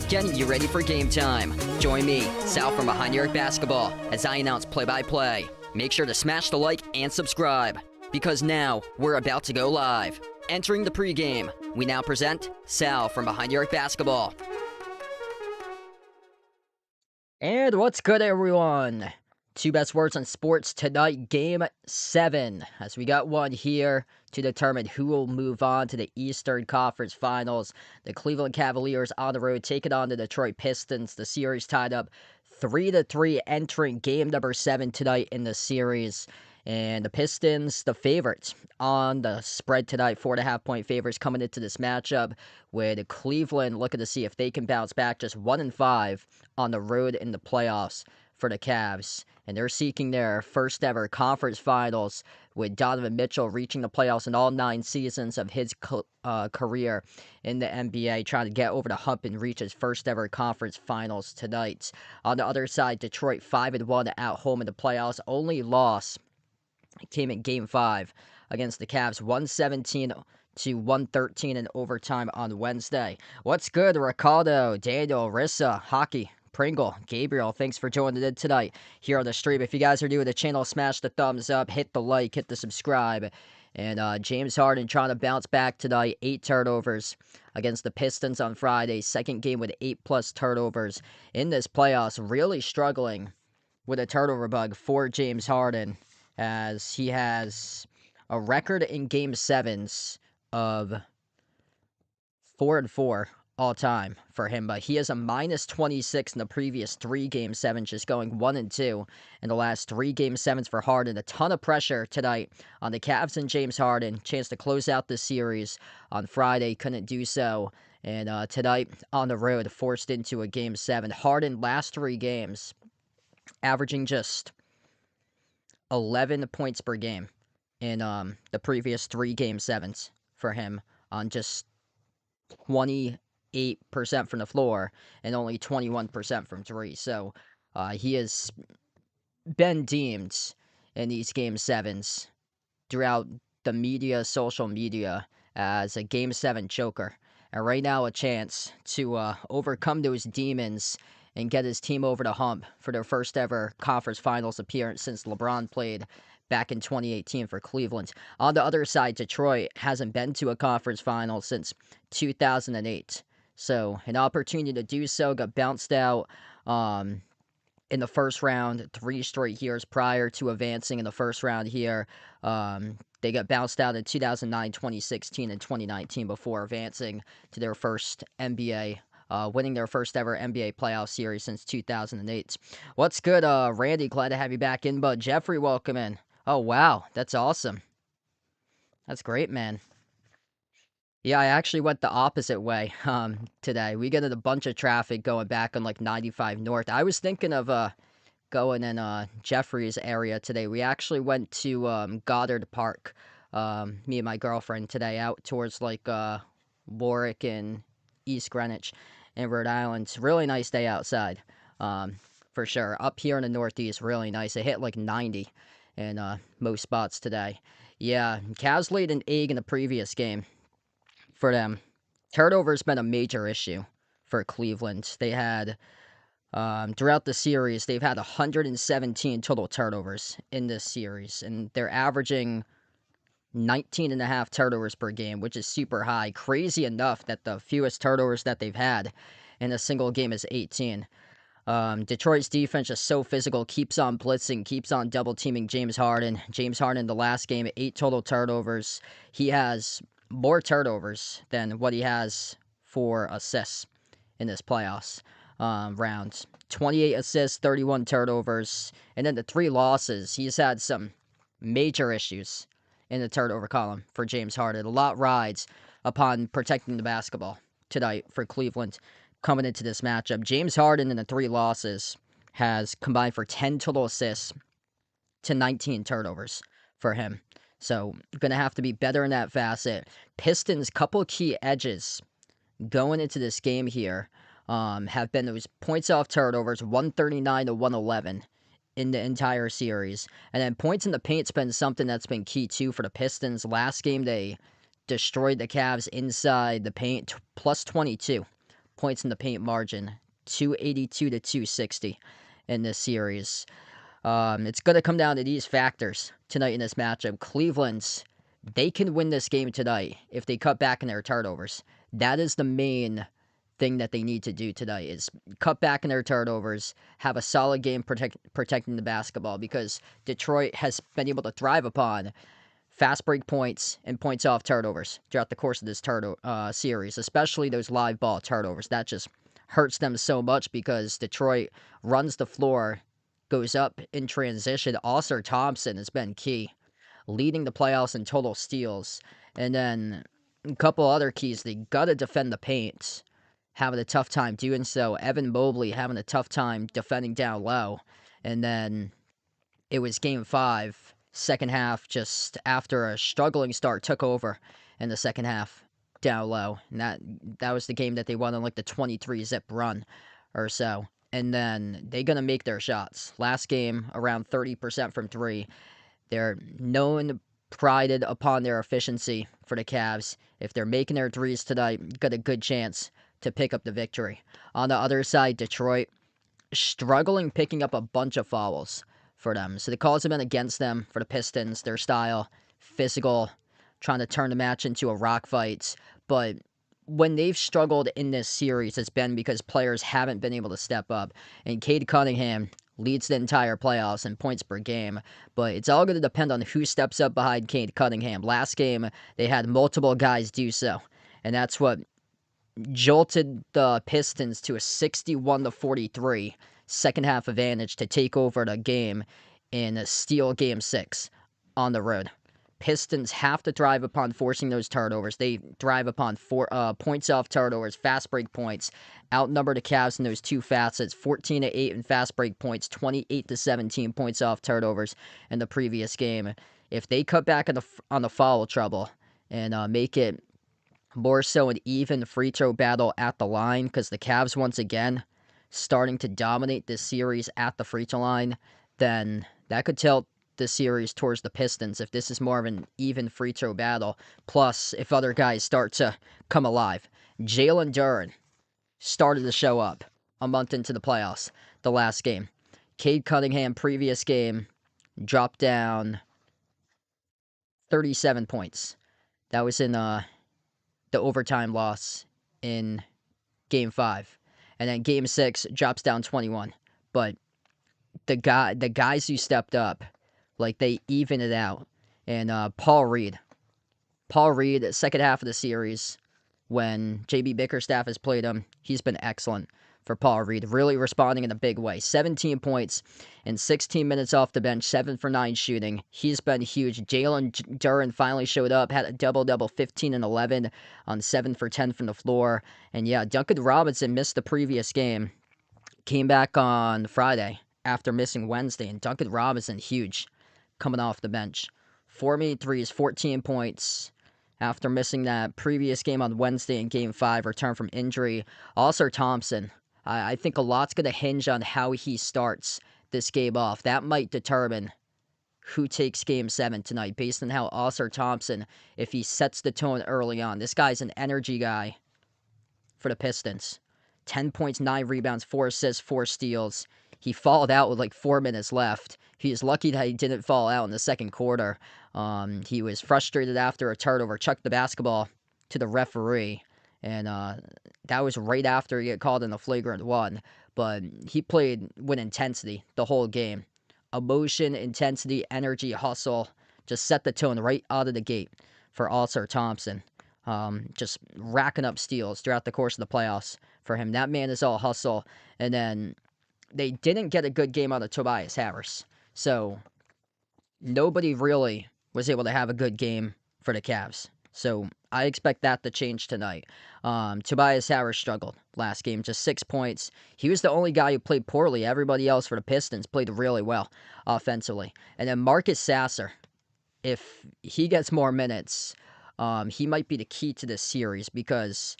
Getting you ready for game time. Join me, Sal from Behind the Arc Basketball, as I announce play-by-play. Make sure to smash the like and subscribe, because now we're about to go live. Entering the pregame, we now present Sal from Behind the Arc Basketball. And what's good, everyone? Two best words on sports tonight, Game 7, as we got one here to determine who will move on to the Eastern Conference Finals. The Cleveland Cavaliers on the road taking on the Detroit Pistons. The series tied up 3-3 entering game number 7 tonight in the series. And the Pistons, the favorites on the spread tonight, 4.5-point favorites coming into this matchup, with Cleveland looking to see if they can bounce back, just 1-5 on the road in the playoffs for the Cavs. And they're seeking their first ever conference finals, with Donovan Mitchell reaching the playoffs in all 9 seasons of his career in the NBA, trying to get over the hump and reach his first ever conference finals tonight. On the other side, Detroit 5-1 at home in the playoffs. Only loss came in Game 5 against the Cavs, 117-113 in overtime on Wednesday. What's good, Ricardo, Daniel, Rissa, Hockey, Pringle, Gabriel, thanks for joining in tonight here on the stream. If you guys are new to the channel, smash the thumbs up, hit the like, hit the subscribe. And James Harden trying to bounce back tonight, 8 turnovers against the Pistons on Friday. Second game with 8+ turnovers in this playoffs. Really struggling with a turnover bug for James Harden, as he has a record in Game 7s of 4-4 all time for him, but he has a -26 in the previous 3 Game 7s, just going 1-2 in the last 3 Game 7s for Harden. A ton of pressure tonight on the Cavs and James Harden. Chance to close out the series on Friday, couldn't do so. And tonight on the road, forced into a Game 7. Harden last 3 games, averaging just 11 points per game in the previous 3 Game 7s for him, on just 28% from the floor and only 21% from 3. So he has been deemed in these Game 7s throughout the media, social media, as a Game 7 choker. And right now, a chance to overcome those demons and get his team over the hump for their first ever conference finals appearance since LeBron played back in 2018 for Cleveland. On the other side, Detroit hasn't been to a conference final since 2008. So an opportunity to do so, got bounced out in the first round 3 straight years prior to advancing in the first round here. They got bounced out in 2009, 2016, and 2019 before advancing to their first NBA, winning their first ever NBA playoff series since 2008. What's good, Randy? Glad to have you back in, bud. Jeffrey, welcome in. Oh, wow. That's awesome. That's great, man. Yeah, I actually went the opposite way today. We get in a bunch of traffic going back on like 95 North. I was thinking of going in Jeffrey's area today. We actually went to Goddard Park, me and my girlfriend today, out towards like Warwick and East Greenwich in Rhode Island. It's a really nice day outside, for sure. Up here in the Northeast, really nice. It hit like 90 in most spots today. Yeah, Cavs laid an egg in the previous game for them. Turnover's been a major issue for Cleveland. They had throughout the series, they've had 117 total turnovers in this series, and they're averaging 19 and a half turnovers per game, which is super high. Crazy enough that the fewest turnovers that they've had in a single game is 18. Detroit's defense is so physical, keeps on blitzing, keeps on double teaming James Harden. James Harden, the last game, 8 total turnovers. He has more turnovers than what he has for assists in this playoffs round. 28 assists, 31 turnovers. And then the 3 losses, he's had some major issues in the turnover column for James Harden. A lot rides upon protecting the basketball tonight for Cleveland coming into this matchup. James Harden in the 3 losses has combined for 10 total assists to 19 turnovers for him. So, going to have to be better in that facet. Pistons, couple key edges going into this game here have been those points off turnovers, 139 to 111 in the entire series. And then points in the paint's been something that's been key too for the Pistons. Last game, they destroyed the Cavs inside the paint, plus 22 points in the paint margin, 282 to 260 in this series. It's going to come down to these factors tonight in this matchup. Cleveland's, they can win this game tonight if they cut back in their turnovers. That is the main thing that they need to do tonight, is cut back in their turnovers, have a solid game protecting the basketball, because Detroit has been able to thrive upon fast break points and points off turnovers throughout the course of this series, especially those live ball turnovers. That just hurts them so much because Detroit runs the floor, goes up in transition. Oscar Thompson has been key, leading the playoffs in total steals. And then a couple other keys. They got to defend the paint, having a tough time doing so. Evan Mobley having a tough time defending down low. And then it was game 5, second half, just after a struggling start, took over in the second half down low. And that was the game that they won on like the 23-zip run or so. And then they're going to make their shots. Last game, around 30% from 3. They're known, prided upon their efficiency for the Cavs. If they're making their threes tonight, got a good chance to pick up the victory. On the other side, Detroit struggling picking up a bunch of fouls for them. So the calls have been against them for the Pistons, their style, physical, trying to turn the match into a rock fight. But when they've struggled in this series, it's been because players haven't been able to step up. And Cade Cunningham leads the entire playoffs in points per game. But it's all going to depend on who steps up behind Cade Cunningham. Last game, they had multiple guys do so. And that's what jolted the Pistons to a 61-43 second half advantage to take over the game and steal game 6 on the road. Pistons have to thrive upon forcing those turnovers. They thrive upon points off turnovers, fast break points. Outnumber the Cavs in those 2 facets, 14-8 in fast break points, 28-17 points off turnovers in the previous game. If they cut back on the foul trouble and make it more so an even free throw battle at the line, because the Cavs, once again, starting to dominate this series at the free throw line, then that could tilt the series towards the Pistons if this is more of an even free throw battle. Plus, if other guys start to come alive. Jalen Duren started to show up a month into the playoffs, the last game. Cade Cunningham, previous game, dropped down 37 points. That was in the overtime loss in Game 5. And then Game 6 drops down 21. But the guys who stepped up, like they even it out. And Paul Reed, second half of the series, when JB Bickerstaff has played him, he's been excellent for Paul Reed, really responding in a big way. 17 points in 16 minutes off the bench, 7 for 9 shooting. He's been huge. Jalen Duren finally showed up, had a double-double, 15 and 11 on 7 for 10 from the floor. And yeah, Duncan Robinson missed the previous game, came back on Friday after missing Wednesday, and Duncan Robinson, huge, coming off the bench. 4 made threes, 14 points after missing that previous game on Wednesday in Game 5, return from injury. Also, Thompson, I think a lot's going to hinge on how he starts this game off. That might determine who takes Game 7 tonight, based on how Oscar Thompson, if he sets the tone early on. This guy's an energy guy for the Pistons. 10 points, 9 rebounds, 4 assists, 4 steals. He fouled out with like 4 minutes left. He is lucky that he didn't fall out in the second quarter. He was frustrated after a turnover, chucked the basketball to the referee, and that was right after he got called in the flagrant one. But he played with intensity the whole game. Emotion, intensity, energy, hustle, just set the tone right out of the gate for Oscar Thompson. Just racking up steals throughout the course of the playoffs for him. That man is all hustle. And then they didn't get a good game out of Tobias Harris. So nobody really was able to have a good game for the Cavs. So I expect that to change tonight. Tobias Harris struggled last game, just 6 points. He was the only guy who played poorly. Everybody else for the Pistons played really well offensively. And then Marcus Sasser, if he gets more minutes, he might be the key to this series, because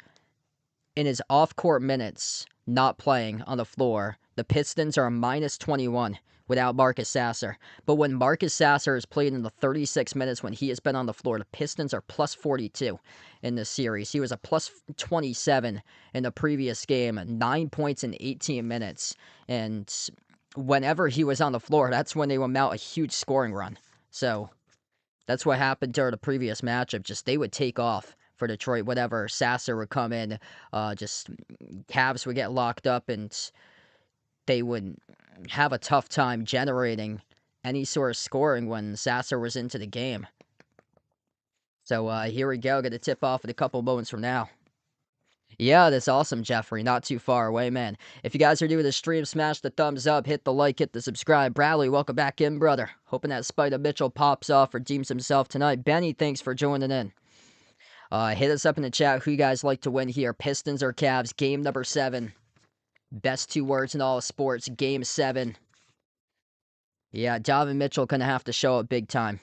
in his off-court minutes, not playing on the floor, the Pistons are a minus 21 without Marcus Sasser. But when Marcus Sasser has played in the 36 minutes when he has been on the floor, the Pistons are plus 42 in this series. He was a plus 27 in the previous game, 9 points in 18 minutes. And whenever he was on the floor, that's when they would mount a huge scoring run. So that's what happened during the previous matchup. Just they would take off for Detroit. Whatever Sasser would come in, just Cavs would get locked up, and they would have a tough time generating any sort of scoring when Sasser was into the game. So here we go. Get a tip off in a couple moments from now. Yeah, that's awesome, Jeffrey. Not too far away, man. If you guys are new to the stream, smash the thumbs up, hit the like, hit the subscribe. Bradley, welcome back in, brother. Hoping that Spider Mitchell pops off, redeems himself tonight. Benny, thanks for joining in. Hit us up in the chat who you guys like to win here. Pistons or Cavs, game number 7. Best 2 words in all of sports, game 7. Yeah, Donovan Mitchell going to have to show up big time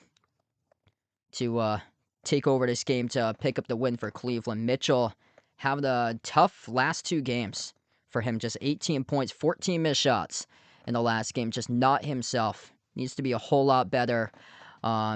to take over this game to pick up the win for Cleveland. Mitchell having a tough last 2 games for him. Just 18 points, 14 missed shots in the last game. Just not himself. Needs to be a whole lot better,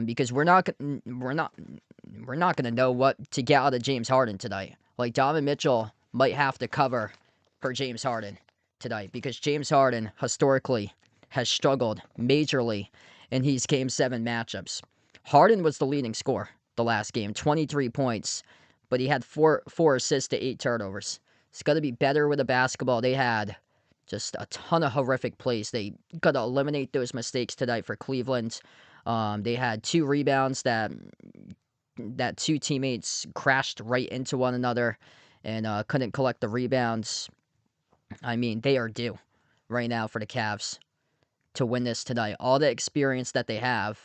because we're not going to know what to get out of James Harden tonight. Like, Donovan Mitchell might have to cover for James Harden tonight, because James Harden historically has struggled majorly in these Game 7 matchups. Harden was the leading scorer the last game, 23 points, but he had four assists to 8 turnovers. It's got to be better with the basketball. They had just a ton of horrific plays. They got to eliminate those mistakes tonight for Cleveland. They had 2 rebounds that 2 teammates crashed right into one another and couldn't collect the rebounds. I mean, they are due right now for the Cavs to win this tonight. All the experience that they have,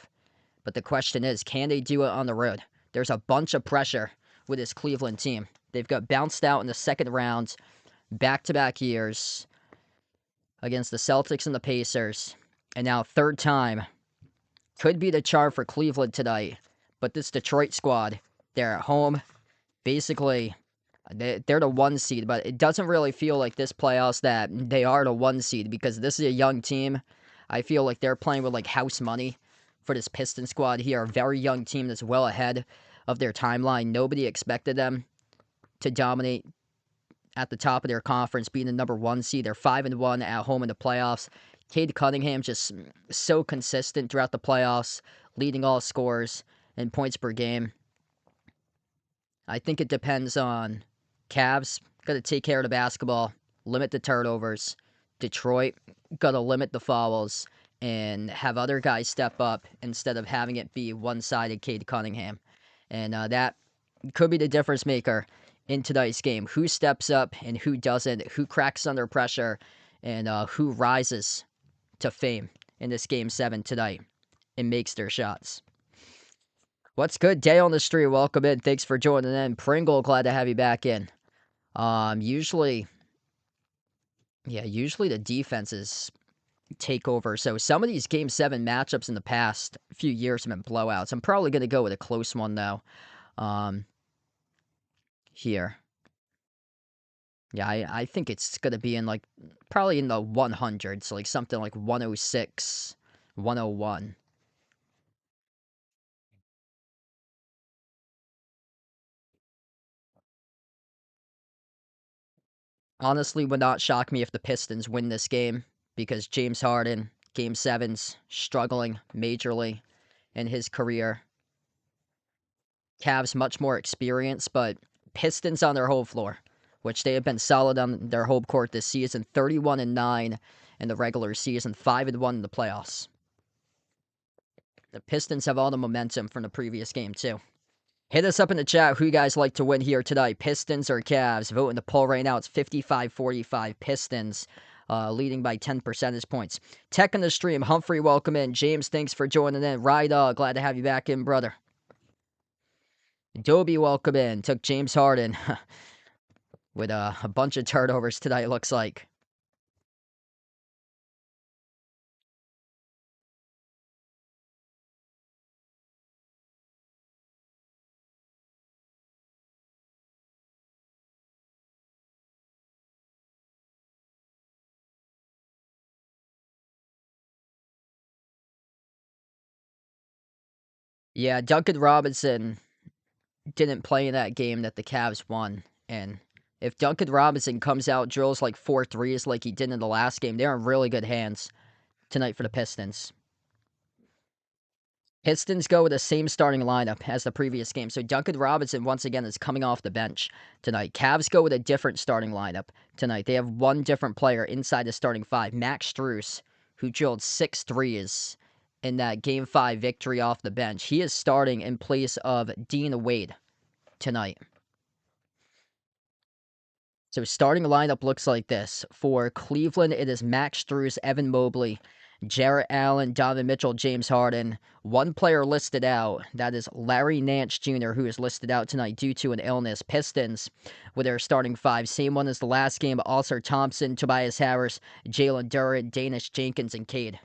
but the question is, can they do it on the road? There's a bunch of pressure with this Cleveland team. They've got bounced out in the second round back-to-back years against the Celtics and the Pacers, and now third time. Could be the charm for Cleveland tonight, but this Detroit squad, they're at home. Basically, they're the 1 seed, but it doesn't really feel like this playoffs that they are the 1 seed, because this is a young team. I feel like they're playing with like house money for this Piston squad here. A very young team that's well ahead of their timeline. Nobody expected them to dominate at the top of their conference, being the number 1 seed. They're 5-1 at home in the playoffs. Cade Cunningham just so consistent throughout the playoffs, leading all scorers and points per game. I think it depends on Cavs. Got to take care of the basketball, limit the turnovers, Detroit got to limit the fouls and have other guys step up instead of having it be one-sided Cade Cunningham. And that could be the difference maker in tonight's game. Who steps up and who doesn't, who cracks under pressure, and who rises to fame in this Game 7 tonight and makes their shots. What's good? Day on the street. Welcome in. Thanks for joining in. Pringle, glad to have you back in. Usually the defenses take over. So some of these Game 7 matchups in the past few years have been blowouts. I'm probably going to go with a close one, though, here. Yeah, I think it's going to be in, probably in the 100s, like something like 106, 101. Honestly, would not shock me if the Pistons win this game because James Harden, Game 7's struggling majorly in his career. Cavs much more experience, but Pistons on their home floor, which they have been solid on their home court this season, 31-9 in the regular season, 5-1 in the playoffs. The Pistons have all the momentum from the previous game too. Hit us up in the chat who you guys like to win here tonight, Pistons or Cavs. Vote in the poll right now. It's 55-45 Pistons, leading by 10 percentage points. Tech in the stream. Humphrey, welcome in. James, thanks for joining in. Rida, glad to have you back in, brother. Dobie, welcome in. Took James Harden with a bunch of turnovers tonight, looks like. Yeah, Duncan Robinson didn't play in that game that the Cavs won. And if Duncan Robinson comes out, drills like 4 threes like he did in the last game, they're in really good hands tonight for the Pistons. Pistons go with the same starting lineup as the previous game. So Duncan Robinson, once again, is coming off the bench tonight. Cavs go with a different starting lineup tonight. They have one different player inside the starting five, Max Strus, who drilled 6 threes in that Game 5 victory off the bench. He is starting in place of Dean Wade tonight. So starting lineup looks like this. For Cleveland, it is Max Strus, Evan Mobley, Jarrett Allen, Donovan Mitchell, James Harden. One player listed out. That is Larry Nance Jr., who is listed out tonight due to an illness. Pistons with their starting five. Same one as the last game. Ausar Thompson, Tobias Harris, Jalen Duren, Danish Jenkins, and Cade.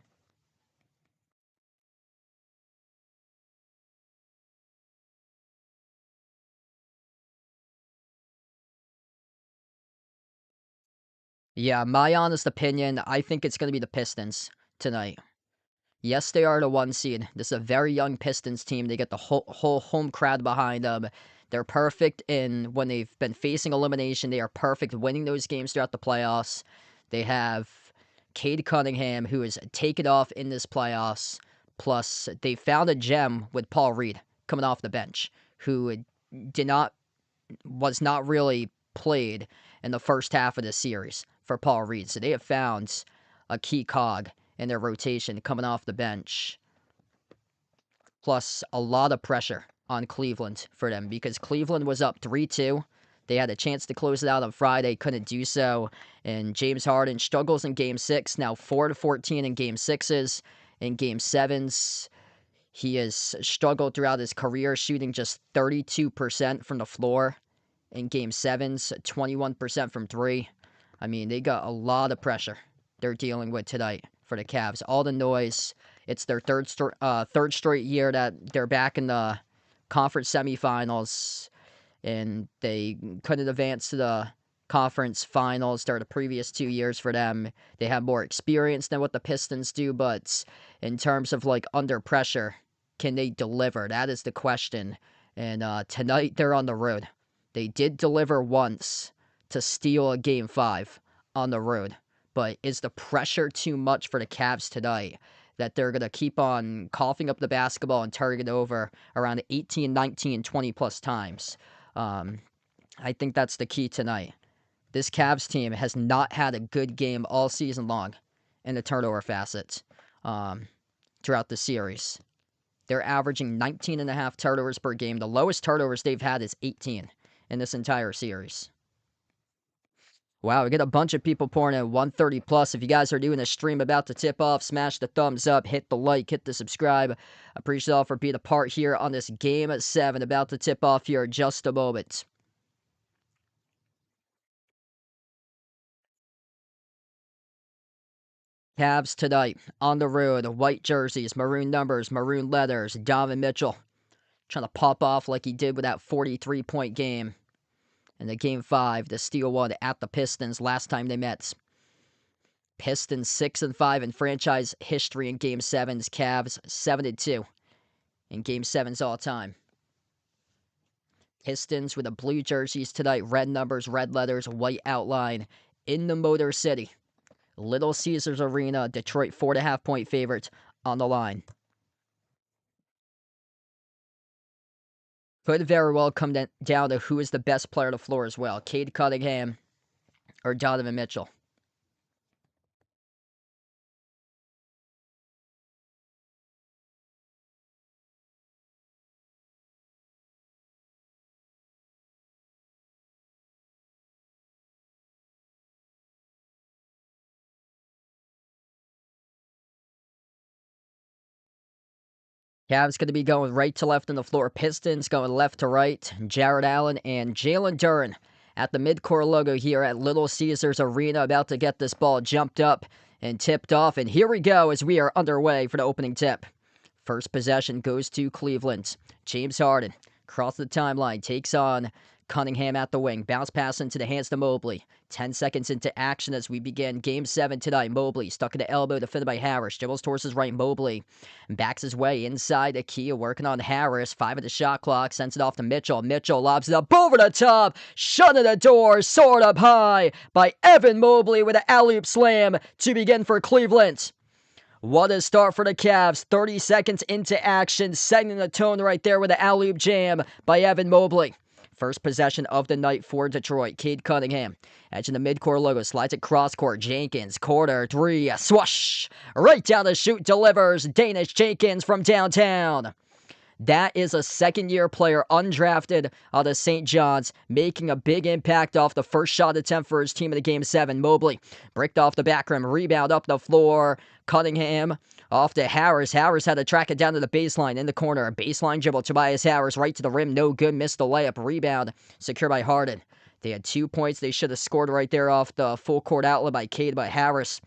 Yeah, my honest opinion, I think it's going to be the Pistons tonight. Yes, they are the 1 seed. This is a very young Pistons team. They get the whole home crowd behind them. They're perfect in when they've been facing elimination. They are perfect winning those games throughout the playoffs. They have Cade Cunningham, who has taken off in this playoffs. Plus, they found a gem with Paul Reed coming off the bench, who did not was not really played in the first half of the series for Paul Reed. So they have found a key cog in their rotation coming off the bench. Plus, a lot of pressure on Cleveland for them because Cleveland was up 3-2. They had a chance to close it out on Friday, couldn't do so. And James Harden struggles in Game 6, now 4-14 in Game 6s. In Game 7s, he has struggled throughout his career, shooting just 32% from the floor. In Game 7s, 21% from 3. I mean, they got a lot of pressure they're dealing with tonight for the Cavs. All the noise. It's their third straight year that they're back in the conference semifinals, and they couldn't advance to the conference finals. They're the previous 2 years for them. They have more experience than what the Pistons do, but in terms of under pressure, can they deliver? That is the question. And tonight they're on the road. They did deliver once to steal a Game 5 on the road. But is the pressure too much for the Cavs tonight that they're going to keep on coughing up the basketball and turning it over around 18, 19, 20 plus times? I think that's the key tonight This Cavs team has not had a good game all season long in the turnover facet throughout the series. They're averaging 19.5 turnovers per game. The lowest turnovers they've had is 18 in this entire series. Wow, we get a bunch of people pouring in 130 plus. If you guys are doing a stream about to tip off, smash the thumbs up, hit the like, hit the subscribe. Appreciate all for being a part here on this Game 7 about to tip off here in just a moment. Cavs tonight on the road, white jerseys, maroon numbers, maroon leathers. Donovan Mitchell trying to pop off like he did with that 43-point game in the Game 5, the steal one at the Pistons last time they met. Pistons 6-5 in franchise history in Game 7s. Cavs 7-2 in Game 7s all time. Pistons with the blue jerseys tonight, red numbers, red letters, white outline in the Motor City. Little Caesars Arena, Detroit 4.5-point favorite on the line. Could very well come down to who is the best player on the floor as well. Cade Cunningham or Donovan Mitchell. Cavs going to be going right to left on the floor. Pistons going left to right. Jarrett Allen and Jalen Duren at the midcourt logo here at Little Caesars Arena, about to get this ball jumped up and tipped off. And here we go as we are underway for the opening tip. First possession goes to Cleveland. James Harden across the timeline, takes on Cunningham at the wing. Bounce pass into the hands to Mobley. 10 seconds into action as we begin Game 7 tonight. Mobley stuck in the elbow, defended by Harris. Dribbles towards his right. Mobley backs his way inside the key, working on Harris. 5 at the shot clock, sends it off to Mitchell. Mitchell lobs it up over the top. Shutting the door, soared up high by Evan Mobley with an alley-oop slam to begin for Cleveland. What a start for the Cavs. 30 seconds into action, setting the tone right there with an alley-oop jam by Evan Mobley. First possession of the night for Detroit. Cade Cunningham, edge in the midcourt logo, slides it cross-court. Jenkins, corner three, swoosh. Right down the chute, delivers Danish Jenkins from downtown. That is a second-year player, undrafted out of St. John's, making a big impact off the first shot attempt for his team in the Game 7. Mobley bricked off the back rim, rebound up the floor. Cunningham off to Harris. Harris had to track it down to the baseline in the corner. Baseline dribble, Tobias Harris right to the rim, no good, missed the layup. Rebound secured by Harden. They had 2 points. They should have scored right there off the full-court outlet by Cade, but Harris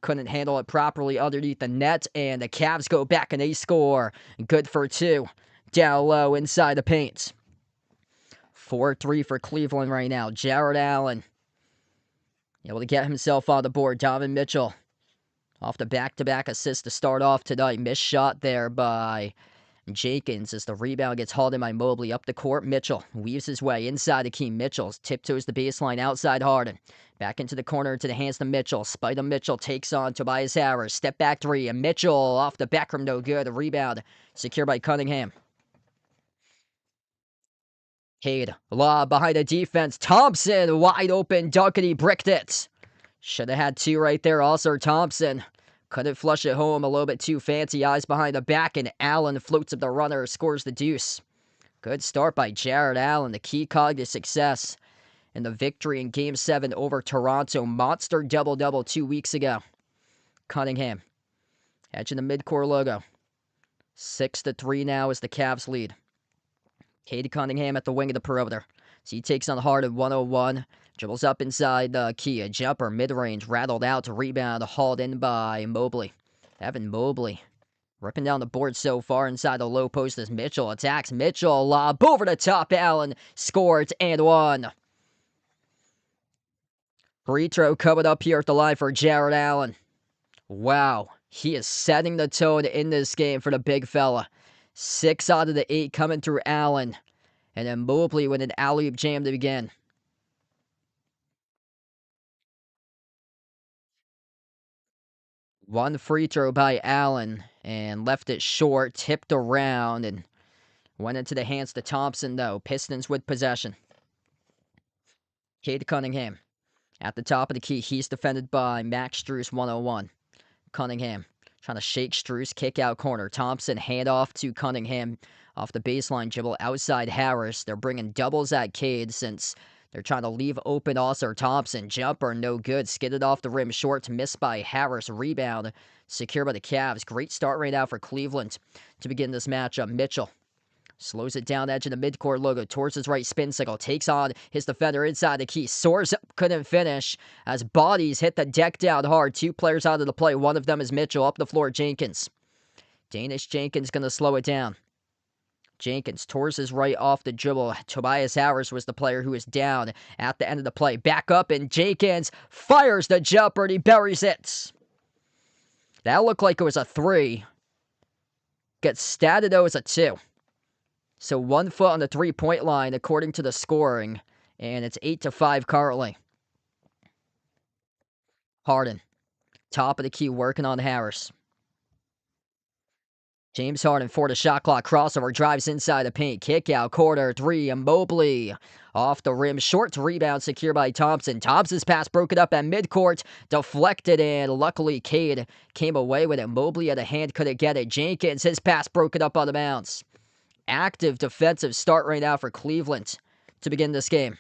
couldn't handle it properly underneath the net, and the Cavs go back and they score. Good for 2. Down low inside the paint. 4-3 for Cleveland right now. Jarrett Allen able to get himself on the board. Donovan Mitchell off the back-to-back assist to start off tonight. Missed shot there by Jenkins as the rebound gets hauled in by Mobley. Up the court, Mitchell weaves his way inside the key. Mitchell tiptoes the baseline outside Harden. Back into the corner to the hands to Mitchell. Spider Mitchell takes on Tobias Harris. Step back three, and Mitchell off the back rim, no good. A rebound secured by Cunningham. Cade, lob behind the defense. Thompson wide open, Duckety bricked it. Should have had 2 right there. Also Thompson couldn't flush it home, a little bit too fancy. Eyes behind the back, and Allen floats up the runner, scores the deuce. Good start by Jarrett Allen, the key cog to success in the victory in Game 7 over Toronto. Monster double-double 2 weeks ago. Cunningham, edge in the midcourt logo. 6-3 now as the Cavs lead. Cade Cunningham at the wing of the perimeter. So he takes on Harden 101. Dribbles up inside the key. A jumper, mid-range, rattled out to rebound, hauled in by Mobley. Evan Mobley ripping down the board so far inside the low post as Mitchell attacks. Mitchell, lob over the top. Allen scores and one. Free throw coming up here at the line for Jarrett Allen. Wow, he is setting the tone in this game for the big fella. 6 out of the 8 coming through Allen. And then Mobley with an alley-oop jam to begin. One free throw by Allen and left it short, tipped around, and went into the hands to Thompson, though. Pistons with possession. Cade Cunningham At the top of the key, he's defended by Max Strus, 101. Cunningham trying to shake Strus, kick out corner. Thompson, handoff to Cunningham off the baseline dribble outside Harris. They're bringing doubles at Cade since they're trying to leave open also Thompson. Jumper, no good. Skidded off the rim short, missed by Harris. Rebound, secure by the Cavs. Great start right now for Cleveland to begin this matchup. Mitchell slows it down edge of the midcourt logo towards his right spin cycle. Takes on his defender inside the key. Soars up, couldn't finish as bodies hit the deck down hard. Two players out of the play. One of them is Mitchell. Up the floor, Jenkins. Danish Jenkins going to slow it down. Jenkins towards his right off the dribble. Tobias Harris was the player who was down at the end of the play. Back up, and Jenkins fires the jumper, and he buries it. That looked like it was a 3. Gets statted though as a 2. So 1 foot on the three-point line according to the scoring, and it's 8-5 currently. Harden, top of the key, working on Harris. James Harden for the shot clock crossover, drives inside the paint, kick out, corner 3, and Mobley off the rim, short rebound secured by Thompson. Thompson's pass broken up at midcourt, deflected, and luckily Cade came away with it. Mobley at a hand, couldn't get it. Jenkins, his pass broken up on the bounce. Active defensive start right now for Cleveland to begin this game.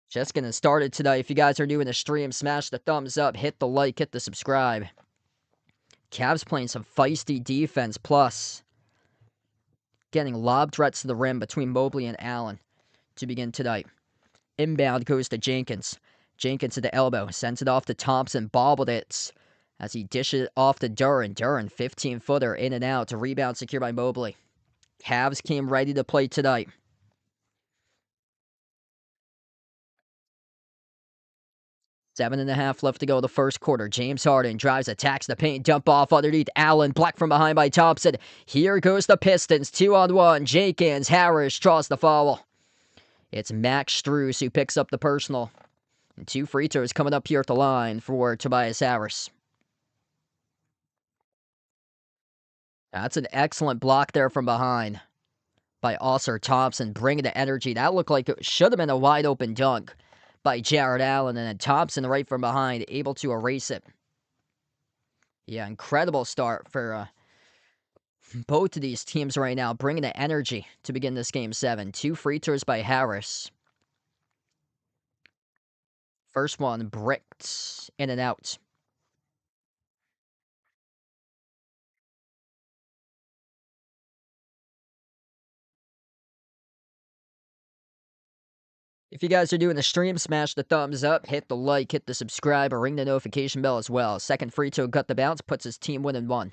Just getting started tonight. If you guys are new in the stream, smash the thumbs up, hit the like, hit the subscribe. Cavs playing some feisty defense, plus getting lob threats to the rim between Mobley and Allen to begin tonight. Inbound goes to Jenkins. Jenkins to the elbow, sends it off to Thompson, bobbled it as he dishes it off to Duren. Duren, 15-footer, in and out, to rebound secured by Mobley. Cavs came ready to play tonight. Seven and a half left to go in the first quarter. James Harden drives, attacks the paint, dump off underneath Allen, blocked from behind by Thompson. Here goes the Pistons, 2-on-1. Jenkins, Harris draws the foul. It's Max Strus who picks up the personal. And 2 free throws coming up here at the line for Tobias Harris. That's an excellent block there from behind by Ausar Thompson, bringing the energy. That looked like it should have been a wide-open dunk by Jarrett Allen, and then Thompson right from behind, able to erase it. Yeah, incredible start for both of these teams right now, bringing the energy to begin this Game 7. 2 free throws by Harris. First one bricked in and out. If you guys are doing the stream, smash the thumbs up, hit the like, hit the subscribe, or ring the notification bell as well. Second free throw got the bounce, puts his team winning 1.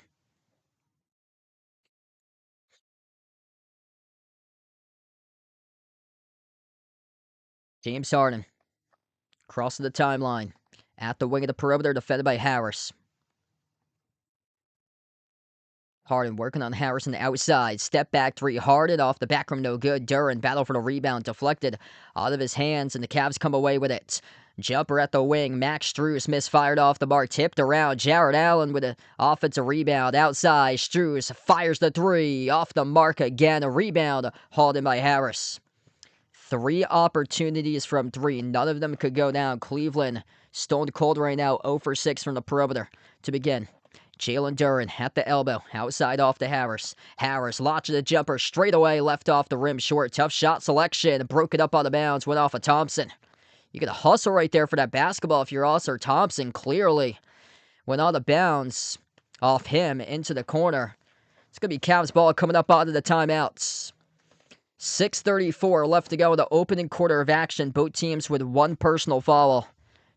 James Harden, crossing the timeline. At the wing of the perimeter, defended by Harris. Harden working on Harris on the outside. Step back 3. Harden off the back rim, no good. Duren battle for the rebound, deflected out of his hands, and the Cavs come away with it. Jumper at the wing. Max Strus misfired off the mark, tipped around. Jarrett Allen with an offensive rebound outside. Strus fires the 3 off the mark again. A rebound hauled in by Harris. 3 opportunities from 3. None of them could go down. Cleveland stone cold right now. 0 for 6 from the perimeter to begin. Jalen Duren at the elbow, outside off to Harris. Harris launches a jumper straight away, left off the rim short. Tough shot selection, broke it up on the bounce, went off of Thompson. You got to hustle right there for that basketball if you're Ausar Thompson. Clearly went on the bounce off him into the corner. It's going to be Cavs ball coming up out of the timeouts. 6:34 left to go in the opening quarter of action. Both teams with 1 personal foul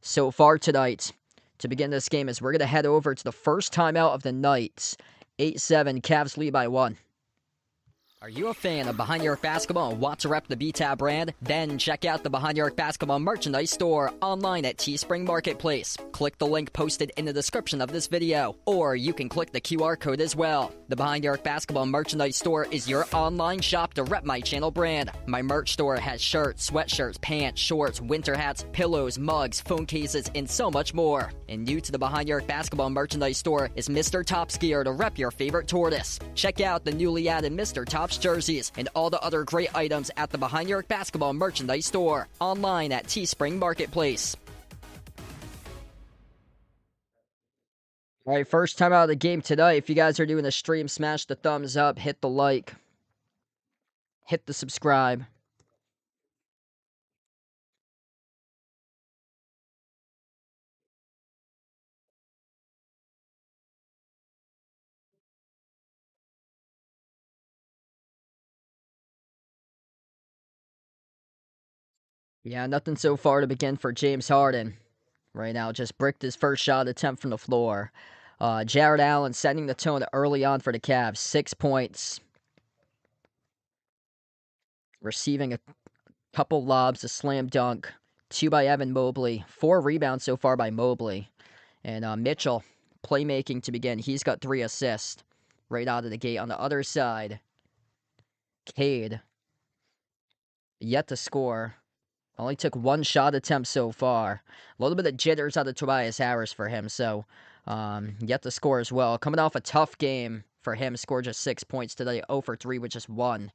so far tonight. To begin this game, as we're going to head over to the first timeout of the night. 8-7, Cavs lead by 1. Are you a fan of Behind Your Arc Basketball and want to rep the BTAB brand? Then check out the Behind Your Arc Basketball merchandise store online at Teespring Marketplace. Click the link posted in the description of this video, or you can click the QR code as well. The Behind Your Arc Basketball merchandise store is your online shop to rep my channel brand. My merch store has shirts, sweatshirts, pants, shorts, winter hats, pillows, mugs, phone cases, and so much more. And new to the Behind Your Arc Basketball merchandise store is Mr. Top Skier to rep your favorite tortoise. Check out the newly added Mr. Top autographs, jerseys, and all the other great items at the Behind Your Arc Basketball merchandise store. Online at Teespring Marketplace. All right, first time out of the game tonight. If you guys are doing a stream, smash the thumbs up, hit the like, hit the subscribe. Yeah, nothing so far to begin for James Harden. Right now, just bricked his first shot attempt from the floor. Jared Allen setting the tone early on for the Cavs. 6 points. Receiving a couple lobs, a slam dunk. 2 by Evan Mobley. 4 rebounds so far by Mobley. And Mitchell, playmaking to begin. He's got 3 assists right out of the gate. On the other side, Cade, yet to score. Only took 1 shot attempt so far. A little bit of jitters out of Tobias Harris for him, so yet to score as well. Coming off a tough game for him, scored just 6 points today, 0 for 3 with just 1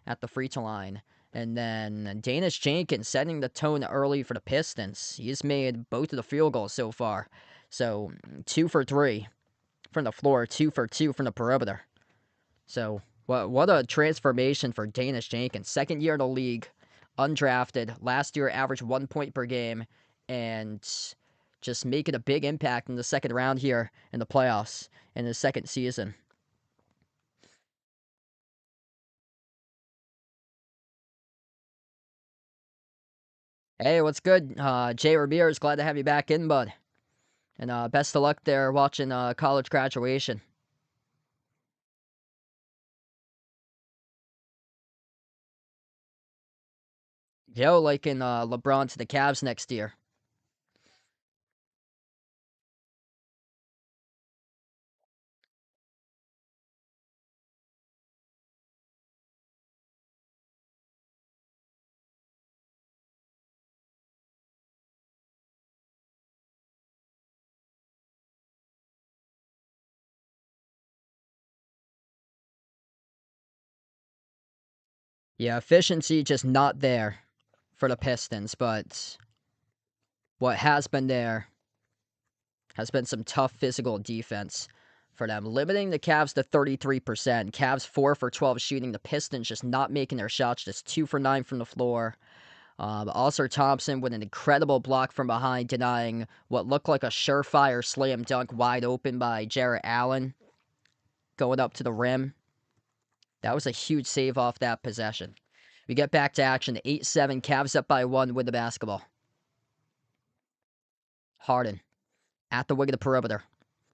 at the free throw line. And then Danish Jenkins setting the tone early for the Pistons. He's made both of the field goals so far. So 2 for 3 from the floor, 2 for 2 from the perimeter. So what a transformation for Danish Jenkins. Second year in the league, undrafted. Last year averaged 1 point per game, and just making a big impact in the second round here in the playoffs in his second season. Hey, what's good? Jay Ramirez, glad to have you back in, bud. And best of luck there watching college graduation. Yo, like in LeBron to the Cavs next year. Yeah, efficiency just not there for the Pistons, but what has been there has been some tough physical defense for them, limiting the Cavs to 33%. Cavs 4 for 12 shooting. The Pistons just not making their shots, just 2 for 9 from the floor. Also, Thompson with an incredible block from behind, denying what looked like a surefire slam dunk wide open by Jarrett Allen going up to the rim. That was a huge save off that possession. We get back to action. 8-7, Cavs up by 1 with the basketball. Harden at the wing of the perimeter.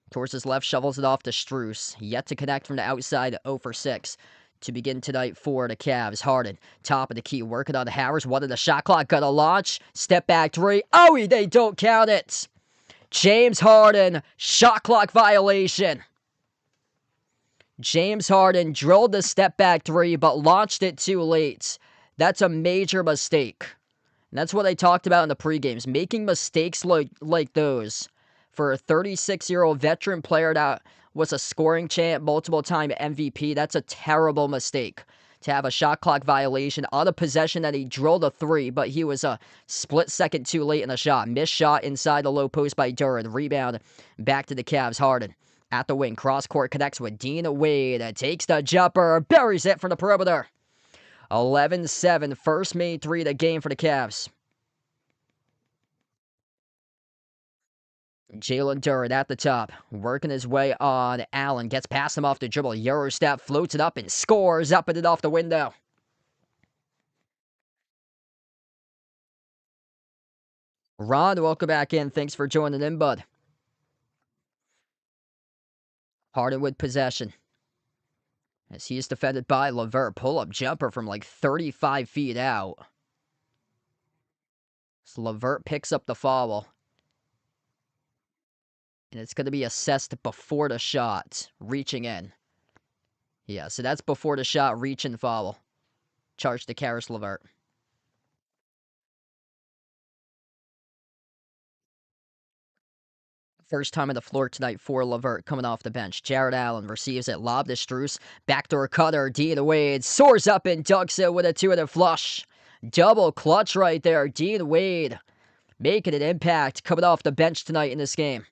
Towards his left, shovels it off to Strus. Yet to connect from the outside, 0 for 6. To begin tonight for the Cavs. Harden, top of the key, working on Harris. One in the shot clock, got a launch. Step back 3. Oh, they don't count it. James Harden, shot clock violation. James Harden drilled the step back 3, but launched it too late. That's a major mistake. And that's what I talked about in the pregames. Making mistakes like those for a 36-year-old veteran player that was a scoring champ, multiple-time MVP, that's a terrible mistake. To have a shot clock violation on a possession that he drilled a 3, but he was a split second too late in the shot. Missed shot inside the low post by Duran. Rebound back to the Cavs. Harden at the wing. Cross court connects with Dean Wade. Takes the jumper. Buries it from the perimeter. 11-7. First made 3 of the game for the Cavs. Jalen Duran at the top, working his way on Allen. Gets past him off the dribble. Eurostep floats it up and scores up and off the window. Ron, welcome back in. Thanks for joining in, bud. Harden with possession. As he is defended by LeVert. Pull-up jumper from like 35 feet out. So LeVert picks up the foul. And it's going to be assessed before the shot. Reaching in. Yeah, so that's before the shot. Reach and foul. Charge to Caris LeVert. First time on the floor tonight for LeVert coming off the bench. Jared Allen receives it. Lob to Strus. Backdoor cutter. Dean Wade soars up and dunks it with a two-handed flush. Double clutch right there. Dean Wade making an impact coming off the bench tonight in this game.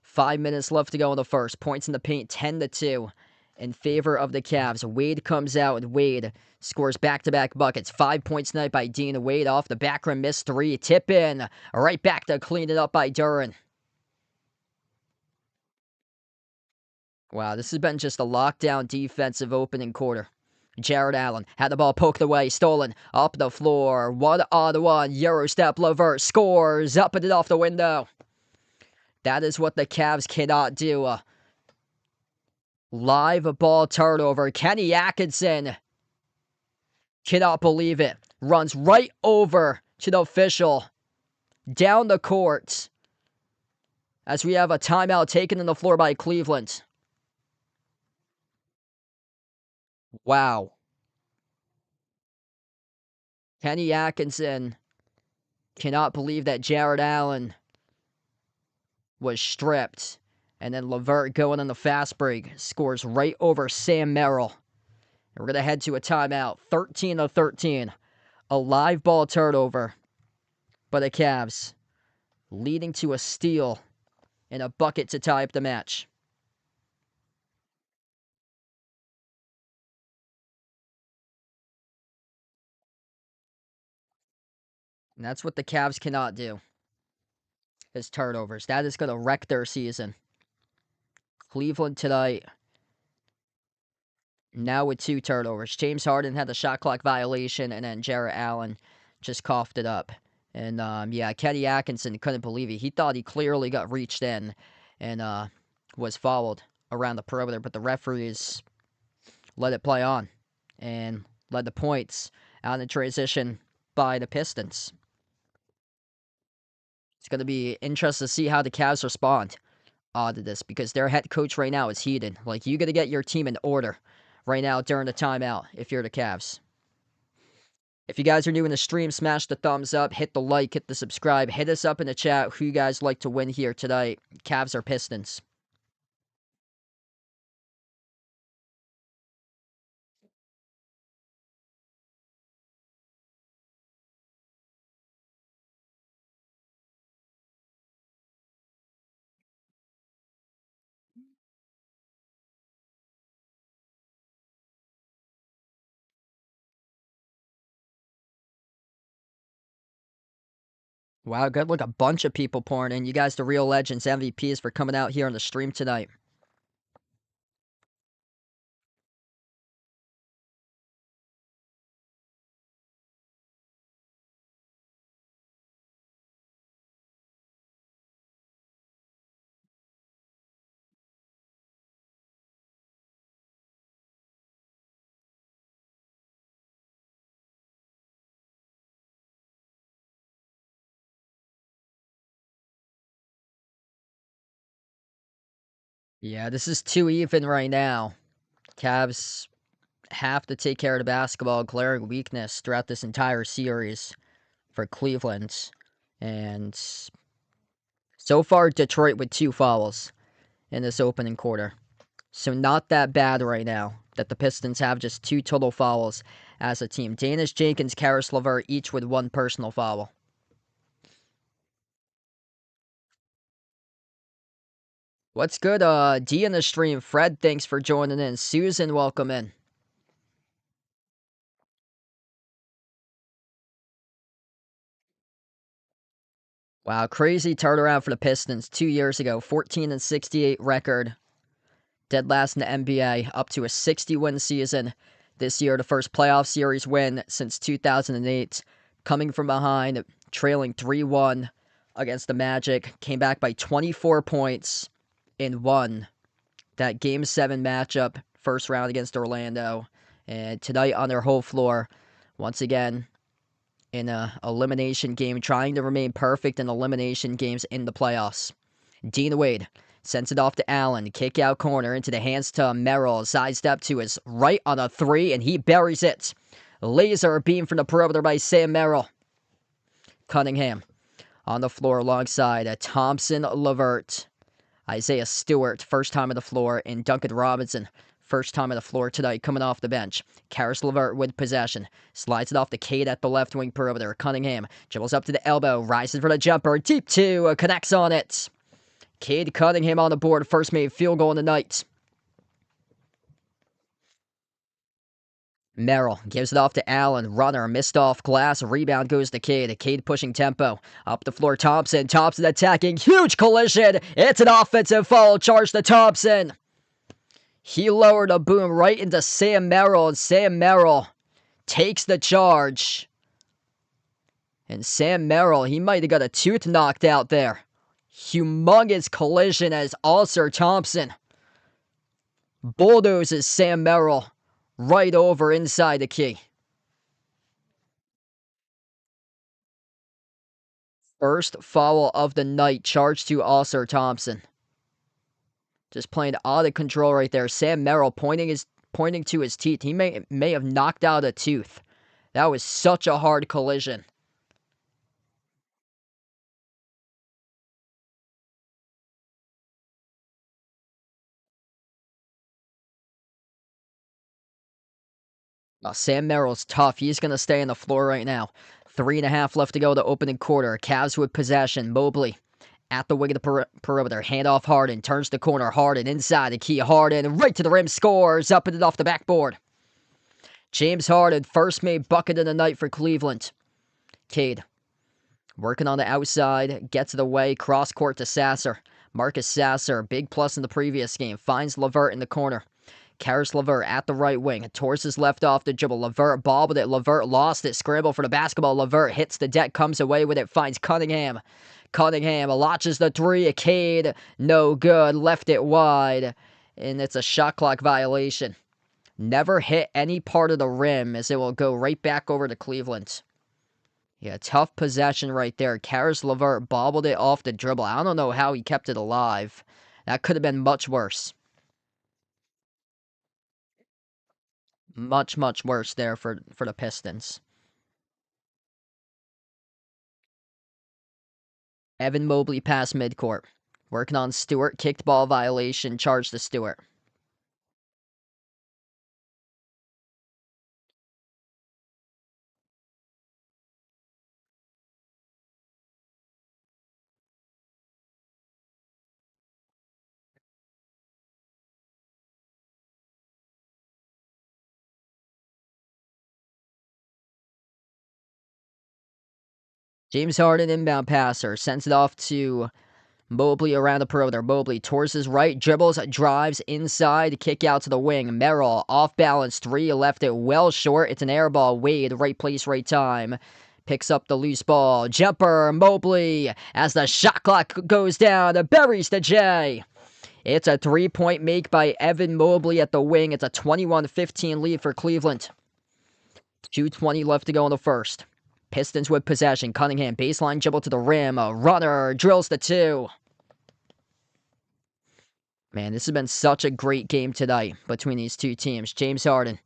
5 minutes left to go in the first. Points in the paint 10-2 in favor of the Cavs. Wade comes out and Wade scores back-to-back buckets. 5 points tonight by Dean Wade off the back rim. Missed three. Tip in. Right back to clean it up by Duren. Wow, this has been just a lockdown defensive opening quarter. Jared Allen had the ball poked away, stolen, up the floor, 1-on-1, Eurostep, LeVert scores, up and off the window. That is what the Cavs cannot do. Live ball turnover. Kenny Atkinson cannot believe it. Runs right over to the official. Down the court. As we have a timeout taken on the floor by Cleveland. Wow. Kenny Atkinson cannot believe that Jared Allen was stripped. And then LeVert going on the fast break scores right over Sam Merrill. And we're going to head to a timeout. 13-13. A live ball turnover by the Cavs, leading to a steal and a bucket to tie up the match. And that's what the Cavs cannot do, is turnovers. That is going to wreck their season. Cleveland tonight, now with 2 turnovers. James Harden had the shot clock violation, and then Jared Allen just coughed it up. And, Kenny Atkinson couldn't believe it. He thought he clearly got reached in and was fouled around the perimeter, but the referees let it play on and led the points out in transition by the Pistons. It's going to be interesting to see how the Cavs respond to this, because their head coach right now is heated. Like, you got to get your team in order right now during the timeout if you're the Cavs. If you guys are new in the stream, smash the thumbs up, hit the like, hit the subscribe, hit us up in the chat who you guys like to win here tonight, Cavs or Pistons. Wow, good. Look, a bunch of people pouring in. You guys, the real legends, MVPs, for coming out here on the stream tonight. Yeah, this is too even right now. Cavs have to take care of the basketball. Glaring weakness throughout this entire series for Cleveland. And so far, Detroit with 2 fouls in this opening quarter. So not that bad right now that the Pistons have just 2 total fouls as a team. Danish Jenkins, Karis LeVert, each with 1 personal foul. What's good, D in the stream? Fred, thanks for joining in. Susan, welcome in. Wow, crazy turnaround for the Pistons 2 years ago. 14-68 record. Dead last in the NBA, up to a 60-win season this year. The first playoff series win since 2008. Coming from behind, trailing 3-1 against the Magic. Came back by 24 points and won that Game 7 matchup, first round against Orlando. And tonight on their whole floor, once again, in a elimination game, trying to remain perfect in elimination games in the playoffs. Dean Wade sends it off to Allen. Kick out corner into the hands to Merrill. Sidestep to his right on a 3, and he buries it. Laser beam from the perimeter by Sam Merrill. Cunningham On the floor alongside Thompson, LeVert, Isaiah Stewart, first time on the floor, and Duncan Robinson, first time on the floor tonight, coming off the bench. Karis LeVert with possession. Slides it off to Cade at the left wing perimeter. Cunningham dribbles up to the elbow, rises for the jumper. Deep two, connects on it. Cade Cunningham on the board, first made field goal in the night. Merrill gives it off to Allen. Runner missed off glass. Rebound goes to Cade. Cade pushing tempo. Up the floor, Thompson. Thompson attacking. Huge collision. It's an offensive foul charge to Thompson. He lowered a boom right into Sam Merrill, and Sam Merrill takes the charge. And Sam Merrill, he might have got a tooth knocked out there. Humongous collision as Ausar Thompson bulldozes Sam Merrill right over inside the key. First foul of the night charged to Ausar Thompson. Just playing out of control right there. Sam Merrill pointing to his teeth. He may have knocked out a tooth. That was such a hard collision. Sam Merrill's tough. He's going to stay on the floor right now. 3.5 left to go the opening quarter. Cavs with possession. Mobley at the wing of the perimeter. Handoff Harden. Turns the corner. Harden inside the key. Harden right to the rim. Scores. Up and off the backboard. James Harden, first made bucket of the night for Cleveland. Cade working on the outside. Gets it away. Cross court to Sasser. Marcus Sasser, big plus in the previous game. Finds LeVert in the corner. Karis LeVert at the right wing. Towards his left off the dribble. LeVert bobbled it. LeVert lost it. Scramble for the basketball. LeVert hits the deck. Comes away with it. Finds Cunningham. Cunningham launches the three. Cade, no good. Left it wide. And it's a shot clock violation. Never hit any part of the rim as it will go right back over to Cleveland. Yeah, tough possession right there. Karis LeVert bobbled it off the dribble. I don't know how he kept it alive. That could have been much worse. Much, much worse there for the Pistons. Evan Mobley past midcourt. Working on Stewart. Kicked ball violation. Charge to Stewart. James Harden inbound passer. Sends it off to Mobley around the perimeter. Mobley towards his right, dribbles, drives inside, kick out to the wing. Merrill off balance, three, left it well short. It's an air ball. Wade, right place, right time. Picks up the loose ball. Jumper, Mobley, as the shot clock goes down, buries the J. It's a 3-point make by Evan Mobley at the wing. It's a 21-15 lead for Cleveland. 2:20 left to go in the first. Pistons with possession. Cunningham, baseline dribble to the rim. A runner, drills the two. Man, this has been such a great game tonight between these two teams. James Harden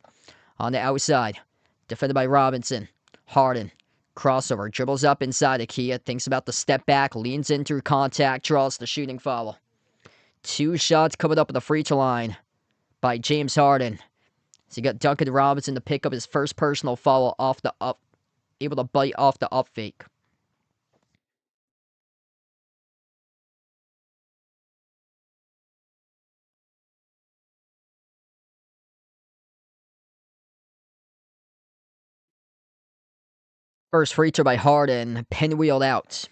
on the outside, defended by Robinson. Harden, crossover, dribbles up inside Akia, thinks about the step back, leans in through contact, draws the shooting foul. 2 shots coming up at the free throw line by James Harden. So you got Duncan Robinson to pick up his first personal foul off the up, able to bite off the up fake. First free throw by Harden, pinwheeled out.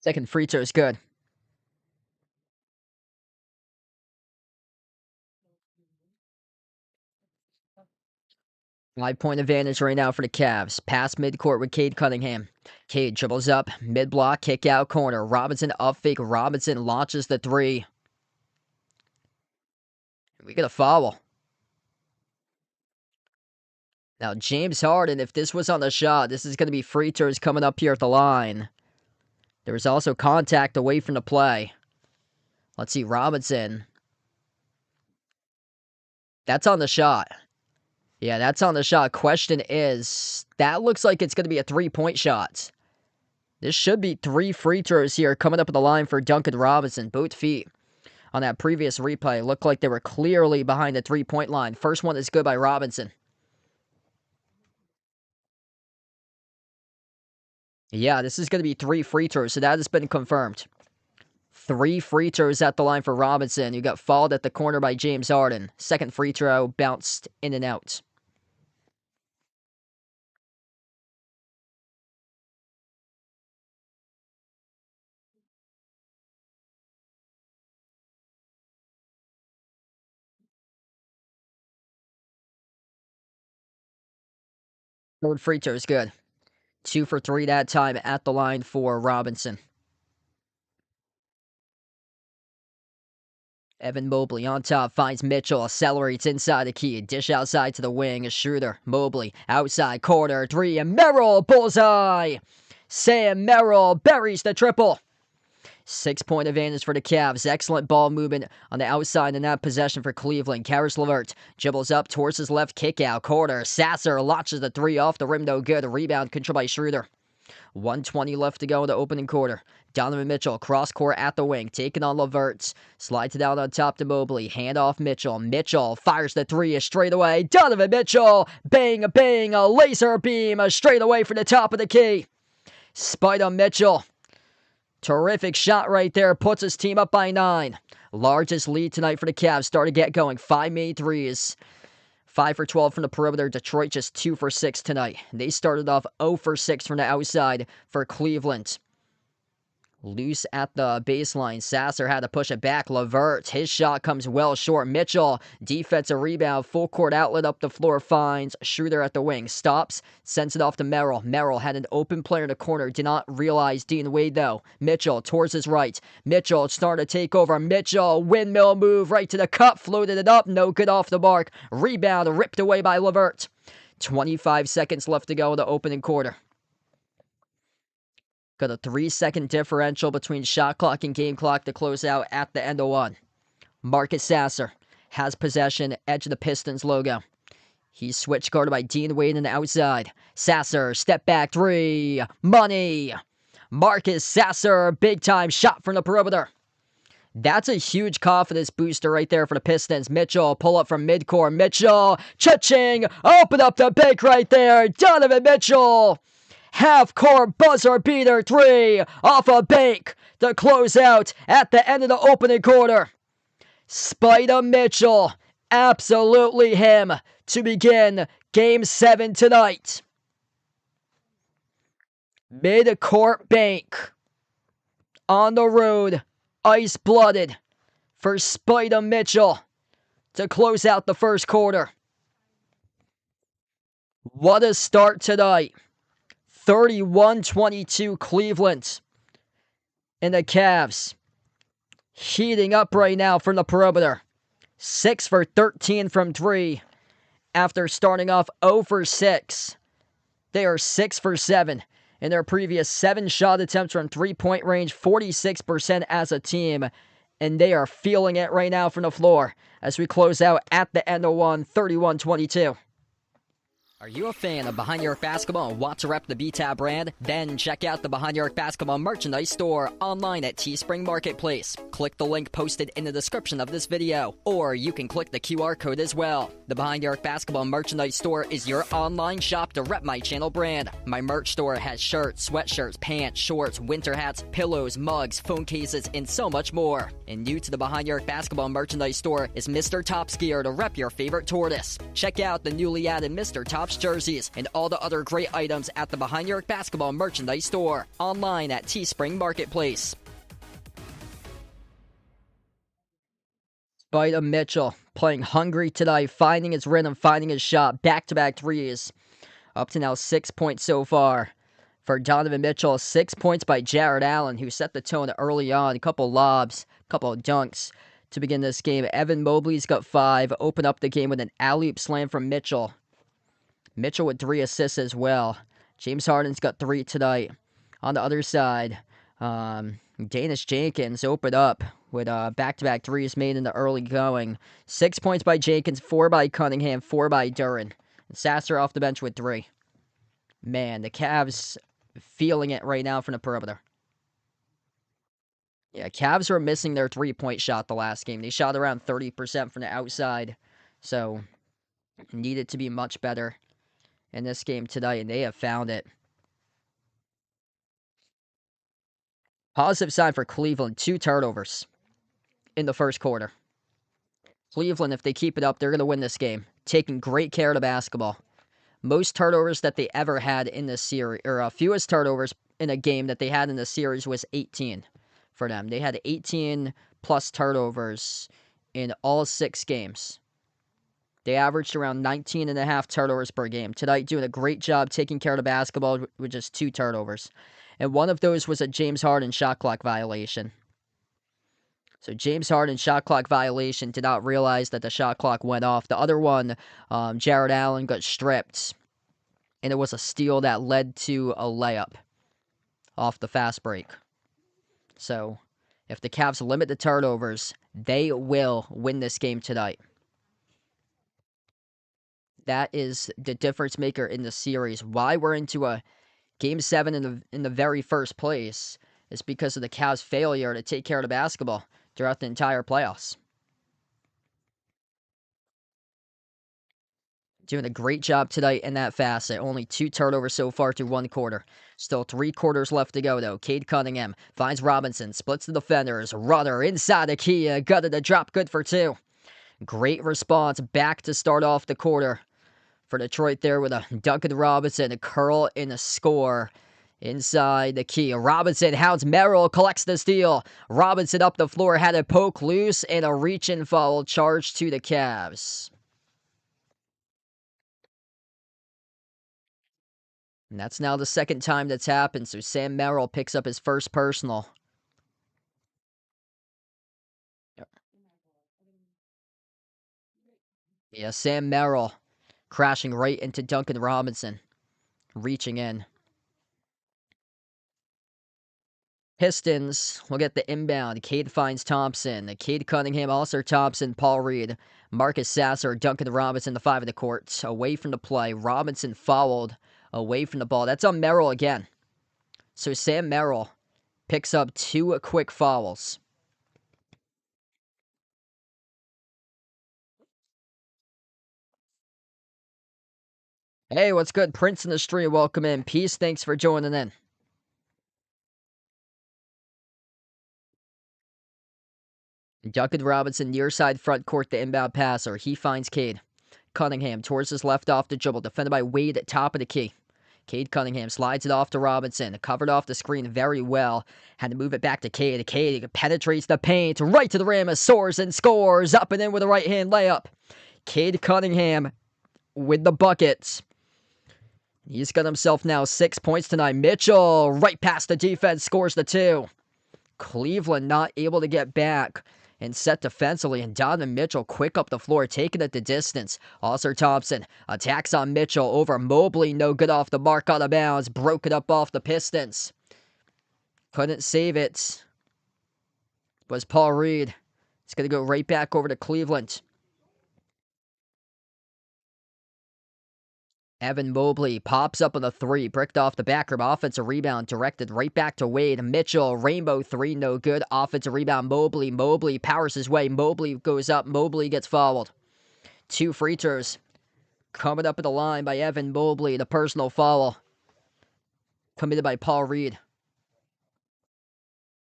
Second free throw is good. 5-point advantage right now for the Cavs. Pass midcourt with Cade Cunningham. Cade dribbles up, mid-block, kick out corner. Robinson up fake. Robinson launches the three. We get a foul. Now, James Harden, if this was on the shot, this is going to be free throws coming up here at the line. There was also contact away from the play. Let's see, Robinson. That's on the shot. Yeah, that's on the shot. Question is, that looks like it's going to be a three-point shot. This should be 3 free throws here coming up at the line for Duncan Robinson. Both feet on that previous replay looked like they were clearly behind the three-point line. First one is good by Robinson. Yeah, this is going to be 3 free throws, so that has been confirmed. 3 free throws at the line for Robinson. You got fouled at the corner by James Harden. Second free throw bounced in and out. Third free throw is good. 2 for 3 that time at the line for Robinson. Evan Mobley on top, finds Mitchell, accelerates inside the key, dish outside to the wing, Schroeder, Mobley, outside corner, 3, and Merrill, bullseye! Sam Merrill buries the triple. 6-point advantage for the Cavs. Excellent ball movement on the outside in that possession for Cleveland. Karis LeVert dribbles up towards his left kick out corner. Sasser launches the 3 off the rim, no good. Rebound controlled by Schroeder. 1:20 left to go in the opening quarter. Donovan Mitchell, cross court at the wing, taking on LeVert. Slides it out on top to Mobley. Hand off Mitchell. Mitchell fires the 3 straight away. Donovan Mitchell, bang, bang, a laser beam straight away from the top of the key. Spider Mitchell. Terrific shot right there. Puts his team up by 9. Largest lead tonight for the Cavs. Start to get going. 5 made threes. 5 for 12 from the perimeter. Detroit just 2 for 6 tonight. They started off 0 for 6 from the outside for Cleveland. Loose at the baseline. Sasser had to push it back. LeVert, his shot comes well short. Mitchell, defensive rebound. Full court outlet up the floor. Finds Schroeder at the wing. Stops. Sends it off to Merrill. Merrill had an open player in the corner. Did not realize Dean Wade though. Mitchell towards his right. Mitchell starting to take over. Mitchell, windmill move right to the cup. Floated it up. No good off the mark. Rebound ripped away by LeVert. 25 seconds left to go in the opening quarter. Got a 3-second differential between shot clock and game clock to close out at the end of one. Marcus Sasser has possession, edge of the Pistons logo. He's switch guarded by Dean Wade on the outside. Sasser, step back 3, money. Marcus Sasser, big time shot from the perimeter. That's a huge confidence booster right there for the Pistons. Mitchell, pull up from midcourt. Mitchell, cha-ching, open up the bank right there. Donovan Mitchell. Half-court buzzer beater 3 off a bank to close out at the end of the opening quarter. Spider Mitchell, absolutely him to begin Game 7 tonight. Mid-court bank on the road, ice-blooded for Spider Mitchell to close out the first quarter. What a start tonight. 31-22 Cleveland. And the Cavs heating up right now from the perimeter. 6 for 13 from 3 after starting off 0 for 6. They are 6 for 7 in their previous 7 shot attempts from 3-point range, 46% as a team. And they are feeling it right now from the floor as we close out at the end of one, 31-22. Are you a fan of Behind Your Arc Basketball and want to rep the BTAB brand? Then check out the Behind Your Arc Basketball merchandise store online at Teespring Marketplace. Click the link posted in the description of this video, or you can click the QR code as well. The Behind Your Arc Basketball merchandise store is your online shop to rep my channel brand. My merch store has shirts, sweatshirts, pants, shorts, winter hats, pillows, mugs, phone cases, and so much more. And new to the Behind Your Arc Basketball merchandise store is Mr. Top's gear to rep your favorite tortoise. Check out the newly added Mr. Top's jerseys and all the other great items at the Behind Your Arc Basketball merchandise store online at Teespring Marketplace. Spider Mitchell playing hungry tonight, finding his rhythm, finding his shot, back-to-back threes. Up to now 6 points so far for Donovan Mitchell. 6 points by Jared Allen, who set the tone early on. A couple lobs, a couple of dunks to begin this game. Evan Mobley's got 5, open up the game with an alley-oop slam from Mitchell. Mitchell with 3 assists as well. James Harden's got 3 tonight. On the other side, Danish Jenkins opened up with back-to-back threes made in the early going. 6 points by Jenkins, 4 by Cunningham, 4 by Duran. And Sasser off the bench with 3. Man, the Cavs feeling it right now from the perimeter. Yeah, Cavs were missing their three-point shot the last game. They shot around 30% from the outside, so needed to be much better in this game tonight, and they have found it. Positive sign for Cleveland, 2 turnovers in the first quarter. Cleveland, if they keep it up, they're going to win this game. Taking great care of the basketball. Most turnovers that they ever had in this series, or fewest turnovers in a game that they had in the series was 18 for them. They had 18 plus turnovers in all 6 games. They averaged around 19 and a half turnovers per game. Tonight, doing a great job taking care of the basketball with just 2 turnovers. And one of those was a James Harden shot clock violation. So James Harden shot clock violation, did not realize that the shot clock went off. The other one, Jared Allen got stripped, and it was a steal that led to a layup off the fast break. So if the Cavs limit the turnovers, they will win this game tonight. That is the difference maker in the series. Why we're into a Game 7 in the very first place is because of the Cavs' failure to take care of the basketball throughout the entire playoffs. Doing a great job tonight in that facet. Only 2 turnovers so far through 1 quarter. Still 3 quarters left to go, though. Cade Cunningham finds Robinson, splits the defenders. Runner inside the key. Gutted a drop good for 2. Great response back to start off the quarter for Detroit there with a Duncan Robinson, a curl and a score inside the key. Robinson hounds Merrill, collects the steal. Robinson up the floor, had a poke loose, and a reach-in foul charged to the Cavs. And that's now the second time that's happened, so Sam Merrill picks up his first personal. Yeah, Sam Merrill crashing right into Duncan Robinson, reaching in. Pistons will get the inbound. Cade finds Thompson. Cade Cunningham, also Thompson, Paul Reed, Marcus Sasser, Duncan Robinson, the 5 of the court. Away from the play. Robinson fouled away from the ball. That's on Merrill again. So Sam Merrill picks up 2 quick fouls. Hey, what's good? Prince in the stream, welcome in. Peace, thanks for joining in. Duncan Robinson, near side front court, the inbound passer. He finds Cade Cunningham towards his left off the dribble, defended by Wade at top of the key. Cade Cunningham slides it off to Robinson, covered off the screen very well. Had to move it back to Cade. Cade penetrates the paint, right to the rim, soars and scores, up and in with a right-hand layup. Cade Cunningham with the buckets. He's got himself now 6 points tonight. Mitchell, right past the defense, scores the 2. Cleveland not able to get back and set defensively, and Donovan Mitchell quick up the floor, taking it the distance. Also Thompson attacks on Mitchell over Mobley, no good off the mark, out of bounds, broke it up off the Pistons. Couldn't save it. Was Paul Reed. It's going to go right back over to Cleveland. Evan Mobley pops up on the 3, bricked off the back rim, offensive rebound directed right back to Wade. Mitchell, rainbow 3, no good. Offensive rebound, Mobley powers his way. Mobley goes up, Mobley gets fouled. 2 free throws coming up at the line by Evan Mobley. The personal foul committed by Paul Reed.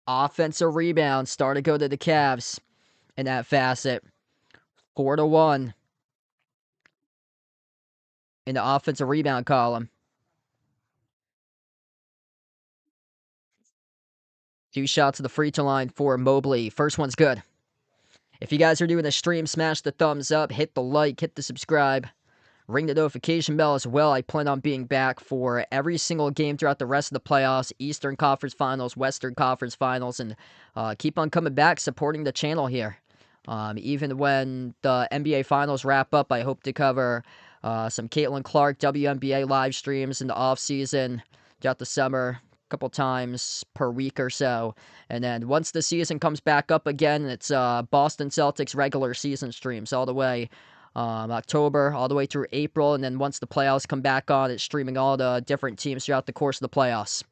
Offensive rebound start to go to the Cavs in that facet. 4-1 in the offensive rebound column. 2 shots to the free throw line for Mobley. First one's good. If you guys are doing the stream, smash the thumbs up, hit the like, hit the subscribe, ring the notification bell as well. I plan on being back for every single game throughout the rest of the playoffs, Eastern Conference Finals, Western Conference Finals, and keep on coming back, supporting the channel here. Even when the NBA Finals wrap up, I hope to cover Some Caitlin Clark WNBA live streams in the off season throughout the summer, a couple times per week or so. And then once the season comes back up again, it's Boston Celtics regular season streams all the way October, all the way through April. And then once the playoffs come back on, it's streaming all the different teams throughout the course of the playoffs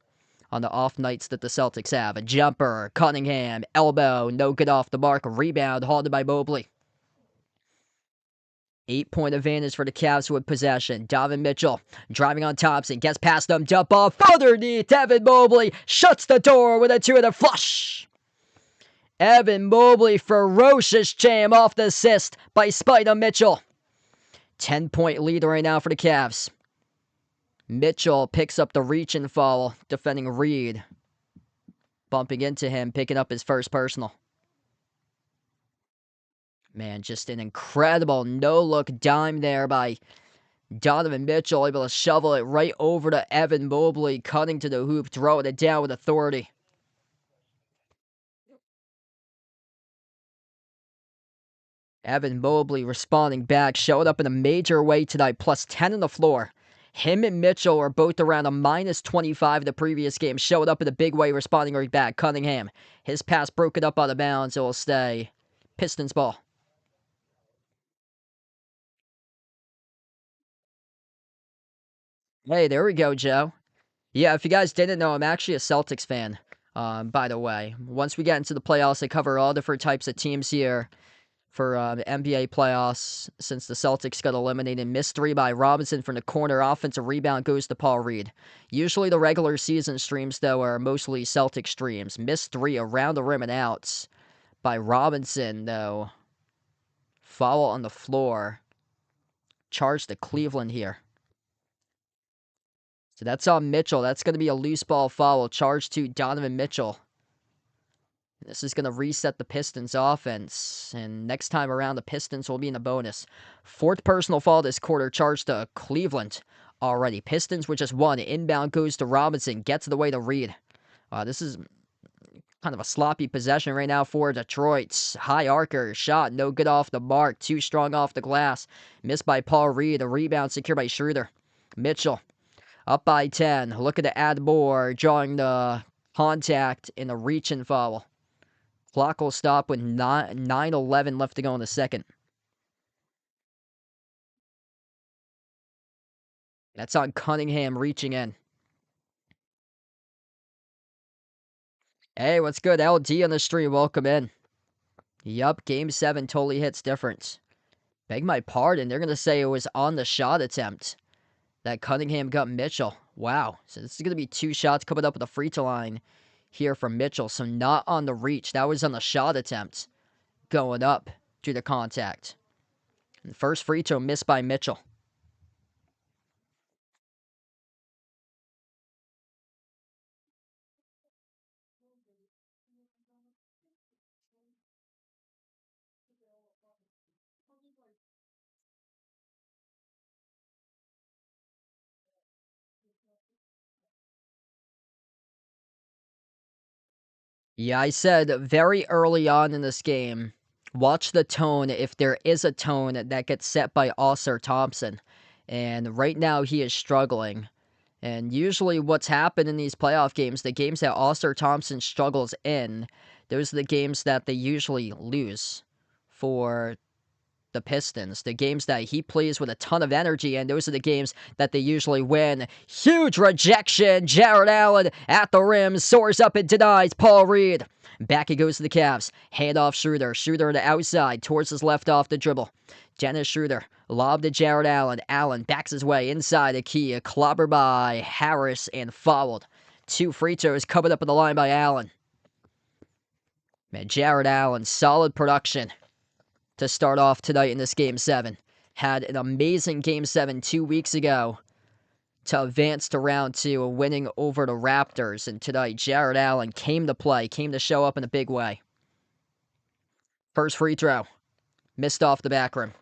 on the off nights that the Celtics have. A jumper, Cunningham, elbow, no good off the mark, rebound, halted by Mobley. 8-point advantage for the Cavs with possession. Donovan Mitchell driving on Thompson, gets past them, jump ball, underneath. Evan Mobley shuts the door with a two-hitter flush. Evan Mobley, ferocious jam off the assist by Spider Mitchell. 10-point lead right now for the Cavs. Mitchell picks up the reach and foul, defending Reed. Bumping into him, picking up his first personal. Man, just an incredible no-look dime there by Donovan Mitchell, able to shovel it right over to Evan Mobley, cutting to the hoop, throwing it down with authority. Evan Mobley responding back, showed up in a major way tonight, plus 10 on the floor. Him and Mitchell are both around a minus 25 in the previous game, showed up in a big way, responding right back. Cunningham, his pass broken up out of bounds, it will stay Pistons ball. Hey, there we go, Joe. Yeah, if you guys didn't know, I'm actually a Celtics fan, by the way. Once we get into the playoffs, I cover all different types of teams here for the NBA playoffs since the Celtics got eliminated. Missed three by Robinson from the corner. Offensive rebound goes to Paul Reed. Usually the regular season streams, though, are mostly Celtic streams. Missed three around the rim and outs by Robinson, though. Foul on the floor. Charge to Cleveland here. So that's on Mitchell. That's going to be a loose ball foul. Charge to Donovan Mitchell. This is going to reset the Pistons offense. And next time around, the Pistons will be in the bonus. Fourth personal foul this quarter. Charge to Cleveland already. Pistons with just one. Inbound goes to Robinson. Gets the way to Reed. This is kind of a sloppy possession right now for Detroit. High arcer. Shot. No good off the mark. Too strong off the glass. Missed by Paul Reed. A rebound secured by Schroeder. Mitchell. Up by 10. Looking to add more. Drawing the contact in a reach and foul. Clock will stop with 9:11 left to go in the second. That's on Cunningham reaching in. Hey, what's good? LD on the stream. Welcome in. Yup, Game 7 totally hits different. Beg my pardon. They're going to say it was on the shot attempt that Cunningham got Mitchell. Wow. So this is going to be two shots coming up at the free throw line here from Mitchell. So not on the reach. That was on the shot attempt going up to the contact. And the first free throw missed by Mitchell. Yeah, I said very early on in this game, watch the tone if there is a tone that gets set by Ausar Thompson. And right now he is struggling. And usually what's happened in these playoff games, the games that Ausar Thompson struggles in, those are the games that they usually lose for the Pistons. The games that he plays with a ton of energy, and those are the games that they usually win. Huge rejection. Jared Allen at the rim, soars up and denies Paul Reed. Back he goes to the Cavs. Hand off Schroeder. Schroeder to the outside, towards his left off the dribble. Dennis Schroeder, lob to Jared Allen. Allen backs his way inside the key. A clobber by Harris and fouled. Two free throws coming up on the line by Allen. Man, Jared Allen, solid production to start off tonight in this Game 7. Had an amazing Game 7 2 weeks ago to advance to round 2, winning over the Raptors. And tonight, Jared Allen came to play, came to show up in a big way. First free throw. Missed off the back rim.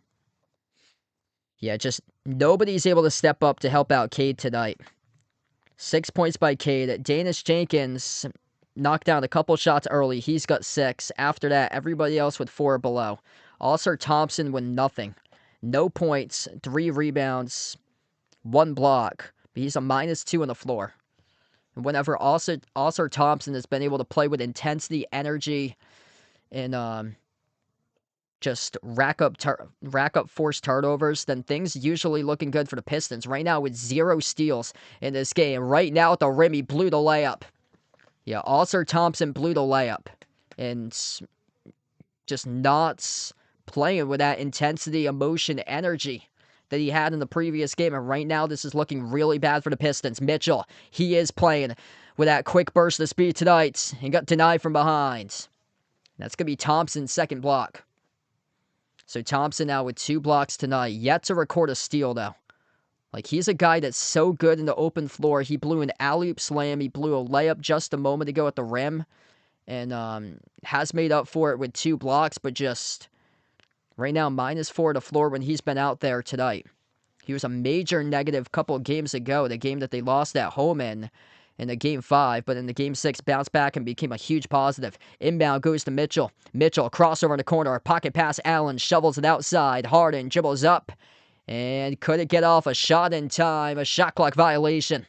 Yeah, just nobody's able to step up to help out Cade tonight. 6 points by Cade. Danish Jenkins knocked down a couple shots early. He's got 6. After that, everybody else with 4 or below. Ausar Thompson with nothing. No points, 3 rebounds, 1 block. But he's a -2 on the floor. And whenever Ausar Thompson has been able to play with intensity, energy, and just rack up forced turnovers, then things usually looking good for the Pistons. Right now with 0 steals in this game. Right now at the rim, he blew the layup. Yeah, Ausar Thompson blew the layup. And just not playing with that intensity, emotion, energy that he had in the previous game. And right now, this is looking really bad for the Pistons. Mitchell, he is playing with that quick burst of speed tonight and got denied from behind. That's going to be Thompson's second block. So Thompson now with 2 blocks tonight. Yet to record a steal, though. Like, he's a guy that's so good in the open floor. He blew an alley-oop slam. He blew a layup just a moment ago at the rim. And has made up for it with 2 blocks, but just right now -4 to floor when he's been out there tonight. He was a major negative couple of games ago, the game that they lost at home in the Game 5, but in the Game 6 bounced back and became a huge positive. Inbound goes to Mitchell. Mitchell, crossover in the corner, pocket pass, Allen shovels it outside. Harden dribbles up and couldn't get off a shot in time, a shot clock violation.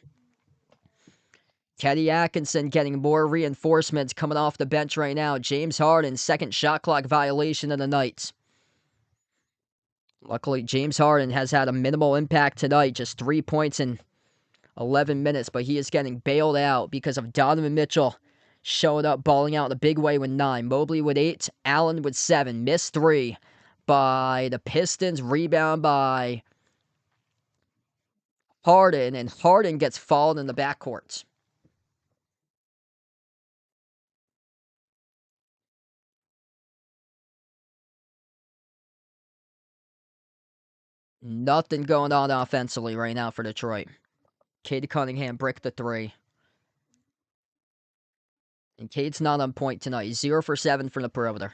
Teddy Atkinson getting more reinforcements coming off the bench right now. James Harden, second shot clock violation of the night. Luckily, James Harden has had a minimal impact tonight, just 3 points in 11 minutes, but he is getting bailed out because of Donovan Mitchell showing up, balling out in a big way with 9. Mobley with 8, Allen with 7, missed 3 by the Pistons, rebound by Harden, and Harden gets fouled in the backcourt. Nothing going on offensively right now for Detroit. Cade Cunningham bricked the 3. And Cade's not on point tonight. 0 for 7 from the perimeter.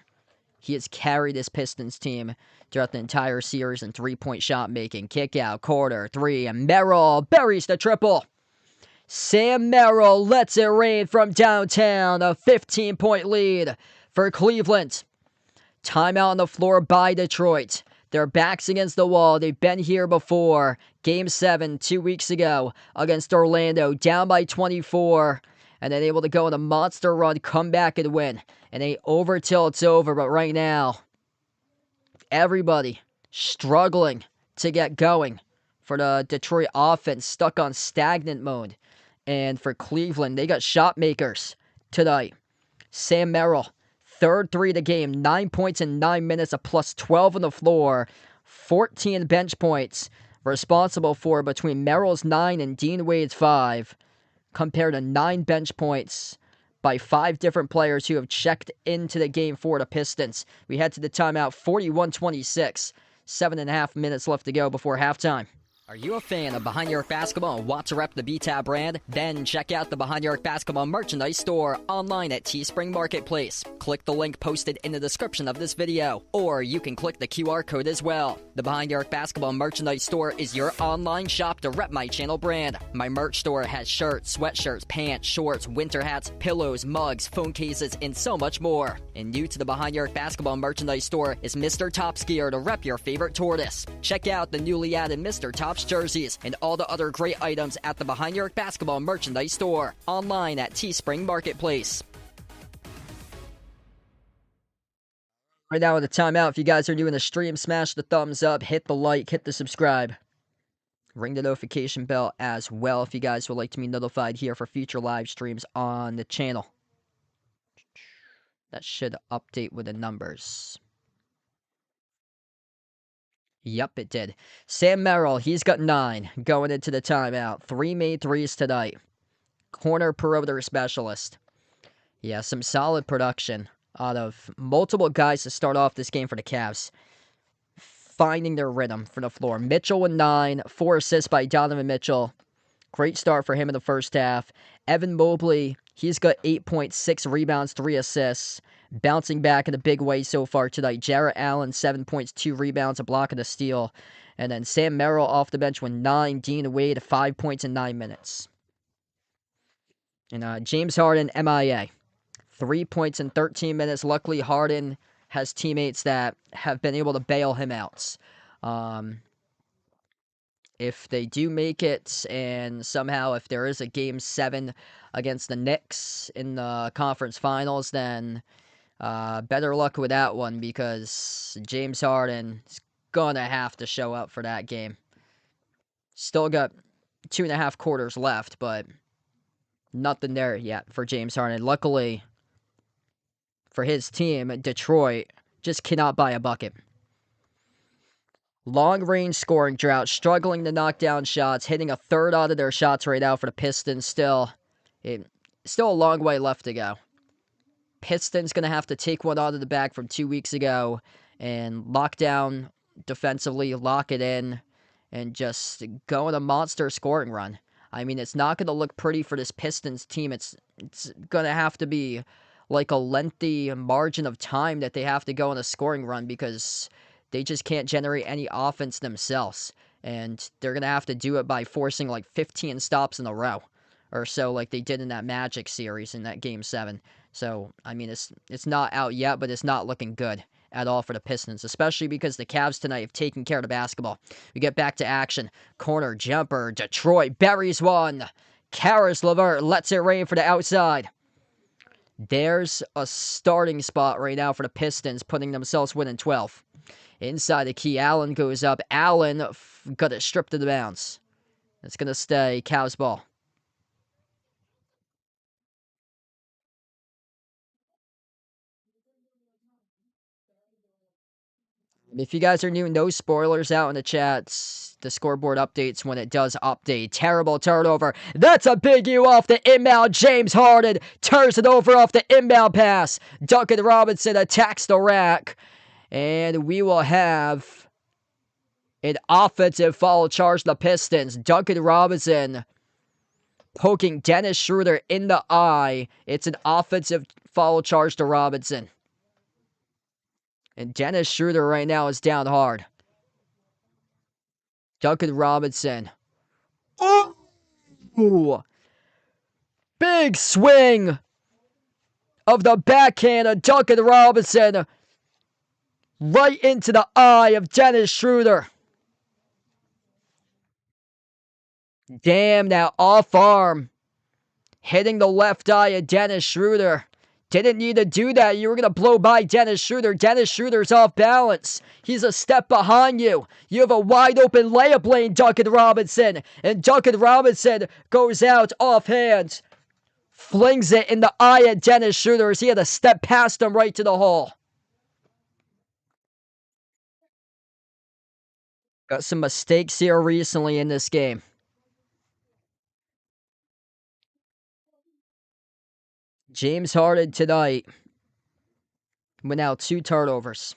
He has carried this Pistons team throughout the entire series in 3-point shot making. Kick out, quarter, 3, and Merrill buries the triple. Sam Merrill lets it rain from downtown. A 15-point lead for Cleveland. Timeout on the floor by Detroit. Their backs against the wall. They've been here before. Game 7 2 weeks ago against Orlando. Down by 24. And then able to go on a monster run, come back and win. And ain't over till it's over. But right now, everybody struggling to get going for the Detroit offense. Stuck on stagnant mode. And for Cleveland, they got shot makers tonight. Sam Merrill. Third 3 of the game, 9 points in 9 minutes, a plus 12 on the floor, 14 bench points, responsible for between Merrill's 9 and Dean Wade's 5, compared to 9 bench points by 5 different players who have checked into the game for the Pistons. We head to the timeout, 41-26, 7.5 minutes left to go before halftime. Are you a fan of Behind Your Arc Basketball and want to rep the BTAB brand? Then check out the Behind Your Arc Basketball merchandise store online at Teespring Marketplace. Click the link posted in the description of this video, or you can click the QR code as well. The Behind Your Arc Basketball merchandise store is your online shop to rep my channel brand. My merch store has shirts, sweatshirts, pants, shorts, winter hats, pillows, mugs, phone cases, and so much more. And new to the Behind Your Arc Basketball merchandise store is Mr. Top Skier to rep your favorite tortoise. Check out the newly added Mr. Top jerseys and all the other great items at the Behind Your Arc Basketball merchandise store online at Teespring Marketplace. Right now at the timeout, if you guys are new in the stream, smash the thumbs up, hit the like, hit the subscribe. Ring the notification bell as well if you guys would like to be notified here for future live streams on the channel. That should update with the numbers. Yep, it did. Sam Merrill, he's got 9 going into the timeout. 3 made threes tonight. Corner perimeter specialist. Yeah, some solid production out of multiple guys to start off this game for the Cavs. Finding their rhythm for the floor. Mitchell with 9, 4 assists by Donovan Mitchell. Great start for him in the first half. Evan Mobley, he's got 8.6 rebounds, 3 assists. Bouncing back in a big way so far tonight. Jarrett Allen, 7 points, 2 rebounds, a block and a steal. And then Sam Merrill off the bench with 9. Dean Wade, 5 points in 9 minutes. And James Harden, MIA. 3 points in 13 minutes. Luckily, Harden has teammates that have been able to bail him out. Um, if they do make it, and somehow if there is a game 7 against the Knicks in the conference finals, then better luck with that one, because James Harden is gonna have to show up for that game. Still got 2.5 quarters left, but nothing there yet for James Harden. Luckily for his team, Detroit just cannot buy a bucket. Long range scoring drought, struggling to knock down shots, hitting a third out of their shots right now for the Pistons. Still a long way left to go. Pistons going to have to take one out of the bag from 2 weeks ago and lock down defensively, lock it in, and just go on a monster scoring run. I mean, it's not going to look pretty for this Pistons team. It's going to have to be like a lengthy margin of time that they have to go on a scoring run, because they just can't generate any offense themselves. And they're going to have to do it by forcing like 15 stops in a row or so, like they did in that Magic series in that Game 7. So, I mean, it's not out yet, but it's not looking good at all for the Pistons, especially because the Cavs tonight have taken care of the basketball. We get back to action. Corner jumper. Detroit buries one. Karis LeVert lets it rain for the outside. There's a starting spot right now for the Pistons, putting themselves within 12. Inside the key, Allen goes up. Allen got it stripped to the bounce. It's going to stay Cavs ball. If you guys are new, no spoilers out in the chats. The scoreboard updates when it does update. Terrible turnover. That's a big U off the inbound. James Harden turns it over off the inbound pass. Duncan Robinson attacks the rack. And we will have an offensive foul charge the Pistons. Duncan Robinson poking Dennis Schroeder in the eye. It's an offensive foul charge to Robinson. And Dennis Schroeder right now is down hard. Duncan Robinson. Ooh! Big swing of the backhand of Duncan Robinson right into the eye of Dennis Schroeder. Damn, that off arm hitting the left eye of Dennis Schroeder. Didn't need to do that. You were going to blow by Dennis Schroeder. Dennis Schroeder's off balance. He's a step behind you. You have a wide open layup lane, Duncan Robinson. And Duncan Robinson goes out offhand. Flings it in the eye of Dennis Schroeder as he had to step past him right to the hole. Got some mistakes here recently in this game. James Harden tonight went out 2 turnovers.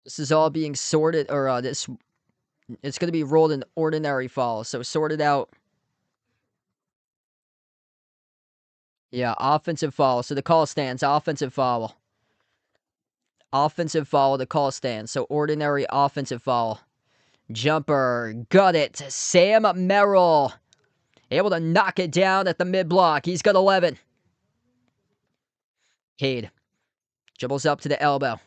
This is all being sorted, or it's going to be rolled in ordinary foul. So sorted out. Yeah, offensive foul. So the call stands, offensive foul. Offensive foul, the call stands. So ordinary offensive foul. Jumper, got it. Sam Merrill able to knock it down at the mid-block. He's got 11. Cade dribbles up to the elbow.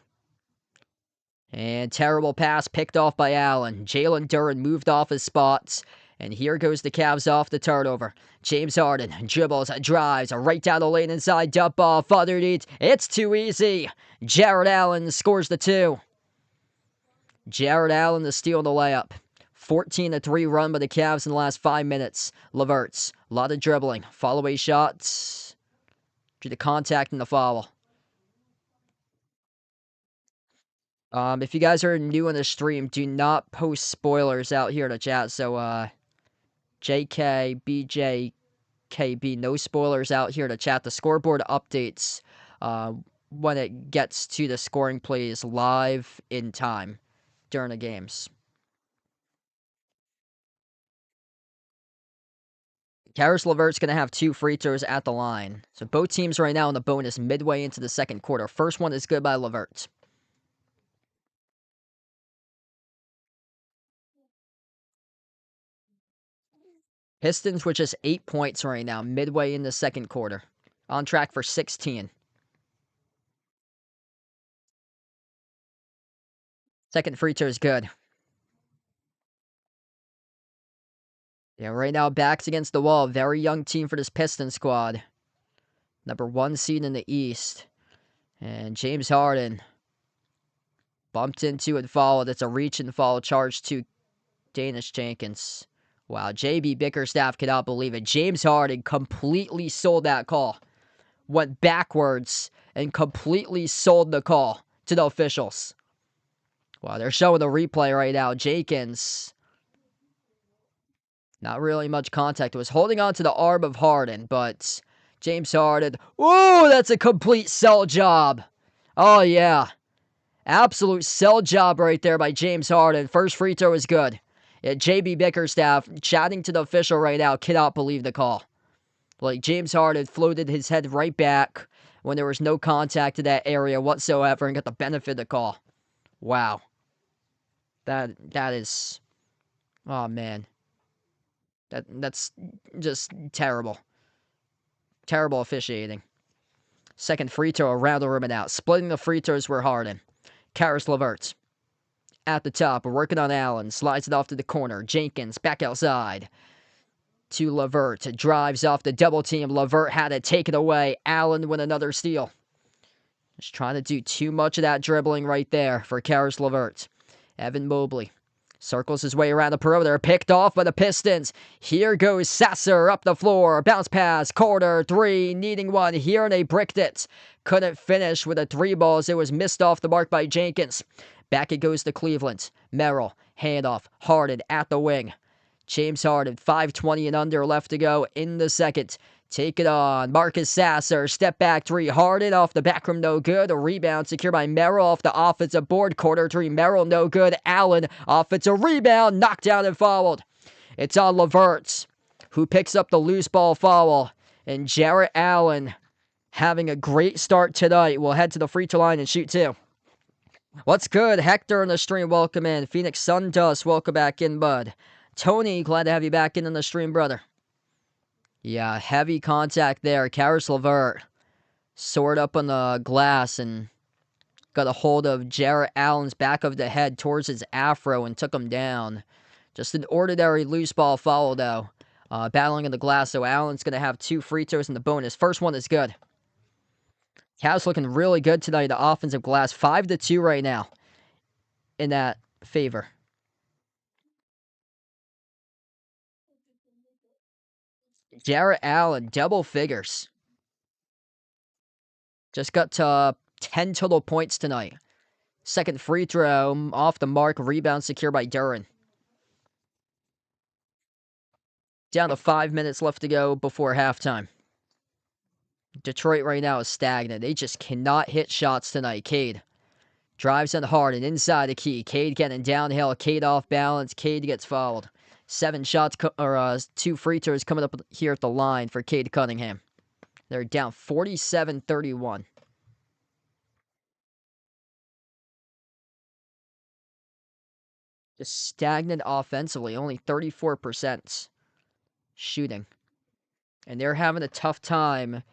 And terrible pass picked off by Allen. Jalen Duren moved off his spots. And here goes the Cavs off the turnover. James Harden dribbles, drives, right down the lane inside, dump off, underneath. It's too easy. Jared Allen scores the 2. Jared Allen to steal the layup. 14-3 run by the Cavs in the last 5 minutes. LeVert's, a lot of dribbling. Follow-away shots due to contact and the foul. If you guys are new in the stream, do not post spoilers out here in the chat. So, JK, BJ, KB, no spoilers out here to chat. The scoreboard updates when it gets to the scoring plays live in time during the games. Karis LeVert's going to have 2 free throws at the line. So both teams right now in the bonus midway into the second quarter. First one is good by LeVert. Pistons with just 8 points right now, midway in the second quarter. On track for 16. Second free throw is good. Yeah, right now, backs against the wall. Very young team for this Pistons squad. Number 1 seed in the East. And James Harden bumped into and fouled. It's a reach and foul charge to Danish Jenkins. Wow, JB Bickerstaff cannot believe it. James Harden completely sold that call. Went backwards and completely sold the call to the officials. Wow, they're showing the replay right now. Jenkins, not really much contact. Was holding on to the arm of Harden, but James Harden, ooh, that's a complete sell job. Oh, yeah. Absolute sell job right there by James Harden. First free throw is good. Yeah, JB Bickerstaff chatting to the official right now. Cannot believe the call. Like, James Harden floated his head right back when there was no contact to that area whatsoever and got the benefit of the call. Wow. That is... Oh, man. That's just terrible. Terrible officiating. Second free throw around the rim and out. Splitting the free throws were Harden. Karis LeVert. At the top, working on Allen. Slides it off to the corner. Jenkins back outside. To LeVert. Drives off the double team. LeVert had it taken away. Allen with another steal. Just trying to do too much of that dribbling right there for Karis LeVert. Evan Mobley circles his way around the perimeter. Picked off by the Pistons. Here goes Sasser up the floor. Bounce pass. Corner. 3. Needing one. Here and they bricked it. Couldn't finish with the 3 balls. It was missed off the mark by Jenkins. Back it goes to Cleveland. Merrill. Handoff. Harden at the wing. James Harden. 5:20 and under left to go in the second. Take it on. Marcus Sasser. Step back 3. Harden off the back rim. No good. A rebound secured by Merrill off the offensive board. Corner 3. Merrill no good. Allen. Offensive rebound. Knocked down and fouled. It's on LeVert, who picks up the loose ball foul. And Jarrett Allen having a great start tonight. Will head to the free throw line and shoot 2. What's good? Hector on the stream. Welcome in. Phoenix Sundust. Welcome back in, bud. Tony, glad to have you back in the stream, brother. Yeah, heavy contact there. Karis LeVert soared up on the glass and got a hold of Jarrett Allen's back of the head towards his afro and took him down. Just an ordinary loose ball foul, though. Battling in the glass, so Allen's going to have 2 free throws in the bonus. First one is good. Cavs looking really good tonight. The offensive glass, 5-2 right now in that favor. Jarrett Allen, double figures. Just got to 10 total points tonight. Second free throw, off the mark, rebound secured by Duren. Down to 5 minutes left to go before halftime. Detroit right now is stagnant. They just cannot hit shots tonight. Cade drives on Harden inside the key. Cade getting downhill. Cade off balance. Cade gets fouled. 7 shots, 2 free throws coming up here at the line for Cade Cunningham. They're down 47-31. Just stagnant offensively, only 34% shooting. And they're having a tough time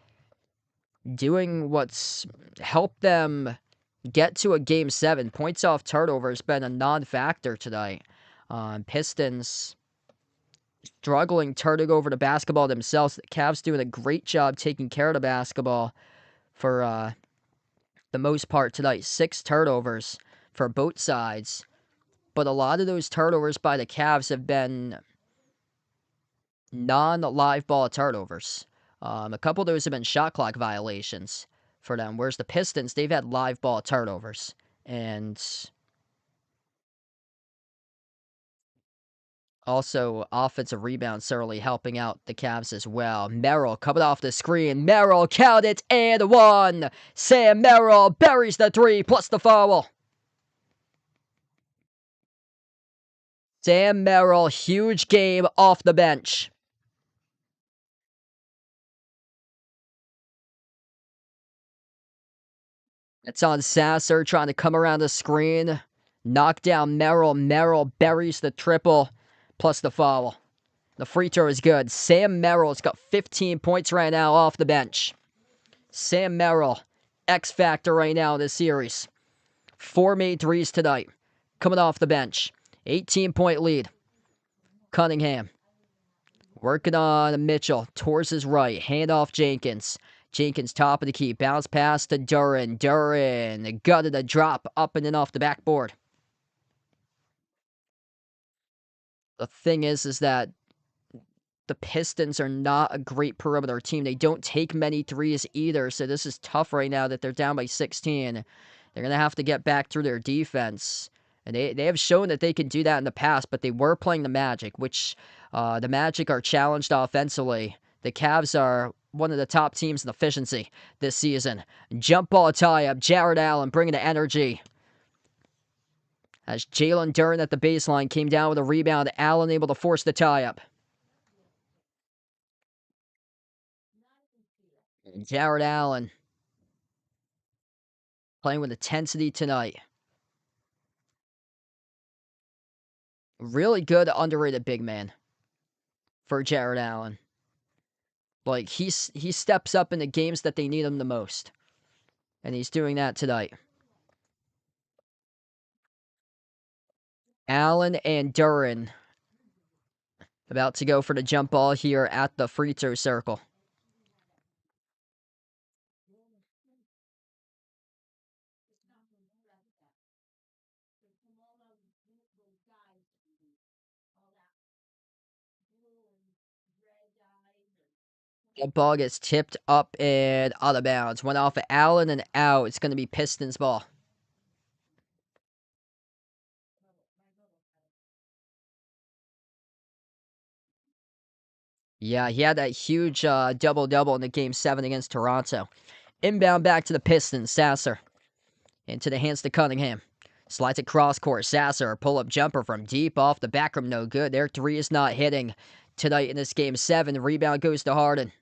doing what's helped them get to a Game 7. Points off turnover has been a non-factor tonight. Pistons struggling turning over the basketball themselves. The Cavs doing a great job taking care of the basketball for the most part tonight. 6 turnovers for both sides. But a lot of those turnovers by the Cavs have been non-live ball turnovers. A couple of those have been shot clock violations for them, whereas the Pistons, they've had live ball turnovers. And also offensive rebounds certainly helping out the Cavs as well. Merrill coming off the screen. Merrill count it and 1. Sam Merrill buries the 3 plus the foul. Sam Merrill, huge game off the bench. It's on Sasser trying to come around the screen. Knock down Merrill. Merrill buries the triple plus the foul. The free throw is good. Sam Merrill's got 15 points right now off the bench. Sam Merrill, X factor right now in this series. 4 made threes tonight. coming off the bench. 18-point lead. Cunningham working on Mitchell towards his right. Hand off Jenkins. Jenkins top of the key. Bounce pass to Duren. Duren gutted a drop up and in off the backboard. The thing is that the Pistons are not a great perimeter team. They don't take many threes either, so this is tough right now that they're down by 16. They're going to have to get back through their defense. And they have shown that they can do that in the past, but they were playing the Magic, which the Magic are challenged offensively. The Cavs are one of the top teams in efficiency this season. Jump ball tie-up. Jared Allen bringing the energy. As Jalen Duren at the baseline came down with a rebound, Allen able to force the tie-up. Jared Allen playing with intensity tonight. Really good, underrated big man for Jared Allen. Like, he steps up in the games that they need him the most. And he's doing that tonight. Allen and Duren about to go for the jump ball here at the free throw circle. The ball gets tipped up and out of bounds. Went off of Allen and out. It's going to be Pistons ball. Yeah, he had that huge double-double in the Game 7 against Toronto. Inbound back to the Pistons. Sasser. Into the hands to Cunningham. Slides it cross-court. Sasser, pull-up jumper from deep off the back rim. No good. Their three is not hitting tonight in this Game 7. The rebound goes to Harden.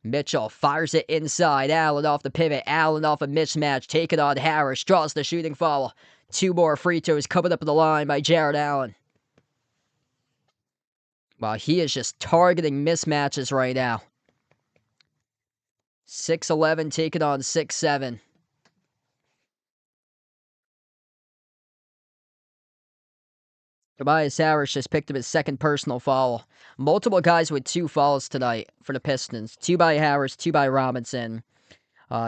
Mitchell fires it inside. Allen off the pivot. Allen off a mismatch. Take it on Harris. Draws the shooting foul. Two more free throws coming up the line by Jared Allen. Wow, he is just targeting mismatches right now. 6'11", taking on 6'7". Tobias Harris just picked up his second personal foul. Multiple guys with 2 fouls tonight for the Pistons. 2 by Harris, 2 by Robinson.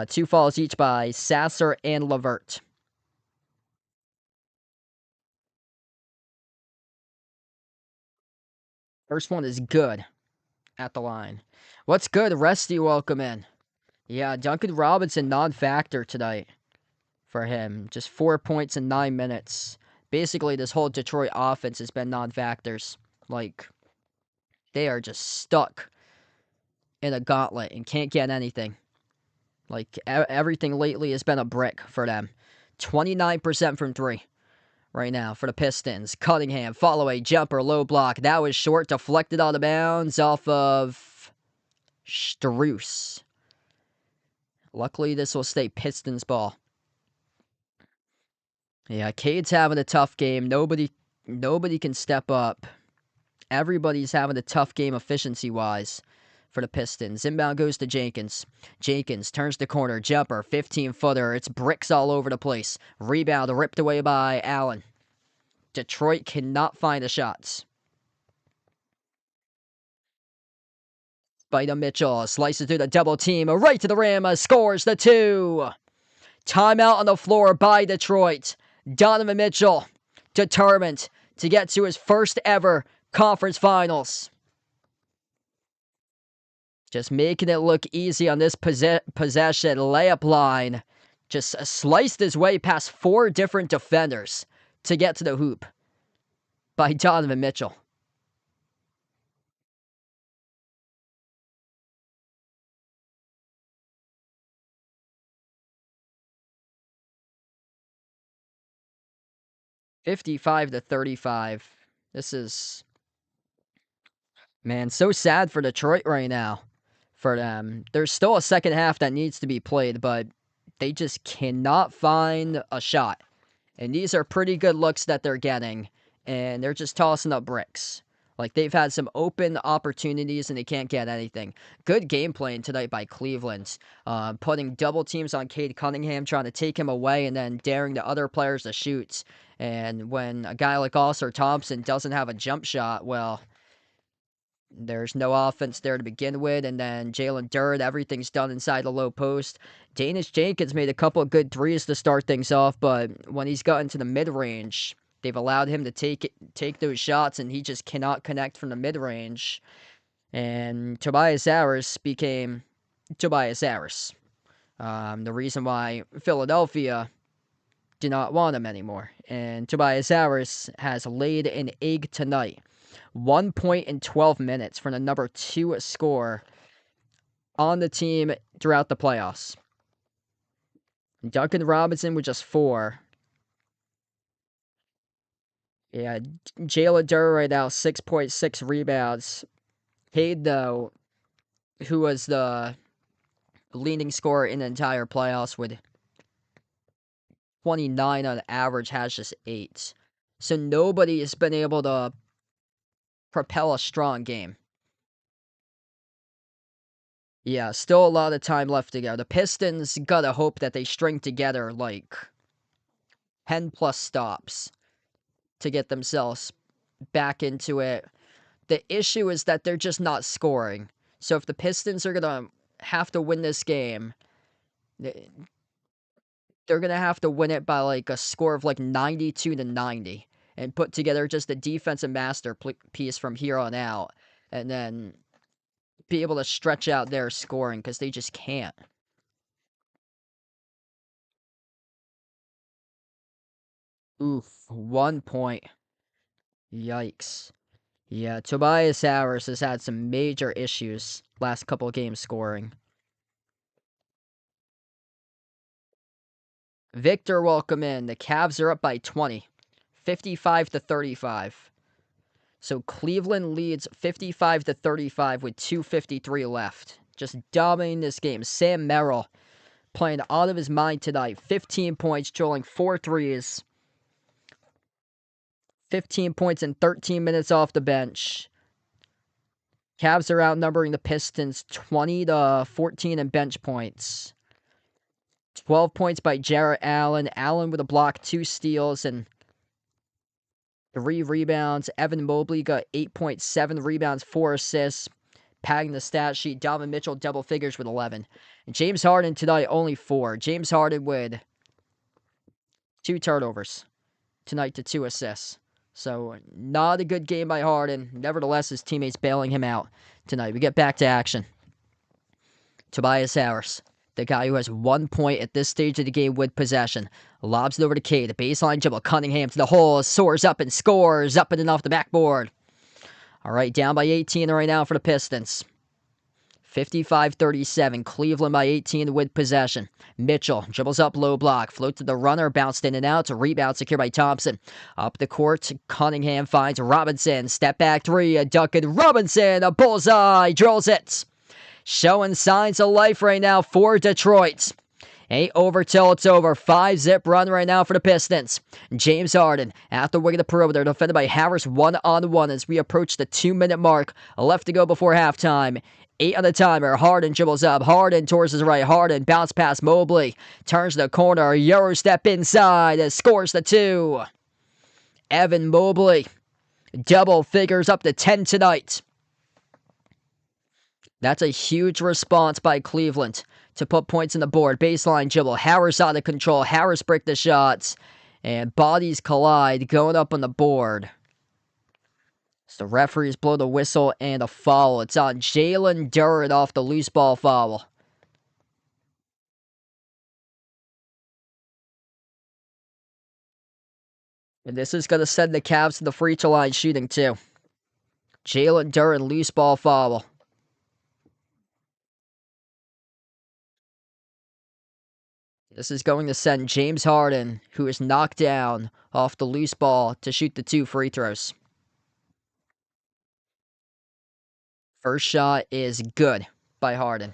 2 fouls each by Sasser and LeVert. First one is good at the line. What's good? Resty, welcome in. Yeah, Duncan Robinson non-factor tonight for him. Just 4 points in 9 minutes. Basically, this whole Detroit offense has been non-factors. Like, they are just stuck in a gauntlet and can't get anything. Like, everything lately has been a brick for them. 29% from 3 right now for the Pistons. Cunningham, follow-away jumper, low block. That was short, deflected out of bounds off of Strus. Luckily, this will stay Pistons ball. Yeah, Cade's having a tough game. Nobody can step up. Everybody's having a tough game efficiency-wise for the Pistons. Inbound goes to Jenkins. Jenkins turns the corner. Jumper, 15-footer. It's bricks all over the place. Rebound ripped away by Allen. Detroit cannot find the shots. Spida Mitchell slices through the double team. Right to the rim. Scores the 2. Timeout on the floor by Detroit. Donovan Mitchell determined to get to his first ever conference finals. Just making it look easy on this possession layup line. Just sliced his way past 4 different defenders to get to the hoop by Donovan Mitchell. $55-35. This is, man, so sad for Detroit right now. For them, there's still a second half that needs to be played, but they just cannot find a shot. And these are pretty good looks that they're getting, and they're just tossing up bricks. Like, they've had some open opportunities, and they can't get anything. Good game playing tonight by Cleveland. Putting double teams on Cade Cunningham, trying to take him away, and then daring the other players to shoot. And when a guy like Oscar Thompson doesn't have a jump shot, well, there's no offense there to begin with. And then Jalen Durd, everything's done inside the low post. Danish Jenkins made a couple of good threes to start things off, but when he's gotten to the mid range, they've allowed him to take those shots, and he just cannot connect from the mid range. And Tobias Harris became Tobias Harris. The reason why Philadelphia did not want him anymore. And Tobias Harris has laid an egg tonight. 1 point in 12 minutes for the number 2 scorer on the team throughout the playoffs. Duncan Robinson with just 4. Yeah, Jalen Durr right now, 6.6 rebounds. Cade, though, who was the leading scorer in the entire playoffs with 29 on average, has just 8. So nobody has been able to propel a strong game. Yeah, still a lot of time left to go. The Pistons gotta hope that they string together like 10 plus stops to get themselves back into it. The issue is that they're just not scoring. So if the Pistons are gonna have to win this game, they're gonna have to win it by like a score of like 92-90 and put together just a defensive masterpiece from here on out, and then be able to stretch out their scoring because they just can't. Oof, 1 point. Yikes. Yeah, Tobias Harris has had some major issues last couple of games scoring. Victor, welcome in. The Cavs are up by 20, 55-35. So Cleveland leads 55-35 with 2:53 left. Just dominating this game. Sam Merrill playing out of his mind tonight. 15 points, drilling 4 threes. 15 points in 13 minutes off the bench. Cavs are outnumbering the Pistons 20-14 in bench points. 12 points by Jarrett Allen. Allen with a block, 2 steals, and 3 rebounds. Evan Mobley got 8.7 rebounds, 4 assists. Padding the stat sheet. Donovan Mitchell double figures with 11. And James Harden tonight only 4. James Harden with 2 turnovers tonight to 2 assists. So not a good game by Harden. Nevertheless, his teammates bailing him out tonight. We get back to action. Tobias Harris, the guy who has 1 point at this stage of the game with possession. Lobs it over to Cade. The baseline dribble. Cunningham to the hole. Soars up and scores. Up and off the backboard. All right, down by 18 right now for the Pistons. 55-37. Cleveland by 18 with possession. Mitchell dribbles up low block. Float to the runner. Bounced in and out. Rebound secured by Thompson. Up the court. Cunningham finds Robinson. Step back 3. Duncan Robinson. A bullseye. Drills it. Showing signs of life right now for Detroit. Ain't over till it's over. 5-zip run right now for the Pistons. James Harden at the wing of the perimeter, defended by Harris 1-on-1 as we approach the 2-minute mark. Left to go before halftime. 8 on the timer. Harden dribbles up. Harden towards his right. Harden bounce past Mobley. Turns the corner. Euro step inside and scores the 2. Evan Mobley. Double figures up to 10 tonight. That's a huge response by Cleveland to put points on the board. Baseline dribble. Harris out of control. Harris break the shots. And bodies collide going up on the board. So the referees blow the whistle and a foul. It's on Jalen Durd off the loose ball foul. And this is going to send the Cavs to the free throw line shooting too. Jalen Durd loose ball foul. This is going to send James Harden, who is knocked down off the loose ball, to shoot the 2 free throws. First shot is good by Harden.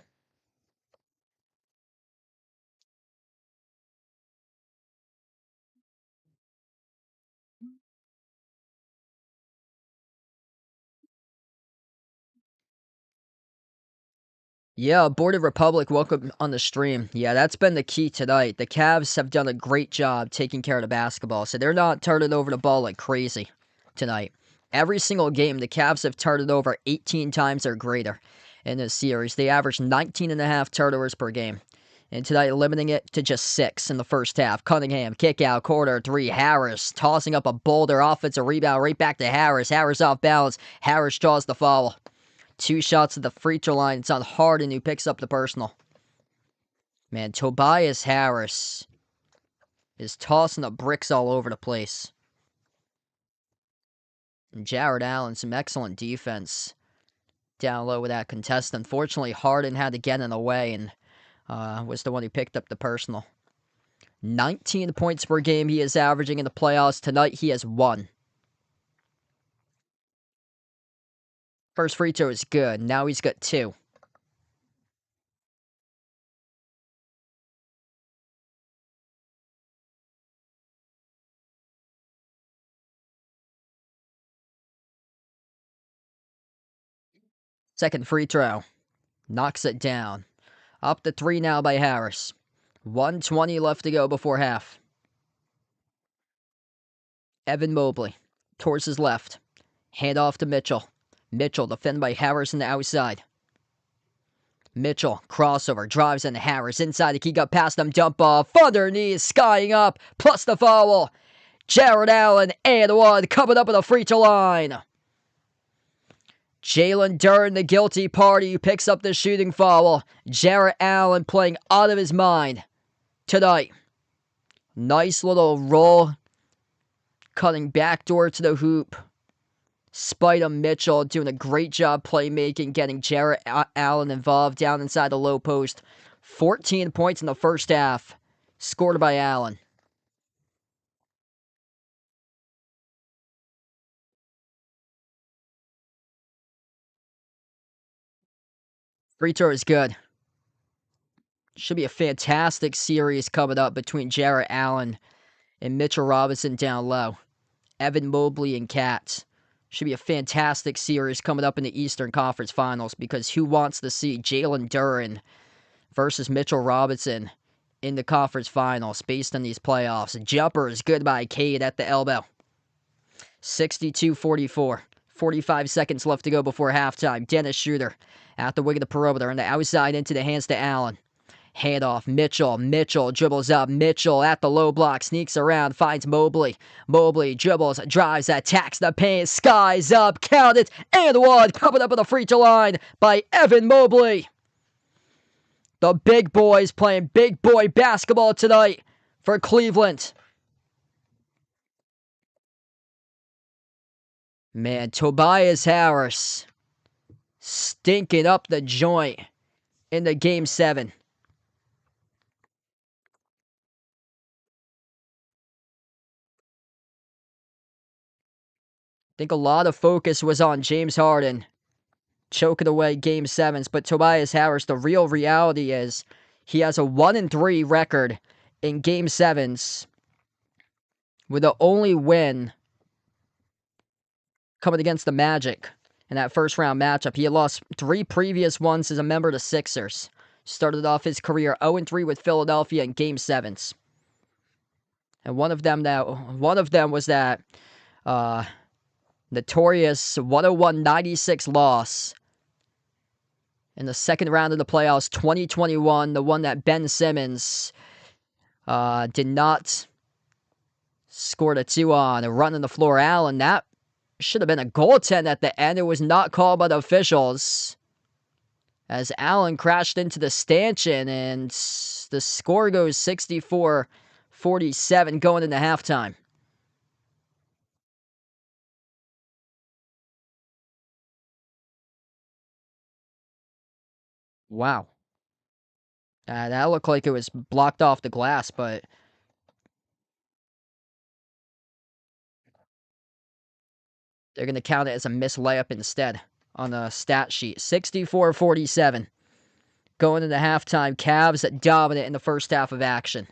Yeah, Aborted Republic, welcome on the stream. Yeah, that's been the key tonight. The Cavs have done a great job taking care of the basketball, so they're not turning over the ball like crazy tonight. Every single game, the Cavs have turned it over 18 times or greater in this series. They average 19 and a half turnovers per game. And tonight, limiting it to just 6 in the first half. Cunningham, kick out, corner 3. Harris tossing up a boulder, offensive rebound right back to Harris. Harris off balance. Harris draws the foul. 2 shots at the free throw line. It's on Harden, who picks up the personal. Man, Tobias Harris is tossing the bricks all over the place. And Jared Allen, some excellent defense down low with that contest. Unfortunately, Harden had to get in the way and was the one who picked up the personal. 19 points per game he is averaging in the playoffs. Tonight, he has 1. First free throw is good. Now he's got 2. Second free throw. Knocks it down. Up to 3 now by Harris. 1:20 left to go before half. Evan Mobley towards his left. Hand off to Mitchell. Mitchell defended by Harris on the outside. Mitchell, crossover, drives into Harris. Inside the key, got past him, jump ball. Underneath, skying up, plus the foul. Jared Allen and 1, coming up at the free throw line. Jalen Duren, the guilty party, who picks up the shooting foul. Jared Allen playing out of his mind tonight. Nice little roll. Cutting backdoor to the hoop. Spida Mitchell doing a great job playmaking, getting Jared Allen involved down inside the low post. 14 points in the first half, scored by Allen. Free throw is good. Should be a fantastic series coming up between Jared Allen and Mitchell Robinson down low. Evan Mobley and Cat. Should be a fantastic series coming up in the Eastern Conference Finals, because who wants to see Jalen Duren versus Mitchell Robinson in the conference finals based on these playoffs? Jumper is good by Cade at the elbow. 62-44. 45 seconds left to go before halftime. Dennis Schroeder at the wing of the perimeter, on the outside into the hands to Allen. Handoff, Mitchell. Mitchell dribbles up. Mitchell at the low block, sneaks around, finds Mobley. Mobley dribbles, drives, attacks the paint, skies up, count it, and 1. Coming up on the free throw line by Evan Mobley. The big boys playing big boy basketball tonight for Cleveland. Man, Tobias Harris stinking up the joint in the Game 7. I think a lot of focus was on James Harden choking away Game 7s, but Tobias Harris, the real reality is he has a 1-3 record in Game 7s, with the only win coming against the Magic in that first round matchup. He had lost 3 previous ones as a member of the Sixers. Started off his career 0-3 with Philadelphia in Game 7s. And one of them was that notorious 101-96 loss in the second round of the playoffs, 2021, the one that Ben Simmons did not score the 2 on, and running the floor. Allen, that should have been a goaltend at the end. It was not called by the officials, as Allen crashed into the stanchion, and the score goes 64-47 going into halftime. Wow. That looked like it was blocked off the glass, but they're going to count it as a missed layup instead on the stat sheet. 64-47. Going into halftime, Cavs dominant in the first half of action.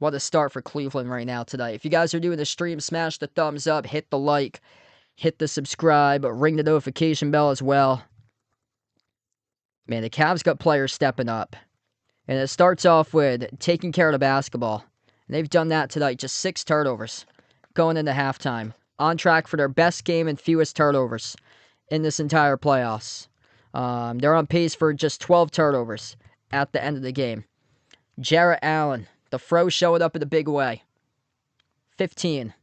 What a start for Cleveland right now tonight. If you guys are doing the stream, smash the thumbs up, hit the like, hit the subscribe, ring the notification bell as well. Man, the Cavs got players stepping up. And it starts off with taking care of the basketball. And they've done that tonight, just 6 turnovers going into halftime. On track for their best game and fewest turnovers in this entire playoffs. They're on pace for just 12 turnovers at the end of the game. Jarrett Allen, the Fro showing up in a big way. 15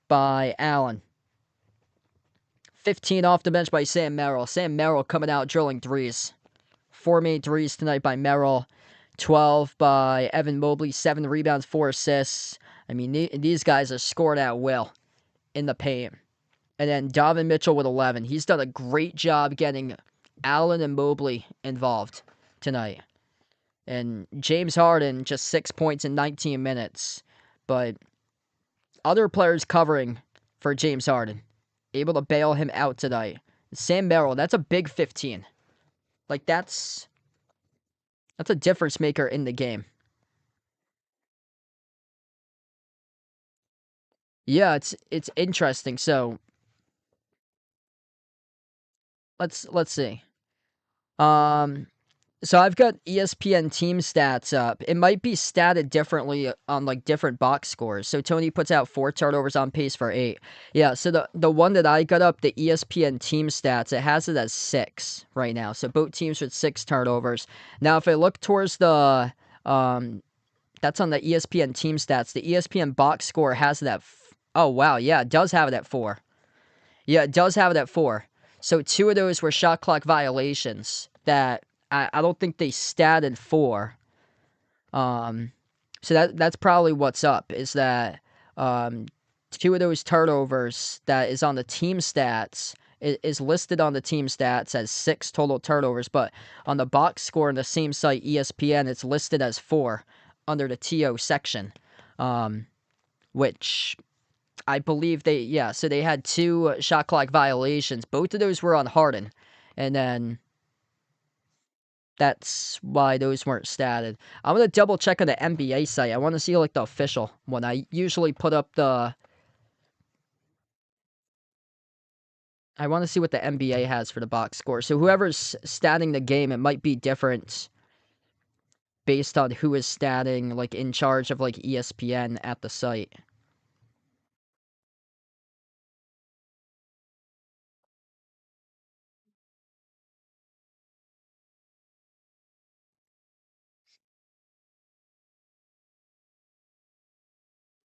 by Allen. 15 off the bench by Sam Merrill. Sam Merrill coming out drilling threes. 4 made threes tonight by Merrill. 12 by Evan Mobley. 7 rebounds, 4 assists. I mean, these guys are scoring at will in the paint. And then Donovan Mitchell with 11. He's done a great job getting Allen and Mobley involved tonight. And James Harden, just 6 points in 19 minutes. But other players covering for James Harden, able to bail him out tonight. Sam Merrill, that's a big 15. Like, that's a difference maker in the game. Yeah, it's interesting. So let's see. Um, so I've got ESPN team stats up. It might be statted differently on like different box scores. So Tony puts out 4 turnovers on pace for 8. Yeah, so the one that I got up, the ESPN team stats, it has it as 6 right now. So both teams with 6 turnovers. Now if I look towards the that's on the ESPN team stats. The ESPN box score has it at oh wow, yeah, it does have it at 4. Yeah, it does have it at 4. So 2 of those were shot clock violations that I don't think they statted for. So that's probably what's up, is that 2 of those turnovers that is on the team stats is listed on the team stats as 6 total turnovers, but on the box score in the same site, ESPN, it's listed as 4 under the TO section, which I believe so they had 2 shot clock violations. Both of those were on Harden, and then that's why those weren't statted. I'm going to double check on the NBA site. I want to see like the official one. I usually put up I want to see what the NBA has for the box score. So whoever's statting the game, it might be different based on who is statting, like in charge of like ESPN at the site.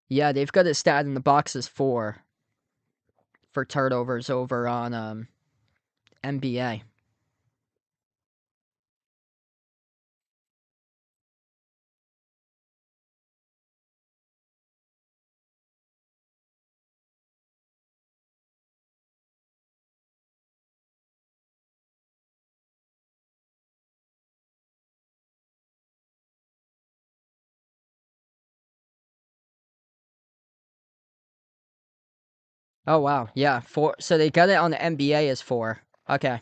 Yeah, they've got it stat in the boxes for turnovers over on NBA. Oh wow, yeah, 4. So they got it on the NBA as 4. Okay.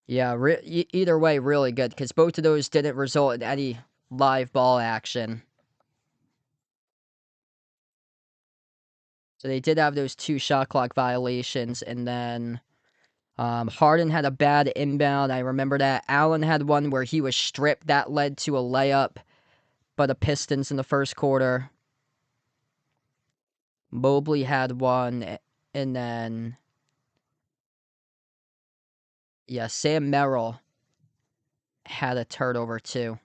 Yeah, either way, really good, because both of those didn't result in any live ball action. So they did have those 2 shot clock violations, and then Harden had a bad inbound. I remember that. Allen had one where he was stripped. That led to a layup by the Pistons in the first quarter. Mobley had one, and then yeah, Sam Merrill had a turnover too.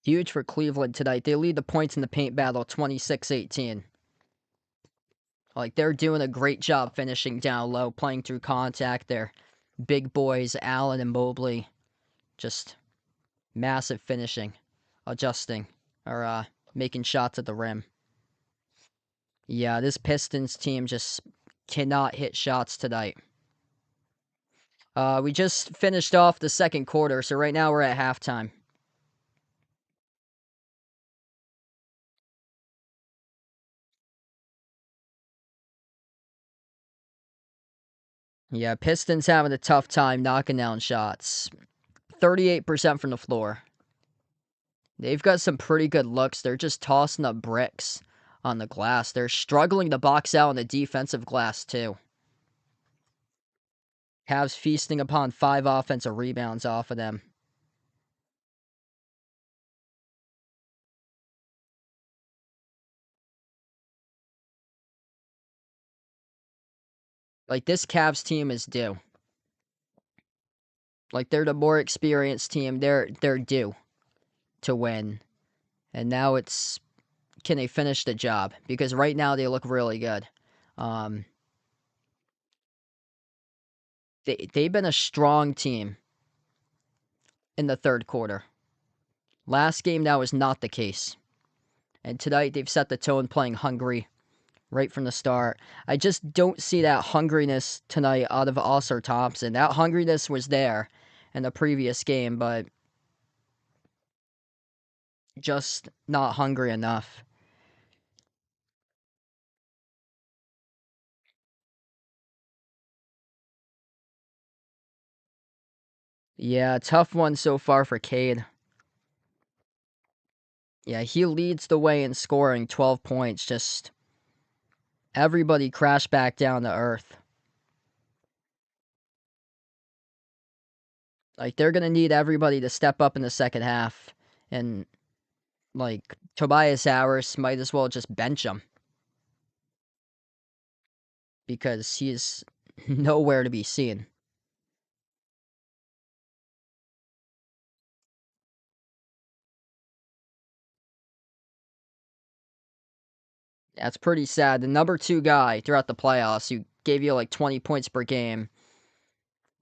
Huge for Cleveland tonight. They lead the points in the paint battle 26-18. Like, they're doing a great job finishing down low, playing through contact. They're big boys, Allen and Mobley, just massive finishing, adjusting, or making shots at the rim. Yeah, this Pistons team just cannot hit shots tonight. We just finished off the second quarter, so right now we're at halftime. Yeah, Pistons having a tough time knocking down shots. 38% from the floor. They've got some pretty good looks. They're just tossing up bricks on the glass. They're struggling to box out on the defensive glass, too. Cavs feasting upon 5 offensive rebounds off of them. Like, this Cavs team is due. Like, they're the more experienced team. They're due to win. And now it's, can they finish the job? Because right now they look really good. Um, they've been a strong team in the third quarter. Last game, that was not the case. And tonight, they've set the tone playing hungry right from the start. I just don't see that hungriness tonight out of Oscar Thompson. That hungriness was there in the previous game, but just not hungry enough. Yeah, tough one so far for Cade. Yeah, he leads the way in scoring 12 points. Just everybody crashed back down to earth. Like, they're going to need everybody to step up in the second half. And, like, Tobias Harris might as well just bench him because he's nowhere to be seen. That's pretty sad. The number 2 guy throughout the playoffs who gave you like 20 points per game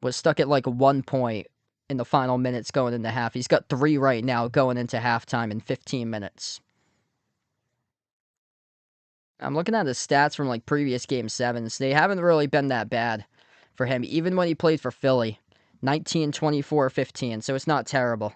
was stuck at like 1 point in the final minutes going into half. He's got 3 right now going into halftime in 15 minutes. I'm looking at his stats from like previous game 7s. They haven't really been that bad for him, even when he played for Philly. 19, 24, 15, so it's not terrible.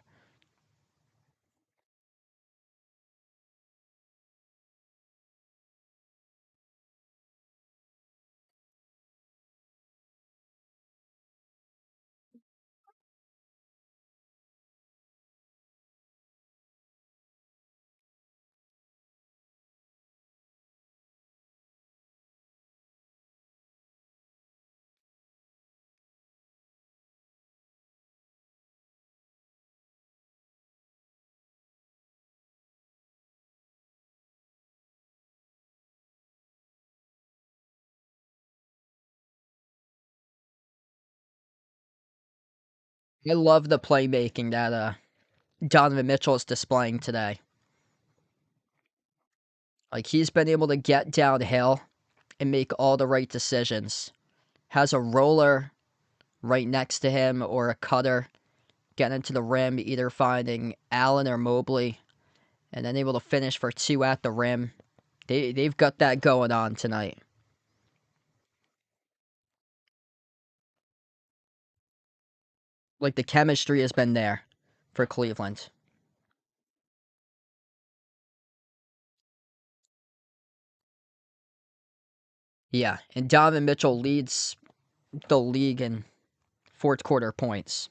I love the playmaking that Donovan Mitchell is displaying today. Like, he's been able to get downhill and make all the right decisions. Has a roller right next to him or a cutter getting into the rim, either finding Allen or Mobley, and then able to finish for 2 at the rim. They've got that going on tonight. Like, the chemistry has been there for Cleveland. Yeah, and Donovan Mitchell leads the league in fourth quarter points.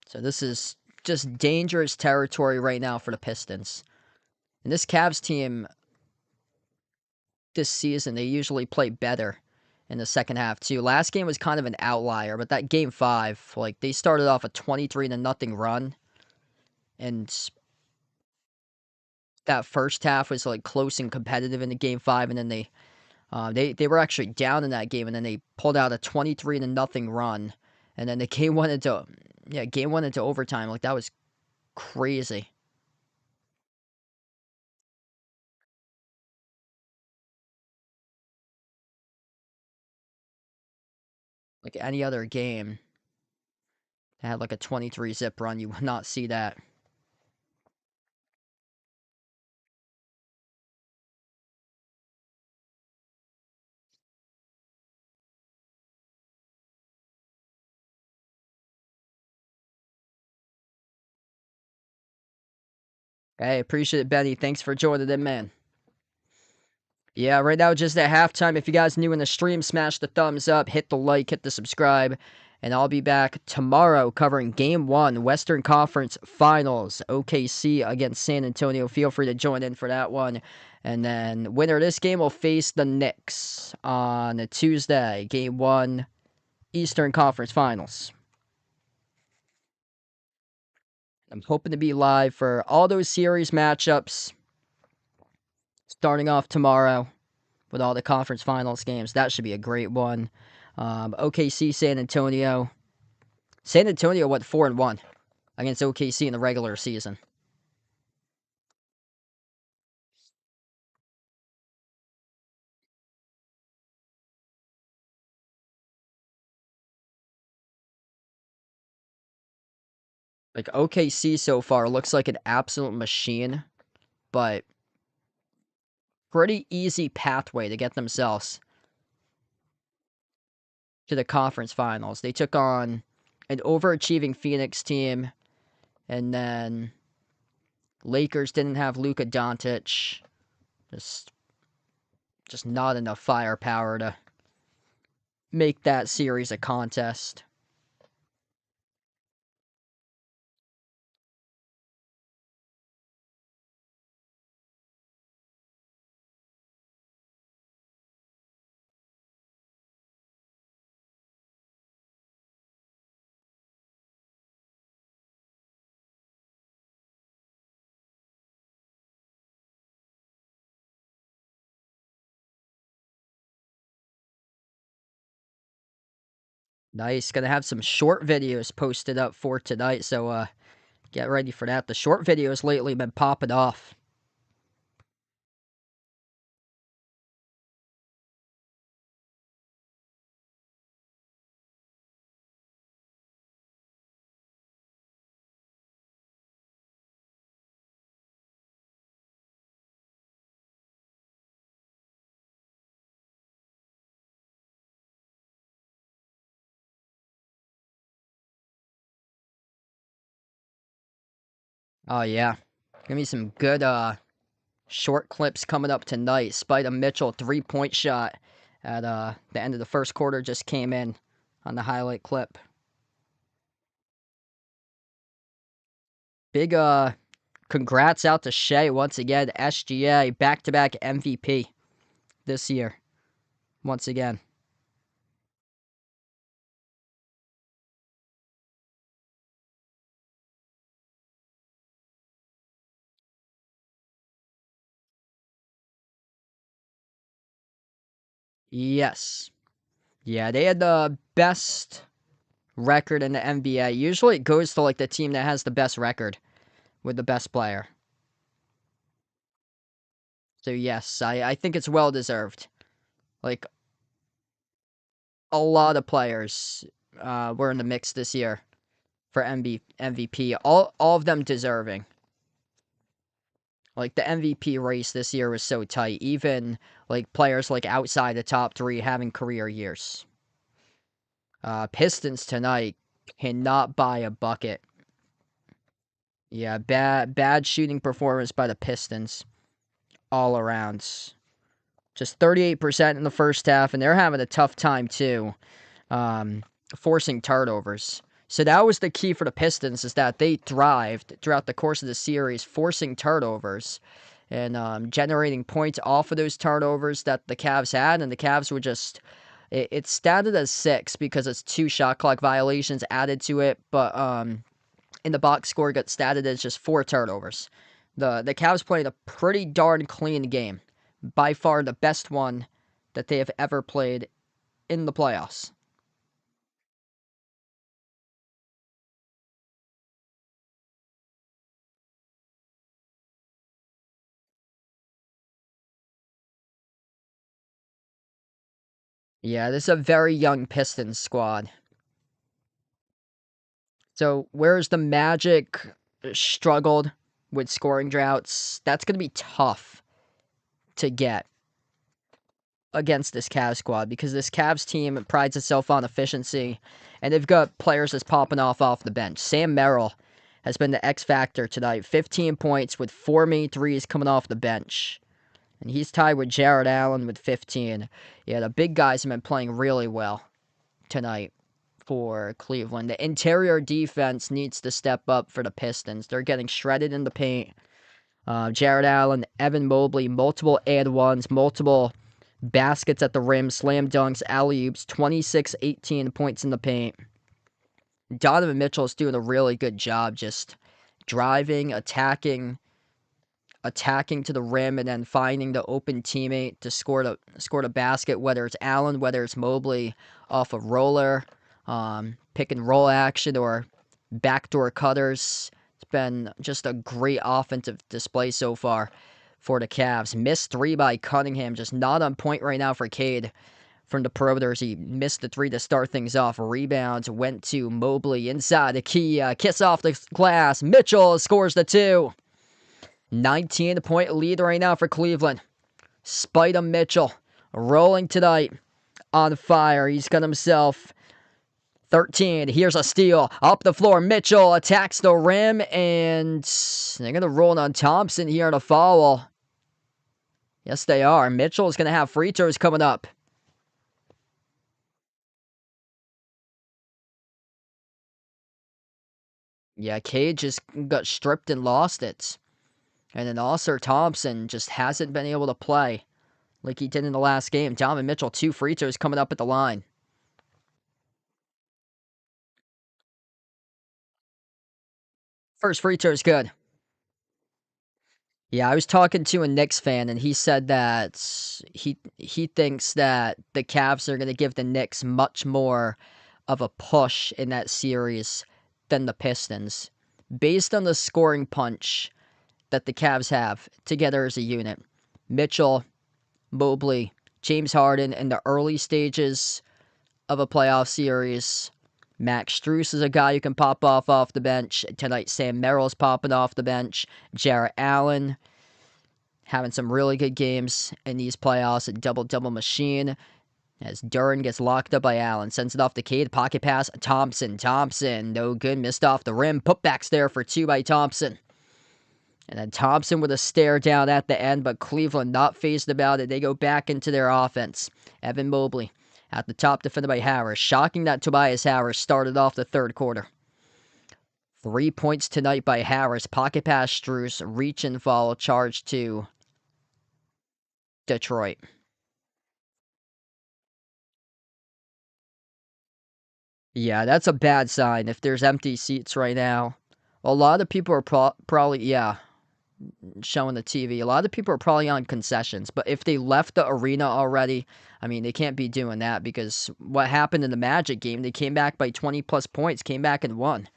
So this is just dangerous territory right now for the Pistons. And this Cavs team this season, they usually play better in the second half too. Last game was kind of an outlier, but that game 5, like, they started off a 23 to nothing run, and that first half was like close and competitive in the game 5, and then they were actually down in that game, and then they pulled out a 23 to nothing run, and then the game went into overtime. Like, that was crazy. Like, any other game that had like a 23 zip run, you would not see that. Hey, appreciate it, Benny. Thanks for joining in, man. Yeah, right now just at halftime. If you guys new in the stream, smash the thumbs up, hit the like, hit the subscribe, and I'll be back tomorrow covering Game 1, Western Conference Finals, OKC against San Antonio. Feel free to join in for that one. And then winner of this game will face the Knicks on Tuesday, Game 1, Eastern Conference Finals. I'm hoping to be live for all those series matchups starting off tomorrow with all the conference finals games. That should be a great one. OKC San Antonio. San Antonio went 4-1 against OKC in the regular season. Like OKC so far looks like an absolute machine, but pretty easy pathway to get themselves to the conference finals. They took on an overachieving Phoenix team, and then Lakers didn't have Luka Doncic. Just just not enough firepower to make that series a contest. Nice. Gonna have some short videos posted up for tonight, so get ready for that. The short videos lately been popping off. Oh yeah. Gonna be some good short clips coming up tonight. Spida Mitchell 3-point shot at the end of the first quarter just came in on the highlight clip. Big congrats out to Shea once again. SGA back-to-back MVP this year. Once again. Yes. Yeah, they had the best record in the NBA. Usually it goes to like the team that has the best record with the best player. So yes, I think it's well deserved. Like a lot of players were in the mix this year for MVP. All of them deserving. Like the MVP race this year was so tight. Even like players like outside the top three having career years. Pistons tonight cannot buy a bucket. Yeah, bad shooting performance by the Pistons all around. Just 38% in the first half, and they're having a tough time too, forcing turnovers. So that was the key for the Pistons, is that they thrived throughout the course of the series, forcing turnovers and generating points off of those turnovers that the Cavs had, and the Cavs were just... It's statted as 6 because it's 2 shot clock violations added to it, but in the box score got statted as just 4 turnovers. The Cavs played a pretty darn clean game. By far the best one that they have ever played in the playoffs. Yeah, this is a very young Pistons squad. So, whereas the Magic struggled with scoring droughts, that's going to be tough to get against this Cavs squad because this Cavs team prides itself on efficiency, and they've got players that's popping off the bench. Sam Merrill has been the X factor tonight. 15 points with 4 main threes coming off the bench. And he's tied with Jared Allen with 15. Yeah, the big guys have been playing really well tonight for Cleveland. The interior defense needs to step up for the Pistons. They're getting shredded in the paint. Jared Allen, Evan Mobley, multiple and ones, multiple baskets at the rim, slam dunks, alley-oops, 26, 18 points in the paint. Donovan Mitchell is doing a really good job just driving, attacking to the rim, and then finding the open teammate to score the basket, whether it's Allen, whether it's Mobley off a roller, pick and roll action, or backdoor cutters. It's been just a great offensive display so far for the Cavs. Missed three by Cunningham, just not on point right now for Cade. From the perimeters, he missed the three to start things off. Rebounds went to Mobley inside the key. Kiss off the glass. Mitchell scores the two. 19-point lead right now for Cleveland. Spida Mitchell rolling tonight on fire. He's got himself 13. Here's a steal. Up the floor. Mitchell attacks the rim, and they're going to roll on Thompson here on a foul. Yes, they are. Mitchell's going to have free throws coming up. Yeah, Cade just got stripped and lost it. And then also Thompson just hasn't been able to play like he did in the last game. Donovan Mitchell, 2 free throws coming up at the line. First free throw is good. Yeah, I was talking to a Knicks fan, and he said that he thinks that the Cavs are going to give the Knicks much more of a push in that series than the Pistons, based on the scoring punch that the Cavs have together as a unit. Mitchell, Mobley, James Harden in the early stages of a playoff series. Max Strus is a guy who can pop off the bench. Tonight, Sam Merrill's popping off the bench. Jarrett Allen having some really good games in these playoffs. A double-double machine. As Duran gets locked up by Allen. Sends it off to Cade. Pocket pass. Thompson. No good. Missed off the rim. Putbacks there for 2 by Thompson. And then Thompson with a stare down at the end, but Cleveland not fazed about it. They go back into their offense. Evan Mobley at the top, defended by Harris. Shocking that Tobias Harris started off the third quarter. 3 points tonight by Harris. Pocket pass Strus. Reach and foul. Charge to Detroit. Yeah, that's a bad sign if there's empty seats right now. A lot of people are probably, showing the TV. A lot of people are probably on concessions, but if they left the arena already, I mean, they can't be doing that, because what happened in the Magic game, they came back by 20-plus points, came back and won.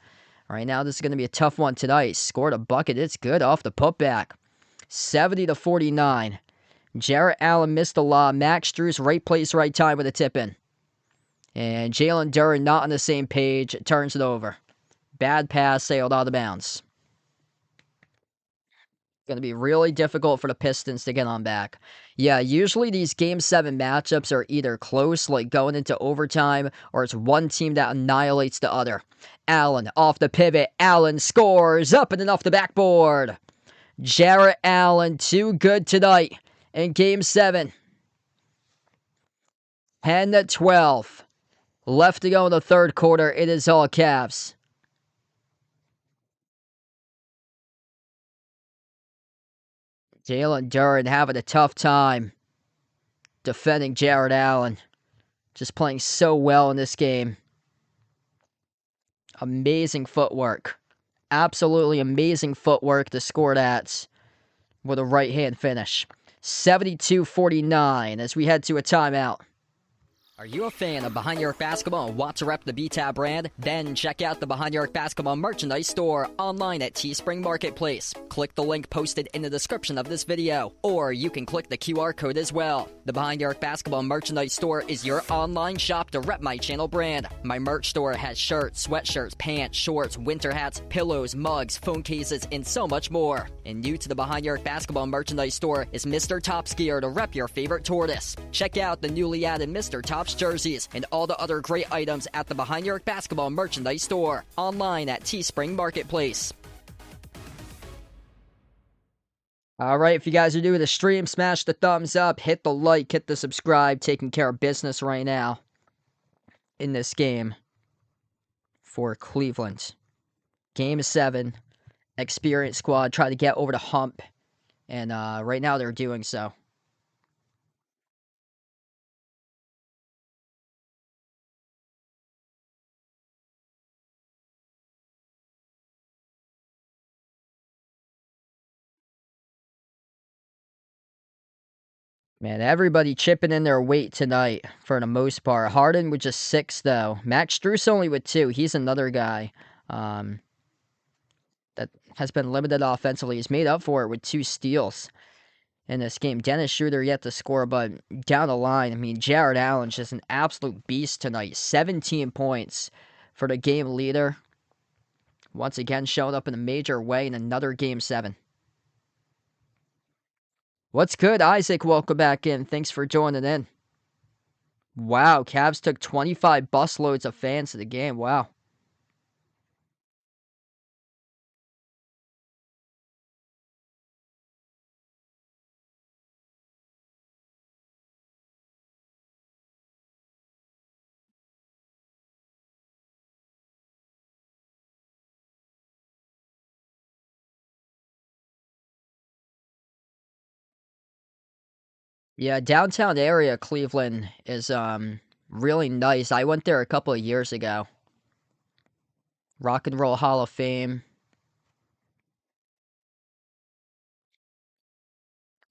Right now, this is going to be a tough one tonight. Scored a bucket. It's good off the putback. 70-49. Jarrett Allen missed a lob. Max Strus, right place, right time with a tip-in. And Jalen Duran not on the same page. Turns it over. Bad pass, sailed out of bounds. Going to be really difficult for the Pistons to get on back. Yeah, usually these Game 7 matchups are either close, like going into overtime, or it's one team that annihilates the other. Allen off the pivot. Allen scores up and off the backboard. Jarrett Allen, too good tonight in Game 7. 10-12. Left to go in the third quarter. It is all Cavs. Jalen Duran having a tough time defending Jarrett Allen. Just playing so well in this game. Amazing footwork. Absolutely amazing footwork to score that with a right-hand finish. 72-49 as we head to a timeout. Are you a fan of Behind Your Arc Basketball and want to rep the BTAB brand? Then check out the Behind Your Arc Basketball merchandise store online at Teespring Marketplace. Click the link posted in the description of this video, or you can click the QR code as well. The Behind Your Arc Basketball merchandise store is your online shop to rep my channel brand. My merch store has shirts, sweatshirts, pants, shorts, winter hats, pillows, mugs, phone cases, and so much more. And new to the Behind Your Arc Basketball merchandise store is Mr. Top's gear to rep your favorite tortoise. Check out the newly added Mr. Top's jerseys and all the other great items at the Behind Your Arc Basketball merchandise store online at Teespring Marketplace. All right, if you guys are new to the stream, smash the thumbs up, hit the like, hit the subscribe. Taking care of business right now in this game for Cleveland. Game 7, experienced squad try to get over the hump, and right now they're doing so. Man, everybody chipping in their weight tonight for the most part. Harden with just 6, though. Max Strus only with 2. He's another guy that has been limited offensively. He's made up for it with 2 steals in this game. Dennis Schroeder yet to score, but down the line, I mean, Jared Allen's just an absolute beast tonight. 17 points for the game leader. Once again, showing up in a major way in another Game 7. What's good, Isaac? Welcome back in. Thanks for joining in. Wow, Cavs took 25 busloads of fans to the game. Wow. Yeah, downtown area Cleveland is really nice. I went there a couple of years ago. Rock and Roll Hall of Fame.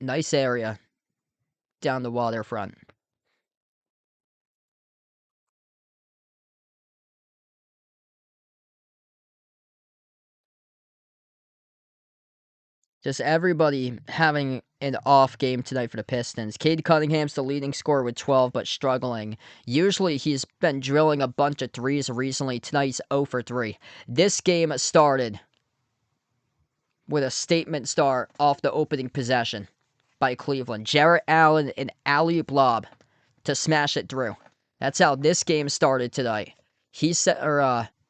Nice area down the waterfront. Just everybody having an off game tonight for the Pistons. Cade Cunningham's the leading scorer with 12, but struggling. Usually he's been drilling a bunch of threes recently. Tonight's 0 for 3. This game started with a statement start off the opening possession by Cleveland. Jarrett Allen, an alley-oop lob to smash it through. That's how this game started tonight.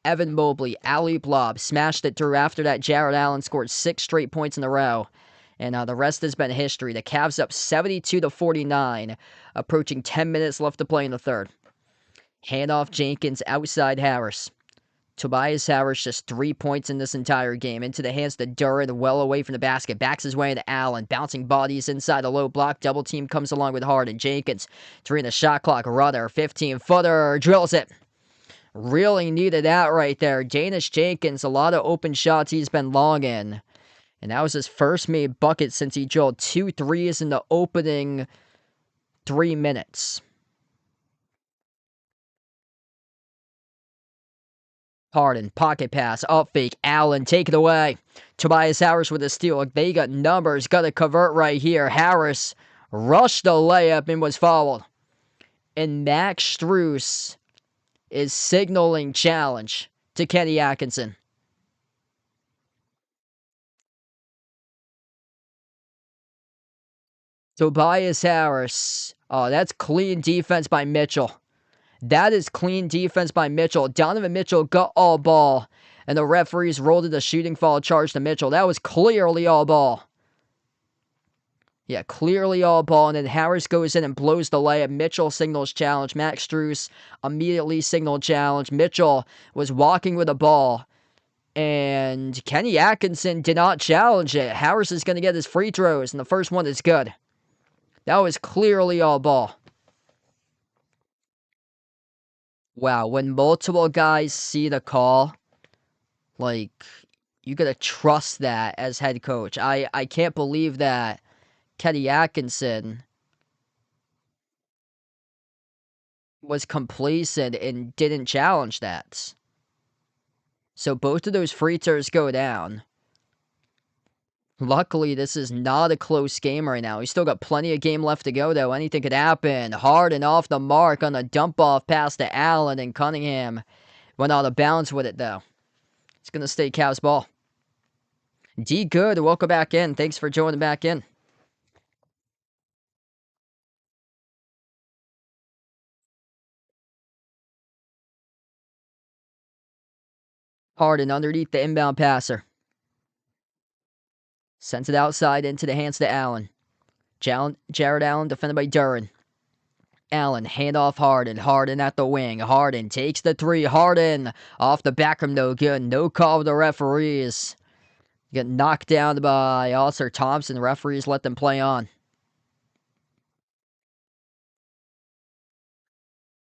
Evan Mobley, alley-oop lob, smashed it through. After that, Jarrett Allen scored 6 straight points in a row. And the rest has been history. The Cavs up 72-49, approaching 10 minutes left to play in the third. Handoff Jenkins, outside Harris. Tobias Harris just 3 points in this entire game. Into the hands of Duran, well away from the basket. Backs his way into Allen. Bouncing bodies inside the low block. Double team comes along with Harden. Jenkins, 3 in the shot clock. Rudder, 15-footer, drills it. Really needed that right there. Danish Jenkins, a lot of open shots he's been long in. And that was his first made bucket since he drilled 2 threes in the opening 3 minutes. Harden, pocket pass, up fake, Allen, take it away. Tobias Harris with a steal. They got numbers, got to convert right here. Harris rushed the layup and was fouled. And Max Strus is signaling challenge to Kenny Atkinson. Tobias Harris. Oh, that's clean defense by Mitchell. That is clean defense by Mitchell. Donovan Mitchell got all ball, and the referees rolled it a shooting foul charge to Mitchell. That was clearly all ball. Yeah, clearly all ball, and then Harris goes in and blows the layup. Mitchell signals challenge. Max Strus immediately signaled challenge. Mitchell was walking with the ball, and Kenny Atkinson did not challenge it. Harris is going to get his free throws, and the first one is good. That was clearly all ball. Wow, when multiple guys see the call, like, you gotta trust that as head coach. I can't believe that Kenny Atkinson was complacent and didn't challenge that. So both of those free throws go down. Luckily, this is not a close game right now. He's still got plenty of game left to go, though. Anything could happen. Harden off the mark on a dump-off pass to Allen, and Cunningham went out of bounds with it, though. It's going to stay Cavs ball. D Good, welcome back in. Thanks for joining back in. Harden underneath the inbound passer. Sends it outside into the hands to Allen. Jared Allen defended by Duren. Allen, handoff Harden. Harden at the wing. Harden takes the three. Harden off the back rim, no good. No call with the referees. Get knocked down by Oscar Thompson. Referees let them play on.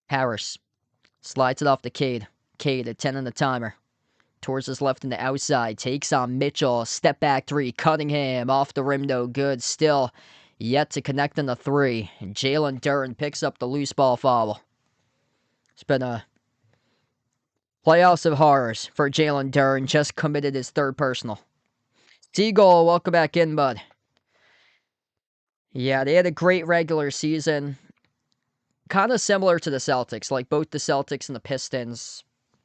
Harris slides it off to Cade. Cade at 10 on the timer. Towards his left in the outside. Takes on Mitchell. Step back three. Cunningham off the rim, no good. Still yet to connect on the three. And Jalen Duren picks up the loose ball foul. It's been a playoffs of horrors for Jalen Duren. Just committed his third personal. Seagull, welcome back in, bud. Yeah, they had a great regular season. Kind of similar to the Celtics. Like both the Celtics and the Pistons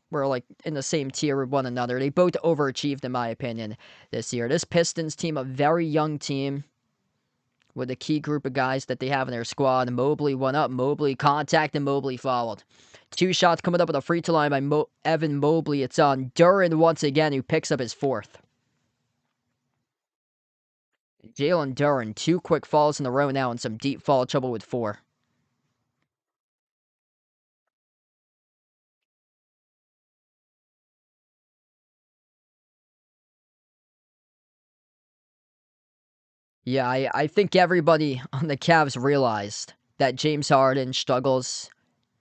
were like in the same tier with one another. They both overachieved, in my opinion, this year. This Pistons team, a very young team with a key group of guys that they have in their squad. Mobley went up, Mobley contact, and Mobley fouled. Two shots coming up at the free throw line by Evan Mobley. It's on Duren once again, who picks up his fourth. Jalen Duren, two quick falls in a row now and some deep foul trouble with four. Yeah, I think everybody on the Cavs realized that James Harden struggles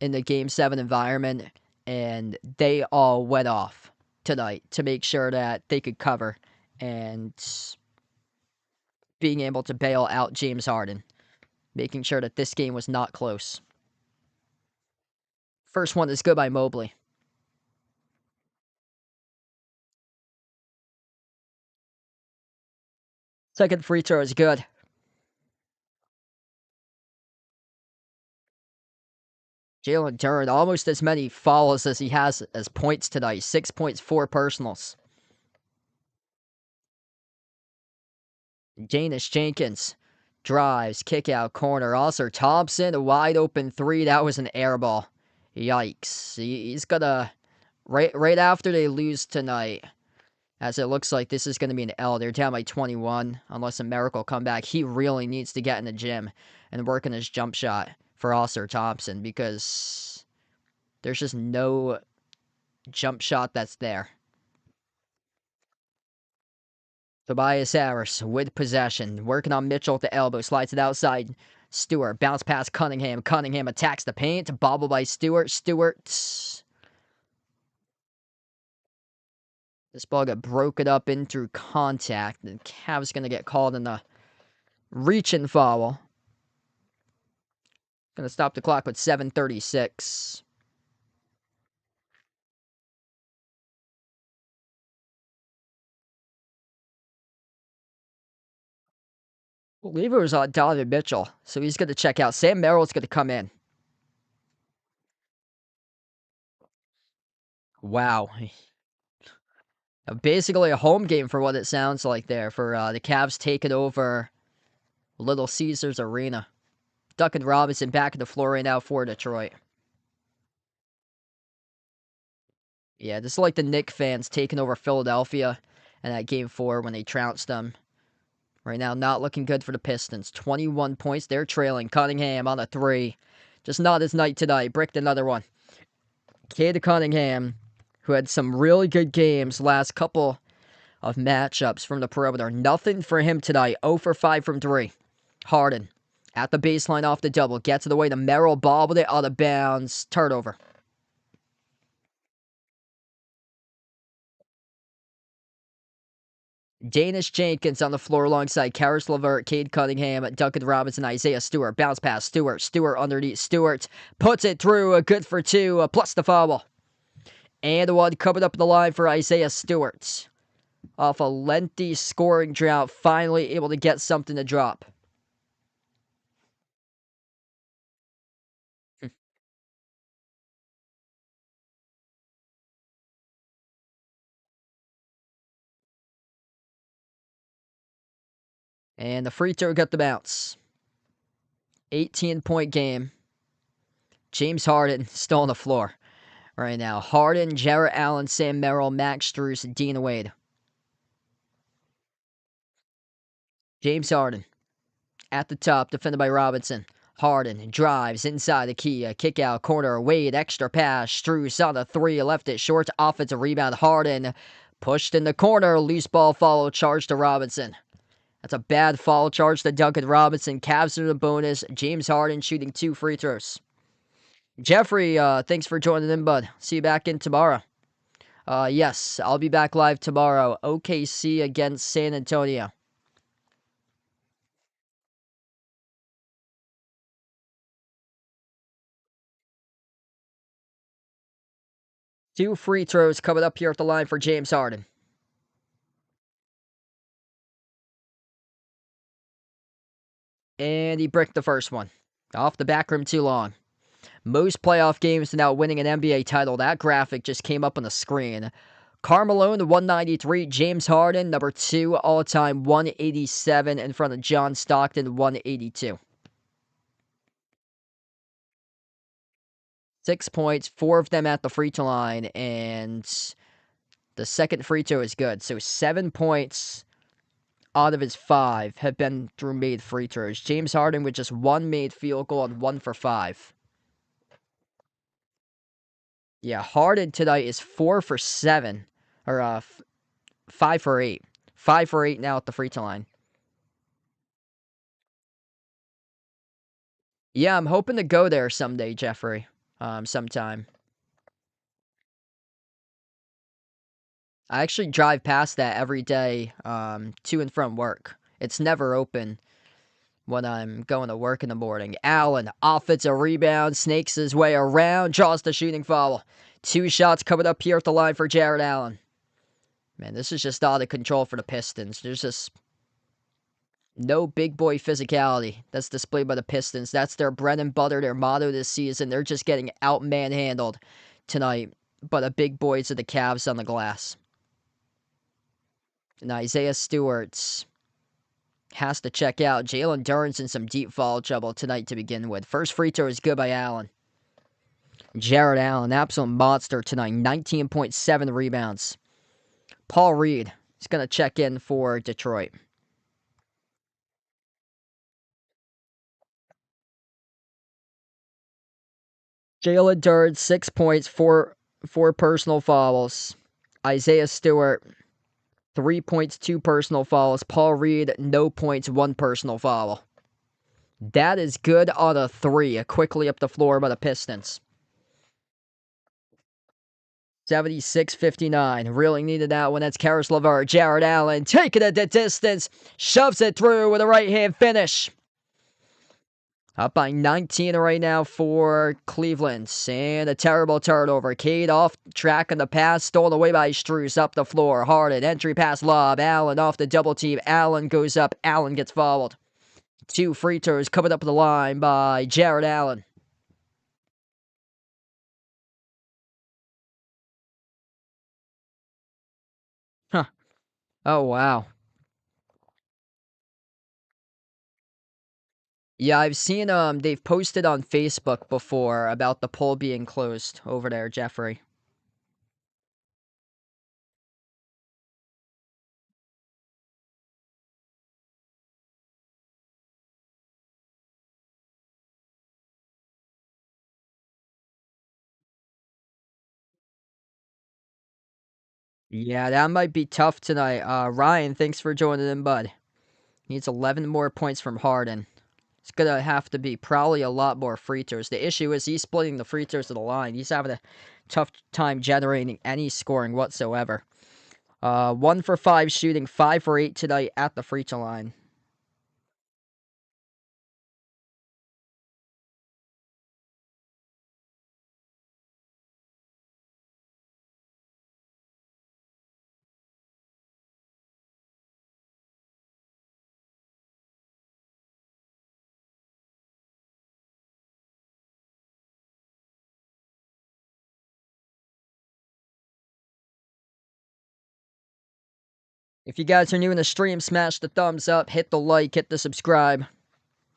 in the Game 7 environment, and they all went off tonight to make sure that they could cover and being able to bail out James Harden, making sure that this game was not close. First one is good by Mobley. Second free throw is good. Jalen Duren, almost as many fouls as he has as points tonight. 6 points, 4 personals. Janice Jenkins drives, kick out corner. Also, Thompson, a wide open three. That was an air ball. Yikes. He's gonna, right after they lose tonight, as it looks like this is going to be an L. They're down by 21, unless a miracle comeback. He really needs to get in the gym and work on his jump shot for Oscar Thompson, because there's just no jump shot that's there. Tobias Harris with possession, working on Mitchell at the elbow, slides it outside. Stewart, bounce pass Cunningham. Cunningham attacks the paint, bobble by Stewart. This ball got broken up in through contact. The Cavs going to get called in the reaching foul. Going to stop the clock with 7:36. I believe it was Donovan Mitchell, so he's going to check out. Sam Merrill's going to come in. Wow. Basically a home game for what it sounds like there, for the Cavs taking over Little Caesars Arena. Duncan Robinson back in the floor right now for Detroit. Yeah, this is like the Knicks fans taking over Philadelphia in that Game 4 when they trounced them. Right now, not looking good for the Pistons. 21 points, they're trailing. Cunningham on a three. Just not his night tonight. Bricked another one. Cade Cunningham, who had some really good games last couple of matchups from the perimeter. Nothing for him tonight. 0 for 5 from 3. Harden at the baseline off the double. Gets it away to Merrill. Bobbled it out of bounds. Turnover. Danish Jenkins on the floor alongside Karis LeVert, Cade Cunningham, Duncan Robinson, Isaiah Stewart. Bounce pass, Stewart. Stewart underneath. Stewart puts it through. Good for 2, plus the foul. And one coming up the line for Isaiah Stewart. Off a lengthy scoring drought, finally able to get something to drop. And the free throw got the bounce. 18-point game. James Harden still on the floor right now. Harden, Jarrett Allen, Sam Merrill, Max Strus, Dean Wade. James Harden at the top, defended by Robinson. Harden drives inside the key, a kick out corner. Wade, extra pass. Strus on the three, left it short. Offensive rebound. Harden pushed in the corner. Loose ball follow, charge to Robinson. That's a bad foul charge to Duncan Robinson. Cavs in the bonus. James Harden shooting 2 free throws. Jeffrey, thanks for joining in, bud. See you back in tomorrow. Yes, I'll be back live tomorrow. OKC against San Antonio. Two free throws coming up here at the line for James Harden. And he bricked the first one. Off the back rim too long. Most playoff games without winning an NBA title. That graphic just came up on the screen. Carmelo, 193. James Harden, number 2 all-time, 187 in front of John Stockton, 182. 6 points, 4 of them at the free throw line, and the second free throw is good. So 7 points out of his 5 have been through made free throws. James Harden with just 1 made field goal and 1 for 5. Yeah, Harden tonight is 4 for 7, or 5 for 8. 5 for 8 now at the free throw line. Yeah, I'm hoping to go there someday, Jeffrey. Sometime. I actually drive past that every day, to and from work. It's never open when I'm going to work in the morning. Allen, offensive rebound, snakes his way around, draws the shooting foul. 2 shots coming up here at the line for Jared Allen. Man, this is just out of control for the Pistons. There's just no big boy physicality that's displayed by the Pistons. That's their bread and butter, their motto this season. They're just getting out manhandled tonight by the big boys of the Cavs on the glass. And Isaiah Stewart has to check out. Jalen Duren's in some deep foul trouble tonight to begin with. First free throw is good by Allen. Jared Allen, absolute monster tonight. 19.7 rebounds. Paul Reed is going to check in for Detroit. Jalen Duren, 6 points, four personal fouls. Isaiah Stewart, 3 points, 2 personal fouls. Paul Reed, no points, 1 personal foul. That is good on a 3, quickly up the floor by the Pistons. 76-59. Really needed that one. That's Karis LeVert. Jared Allen taking it the distance. Shoves it through with a right-hand finish. Up by 19 right now for Cleveland. And a terrible turnover. Cade off track on the pass. Stolen away by Strus. Up the floor. Harden. Entry pass lob. Allen off the double team. Allen goes up. Allen gets fouled. 2 free throws coming up the line by Jared Allen. Huh. Oh, wow. Yeah, I've seen they've posted on Facebook before about the poll being closed over there, Jeffrey. Yeah, that might be tough tonight. Ryan, thanks for joining in, bud. Needs 11 more points from Harden. It's gonna have to be probably a lot more free throws. The issue is he's splitting the free throws to the line. He's having a tough time generating any scoring whatsoever. 1 for 5 shooting, 5 for 8 tonight at the free throw line. If you guys are new in the stream, smash the thumbs up, hit the like, hit the subscribe,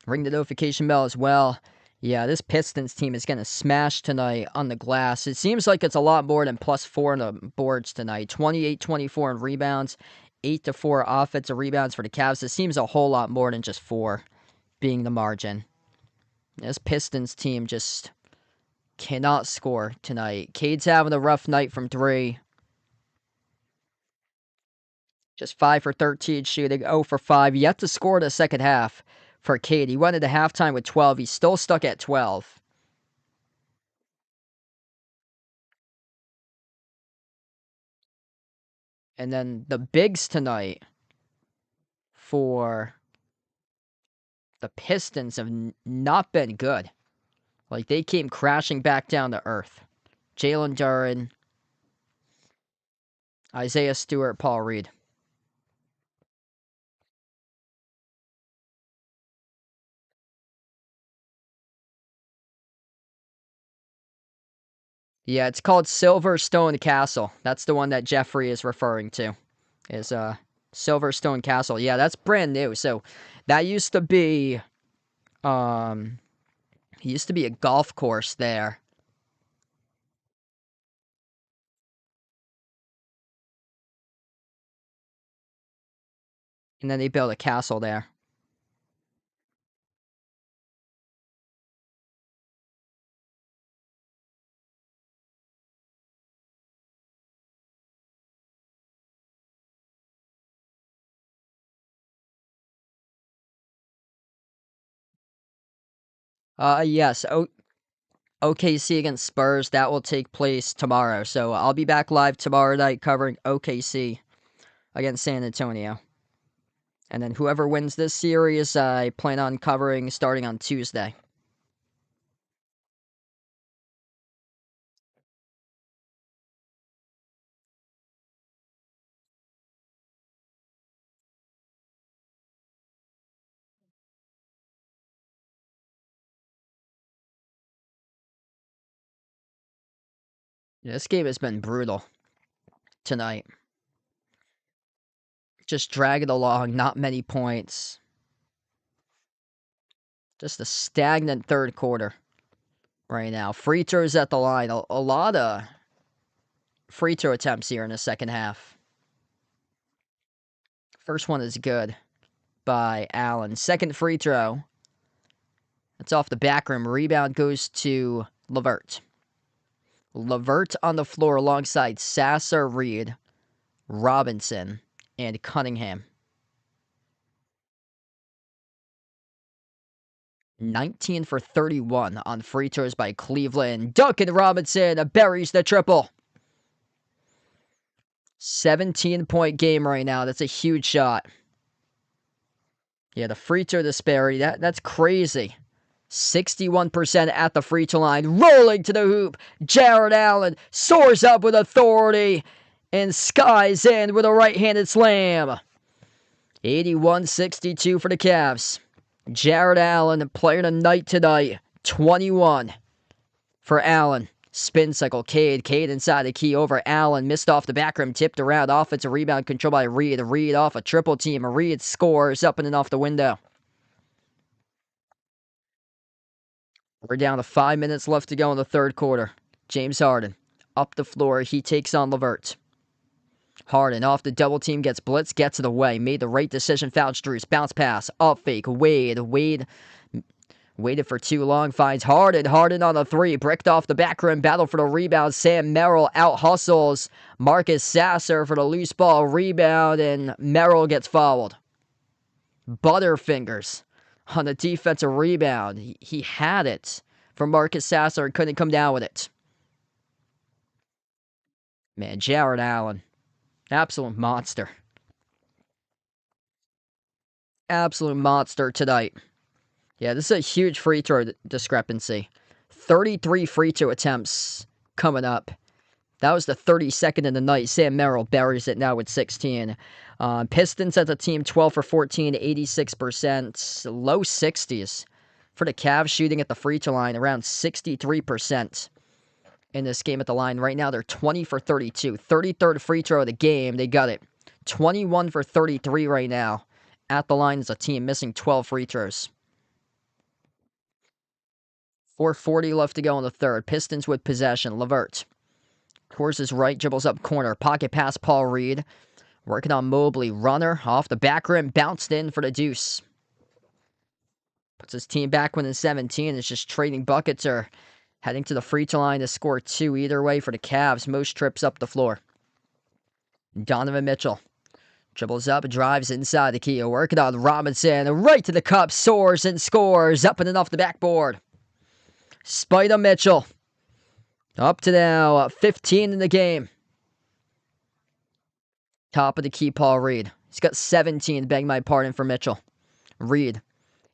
ring the notification bell as well. Yeah, this Pistons team is going to smash tonight on the glass. It seems like it's a lot more than +4 on the boards tonight. 28-24 in rebounds, 8 to 4 offensive rebounds for the Cavs. This seems a whole lot more than just 4 being the margin. This Pistons team just cannot score tonight. Cade's having a rough night from 3. Just 5 for 13 shooting, 0 for 5. Yet to score in the second half for Cade. He went into halftime with 12. He's still stuck at 12. And then the bigs tonight for the Pistons have not been good. Like, they came crashing back down to earth. Jalen Duren, Isaiah Stewart, Paul Reed. Yeah, it's called Silverstone Castle. That's the one that Jeffrey is referring to. Is Silverstone Castle. Yeah, that's brand new. So that used to be a golf course there. And then they built a castle there. Yes. OKC against Spurs. That will take place tomorrow. So I'll be back live tomorrow night covering OKC against San Antonio. And then whoever wins this series, I plan on covering starting on Tuesday. This game has been brutal tonight. Just dragging along, not many points. Just a stagnant third quarter right now. Free throws at the line. A lot of free throw attempts here in the second half. First one is good by Allen. Second free throw. It's off the back rim. Rebound goes to LeVert. LeVert on the floor alongside Sasser, Reed, Robinson, and Cunningham. 19 for 31 on free throws by Cleveland. Duncan Robinson buries the triple. 17-point game right now. That's a huge shot. Yeah, the free throw disparity, that's crazy. 61% at the free throw line. Rolling to the hoop. Jared Allen soars up with authority and skies in with a right-handed slam. 81-62 for the Cavs. Jared Allen, player of the night tonight. 21 for Allen. Spin cycle, Cade inside the key over Allen. Missed off the back rim, tipped around. Offensive rebound controlled by Reed. Reed off a triple team. Reed scores up and off the window. We're down to 5 minutes left to go in the third quarter. James Harden up the floor. He takes on LeVert. Harden off the double team, gets blitz, gets it away. Made the right decision, fouled Strus. Bounce pass, up fake. Wade waited for too long, finds Harden. Harden on the 3, bricked off the back rim, battle for the rebound. Sam Merrill out hustles Marcus Sasser for the loose ball rebound, and Merrill gets fouled. Butterfingers on the defensive rebound. He had it from Marcus Sasser and couldn't come down with it. Man, Jared Allen, absolute monster. Absolute monster tonight. Yeah, this is a huge free throw discrepancy. 33 free throw attempts coming up. That was the 32nd in the night. Sam Merrill buries it now with 16. Pistons as a team, 12 for 14, 86%. Low 60s for the Cavs, shooting at the free throw line, around 63% in this game at the line. Right now, they're 20 for 32. 33rd free throw of the game. They got it. 21 for 33 right now at the line as a team, missing 12 free throws. 4:40 left to go in the third. Pistons with possession. LeVert towards his right, dribbles up corner. Pocket pass, Paul Reed. Working on Mobley. Runner off the back rim. Bounced in for the deuce. Puts his team back within 17. It's just trading buckets or heading to the free throw line to score 2. Either way for the Cavs. Most trips up the floor. Donovan Mitchell. Dribbles up, drives inside the key. Working on Robinson. Right to the cup. Soars and scores. Up and off the backboard. Spider Mitchell. Up to now 15 in the game. Top of the key, Paul Reed. He's got 17, beg my pardon for Mitchell. Reed.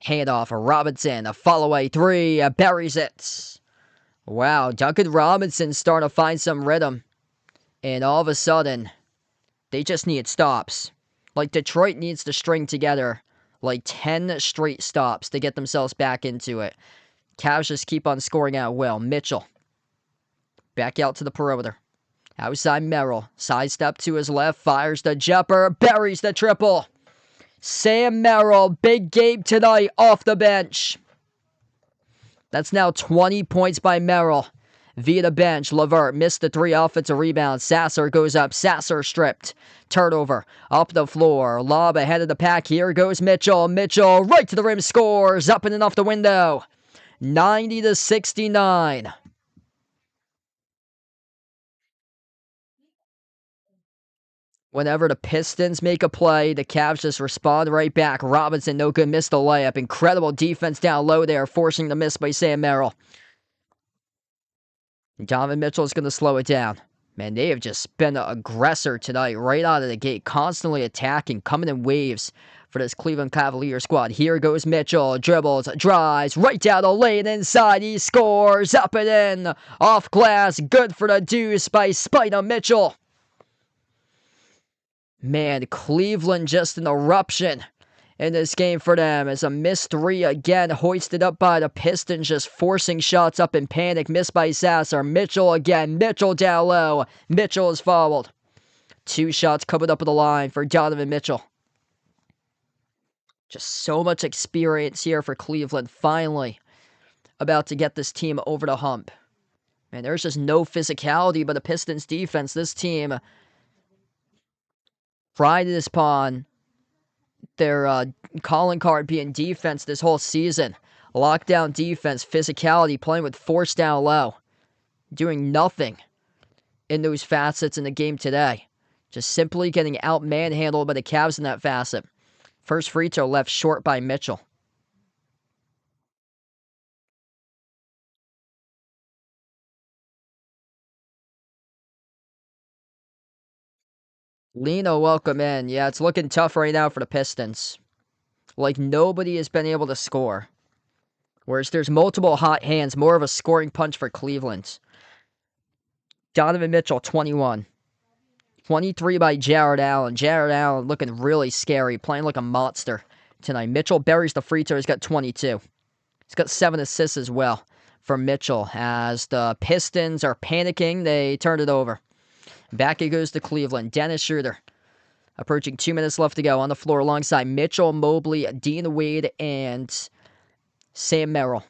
Handoff. Robinson. A follow-away 3. Buries it. Wow, Duncan Robinson starting to find some rhythm. And all of a sudden, they just need stops. Like Detroit needs to string together like 10 straight stops to get themselves back into it. Cavs just keep on scoring at will. Mitchell. Back out to the perimeter. Outside Merrill. Sidestep to his left. Fires the jumper. Buries the triple. Sam Merrill. Big game tonight off the bench. That's now 20 points by Merrill. Via the bench. LeVert missed the 3 offensive rebounds. Sasser goes up. Sasser stripped. Turnover. Up the floor. Lob ahead of the pack. Here goes Mitchell. Mitchell right to the rim. Scores. Up and off the window. 90-69. Whenever the Pistons make a play, the Cavs just respond right back. Robinson, no good, missed the layup. Incredible defense down low there, forcing the miss by Sam Merrill. Donovan Mitchell is going to slow it down. Man, they have just been an aggressor tonight, right out of the gate, constantly attacking, coming in waves for this Cleveland Cavaliers squad. Here goes Mitchell, dribbles, drives, right down the lane inside. He scores, up and in, off glass, good for the deuce by Spider Mitchell. Man, Cleveland just an eruption in this game for them. As a missed 3 again, hoisted up by the Pistons, just forcing shots up in panic. Missed by Sasser. Mitchell again. Mitchell down low. Mitchell is fouled. 2 shots covered up at the line for Donovan Mitchell. Just so much experience here for Cleveland. Finally about to get this team over the hump. Man, there's just no physicality by the Pistons defense. This team prided upon their calling card being defense this whole season. Lockdown defense, physicality, playing with force down low. Doing nothing in those facets in the game today. Just simply getting out manhandled by the Cavs in that facet. First free throw left short by Mitchell. Lino, welcome in. Yeah, it's looking tough right now for the Pistons. Like, nobody has been able to score. Whereas there's multiple hot hands, more of a scoring punch for Cleveland. Donovan Mitchell, 21. 23 by Jared Allen. Jared Allen looking really scary, playing like a monster tonight. Mitchell buries the free throw. He's got 22. He's got 7 assists as well for Mitchell. As the Pistons are panicking, they turned it over. Back it goes to Cleveland. Dennis Schroeder. Approaching 2 minutes left to go on the floor alongside Mitchell, Mobley, Dean Wade, and Sam Merrill.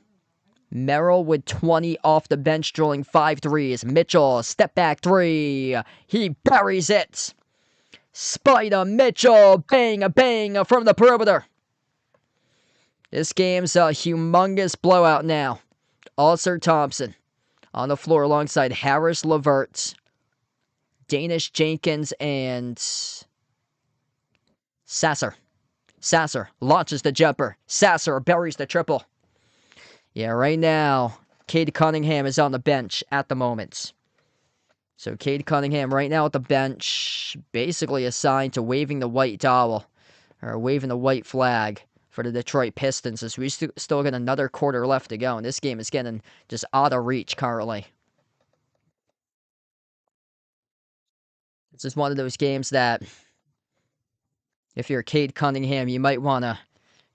Merrill with 20 off the bench, drilling 5 threes. Mitchell, step back 3. He buries it. Spider Mitchell, bang, bang from the perimeter. This game's a humongous blowout now. Alcer Thompson on the floor alongside Harris LeVert, Danish Jenkins, and Sasser. Sasser launches the jumper. Sasser buries the triple. Yeah, right now, Cade Cunningham is on the bench at the moment. So Cade Cunningham right now at the bench, basically assigned to waving the white towel, or waving the white flag for the Detroit Pistons, as we still got another quarter left to go, and this game is getting just out of reach currently. This is one of those games that, if you're Cade Cunningham, you might want to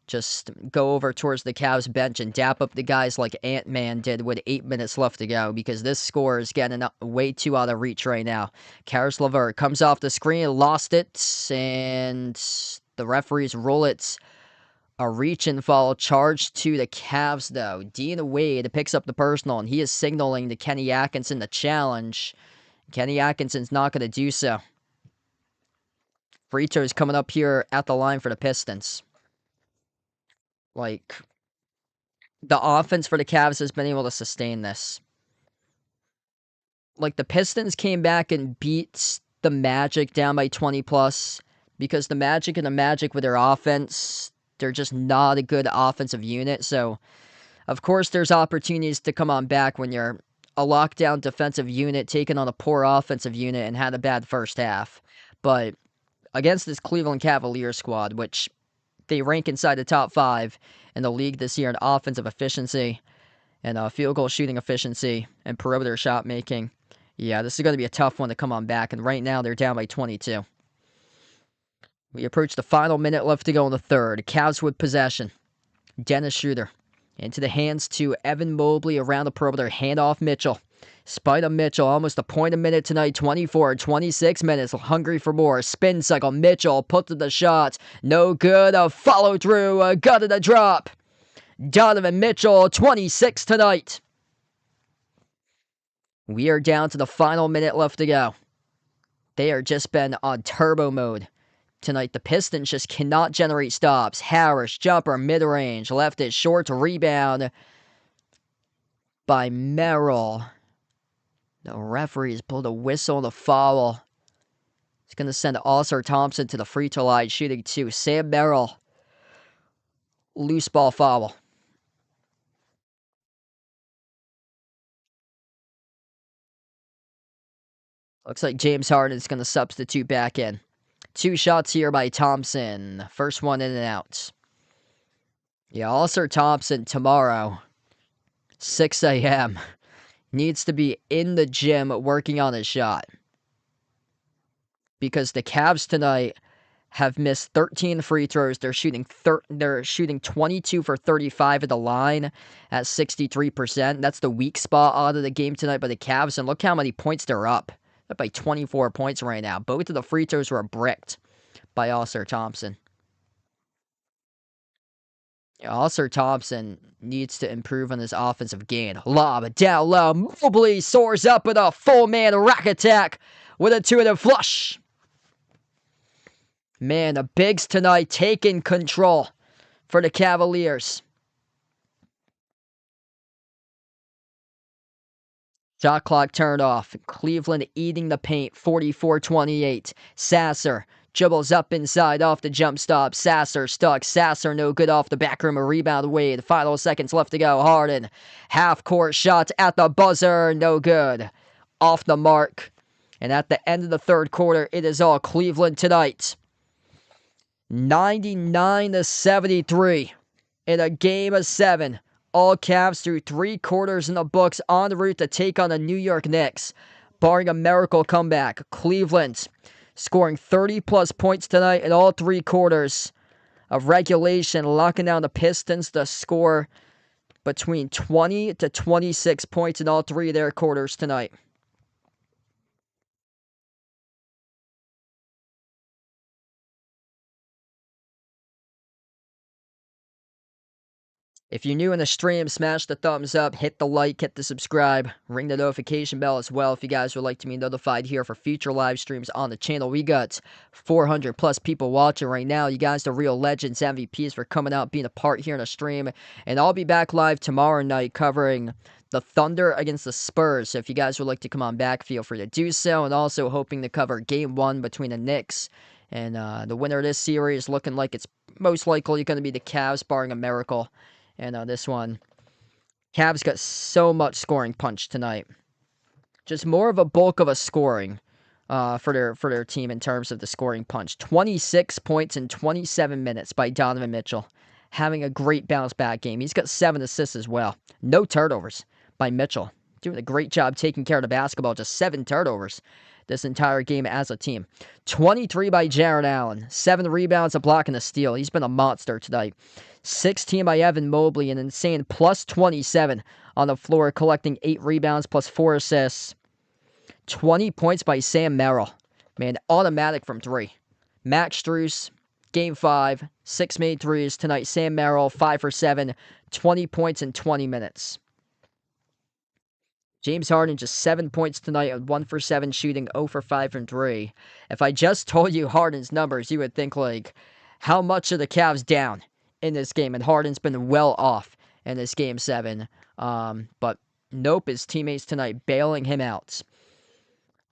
just go over towards the Cavs bench and dap up the guys like Ant-Man did with 8 minutes left to go, because this score is getting way too out of reach right now. Caris LeVert comes off the screen, lost it, and the referees rule it a reach and foul charge to the Cavs, though. Dean Wade picks up the personal, and he is signaling to Kenny Atkinson the challenge. Kenny Atkinson's not going to do so. Free throws coming up here at the line for the Pistons. Like, the offense for the Cavs has been able to sustain this. Like, the Pistons came back and beat the Magic down by 20 plus because the Magic with their offense, they're just not a good offensive unit. So, of course, there's opportunities to come on back when you're a lockdown defensive unit taking on a poor offensive unit and had a bad first half. But against this Cleveland Cavaliers squad, which they rank inside the top 5 in the league this year in offensive efficiency and field goal shooting efficiency and perimeter shot making. Yeah, this is going to be a tough one to come on back, and right now they're down by 22. We approach the final minute left to go in the third. Cavs with possession. Dennis Schroeder into the hands to Evan Mobley around the perimeter. Handoff Mitchell. Spida Mitchell, almost a point a minute tonight, 24, 26 minutes, hungry for more. Spin cycle, Mitchell puts the shot, no good, a follow through, a gut and a drop. Donovan Mitchell, 26 tonight. We are down to the final minute left to go. They are just been on turbo mode tonight. The Pistons just cannot generate stops. Harris, jumper, mid-range, left it short, rebound by Merrill. The referees pulled a whistle on the foul. It's going to send Oscar Thompson to the free throw line, shooting 2. Sam Merrill, loose ball foul. Looks like James Harden is going to substitute back in. 2 shots here by Thompson. First one in and out. Yeah, Oscar Thompson tomorrow, 6 a.m. needs to be in the gym working on his shot. Because the Cavs tonight have missed 13 free throws. They're shooting 22 for 35 at the line at 63%. That's the weak spot out of the game tonight by the Cavs. And look how many points they're up. Up by 24 points right now. Both of the free throws were bricked by Oscar Thompson. Oscar Thompson needs to improve on his offensive game. Lob down low. Mobley soars up with a full man rack attack with a 2-handed flush. Man, the bigs tonight taking control for the Cavaliers. Shot clock turned off. Cleveland eating the paint, 44-28. Sasser dribbles up inside off the jump stop. Sasser stuck. Sasser no good off the back rim. A rebound Wade. Final seconds left to go. Harden. Half-court shot at the buzzer. No good. Off the mark. And at the end of the third quarter, it is all Cleveland tonight. 99-73 in a game of 7. All Cavs through 3 quarters in the books en route to take on the New York Knicks. Barring a miracle comeback, Cleveland scoring 30-plus points tonight in all 3 quarters of regulation, locking down the Pistons to score between 20 to 26 points in all 3 of their quarters tonight. If you're new in the stream, smash the thumbs up, hit the like, hit the subscribe, ring the notification bell as well if you guys would like to be notified here for future live streams on the channel. We got 400 plus people watching right now. You guys are real legends, MVPs for coming out, being a part here in the stream. And I'll be back live tomorrow night covering the Thunder against the Spurs. So if you guys would like to come on back, feel free to do so. And also hoping to cover Game 1 between the Knicks and the winner of this series, looking like it's most likely going to be the Cavs, barring a miracle. And this one, Cavs got so much scoring punch tonight. Just more of a bulk of a scoring for their team in terms of the scoring punch. 26 points in 27 minutes by Donovan Mitchell. Having a great bounce back game. He's got 7 assists as well. No turnovers by Mitchell. Doing a great job taking care of the basketball. Just 7 turnovers this entire game as a team. 23 by Jarrett Allen. 7 rebounds, a block, and a steal. He's been a monster tonight. 16 by Evan Mobley, an insane plus 27 on the floor, collecting 8 rebounds plus 4 assists. 20 points by Sam Merrill. Man, automatic from 3. Max Strus, Game 5, 6 made threes tonight. Sam Merrill, 5 for 7, 20 points in 20 minutes. James Harden just 7 points tonight, 1 for 7 shooting, 0 for 5 from 3. If I just told you Harden's numbers, you would think, like, how much are the Cavs down in this game? And Harden's been well off in this game 7. But nope, his teammates tonight bailing him out.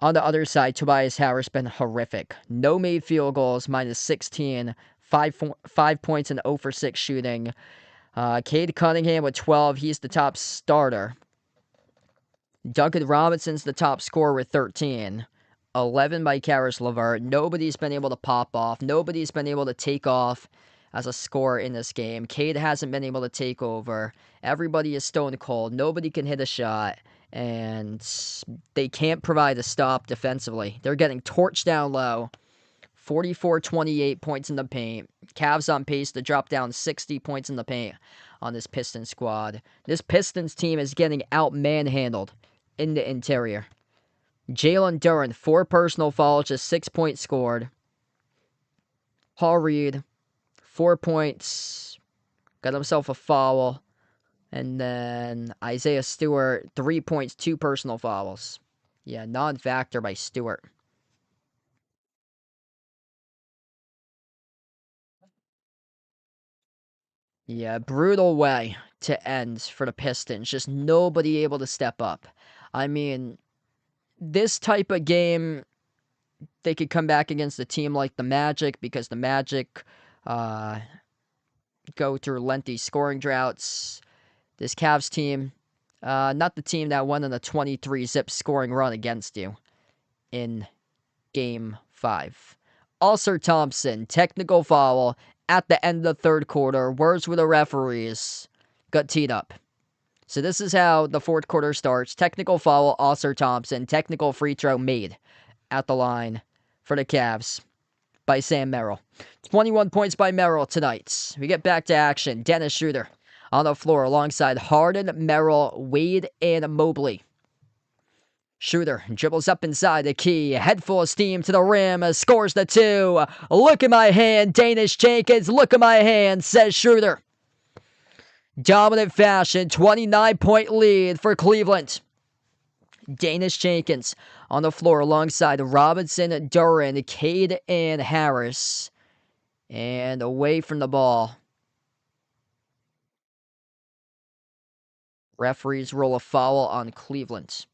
On the other side, Tobias Harris been horrific. No made field goals, minus 16, 5 points and 0 for 6 shooting. Cade Cunningham with 12, he's the top starter. Duncan Robinson's the top scorer with 13. 11 by Karis LeVert. Nobody's been able to pop off. Nobody's been able to take off as a scorer in this game. Cade hasn't been able to take over. Everybody is stone cold. Nobody can hit a shot. And they can't provide a stop defensively. They're getting torched down low. 44-28 points in the paint. Cavs on pace to drop down 60 points in the paint on this Pistons squad. This Pistons team is getting out-manhandled in the interior. Jalen Duren, 4 personal fouls, just 6 points scored. Paul Reed, 4 points, got himself a foul. And then Isaiah Stewart, 3 points, 2 personal fouls. Yeah, non-factor by Stewart. Yeah, brutal way to end for the Pistons. Just nobody able to step up. I mean, this type of game, they could come back against a team like the Magic because the Magic go through lengthy scoring droughts. This Cavs team, not the team that went on a 23-zip scoring run against you in Game 5. Ausar Thompson, technical foul at the end of the third quarter. Words with the referees. Got teed up. So this is how the fourth quarter starts. Technical foul, Ausar Thompson. Technical free throw made at the line for the Cavs by Sam Merrill. 21 points by Merrill tonight. We get back to action. Dennis Schroeder on the floor alongside Harden, Merrill, Wade, and Mobley. Schroeder dribbles up inside the key, head full of steam to the rim, scores the 2. Look at my hand, Danish Jenkins, look at my hand, says Schroeder. Dominant fashion, 29-point lead for Cleveland. Danish Jenkins on the floor alongside Robinson, Duren, Cade, and Harris. And away from the ball. Referees roll a foul on Cleveland.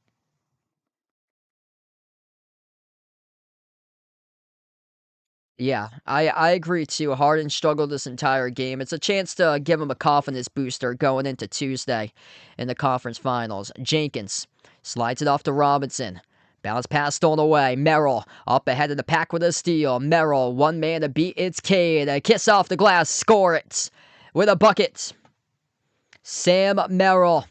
Yeah, I agree too. Harden struggled this entire game. It's a chance to give him a confidence booster going into Tuesday in the conference finals. Jenkins slides it off to Robinson. Bounce pass stolen away. Merrill up ahead of the pack with a steal. Merrill, one man to beat. It's Cade. A kiss off the glass. Score it with a bucket. Sam Merrill,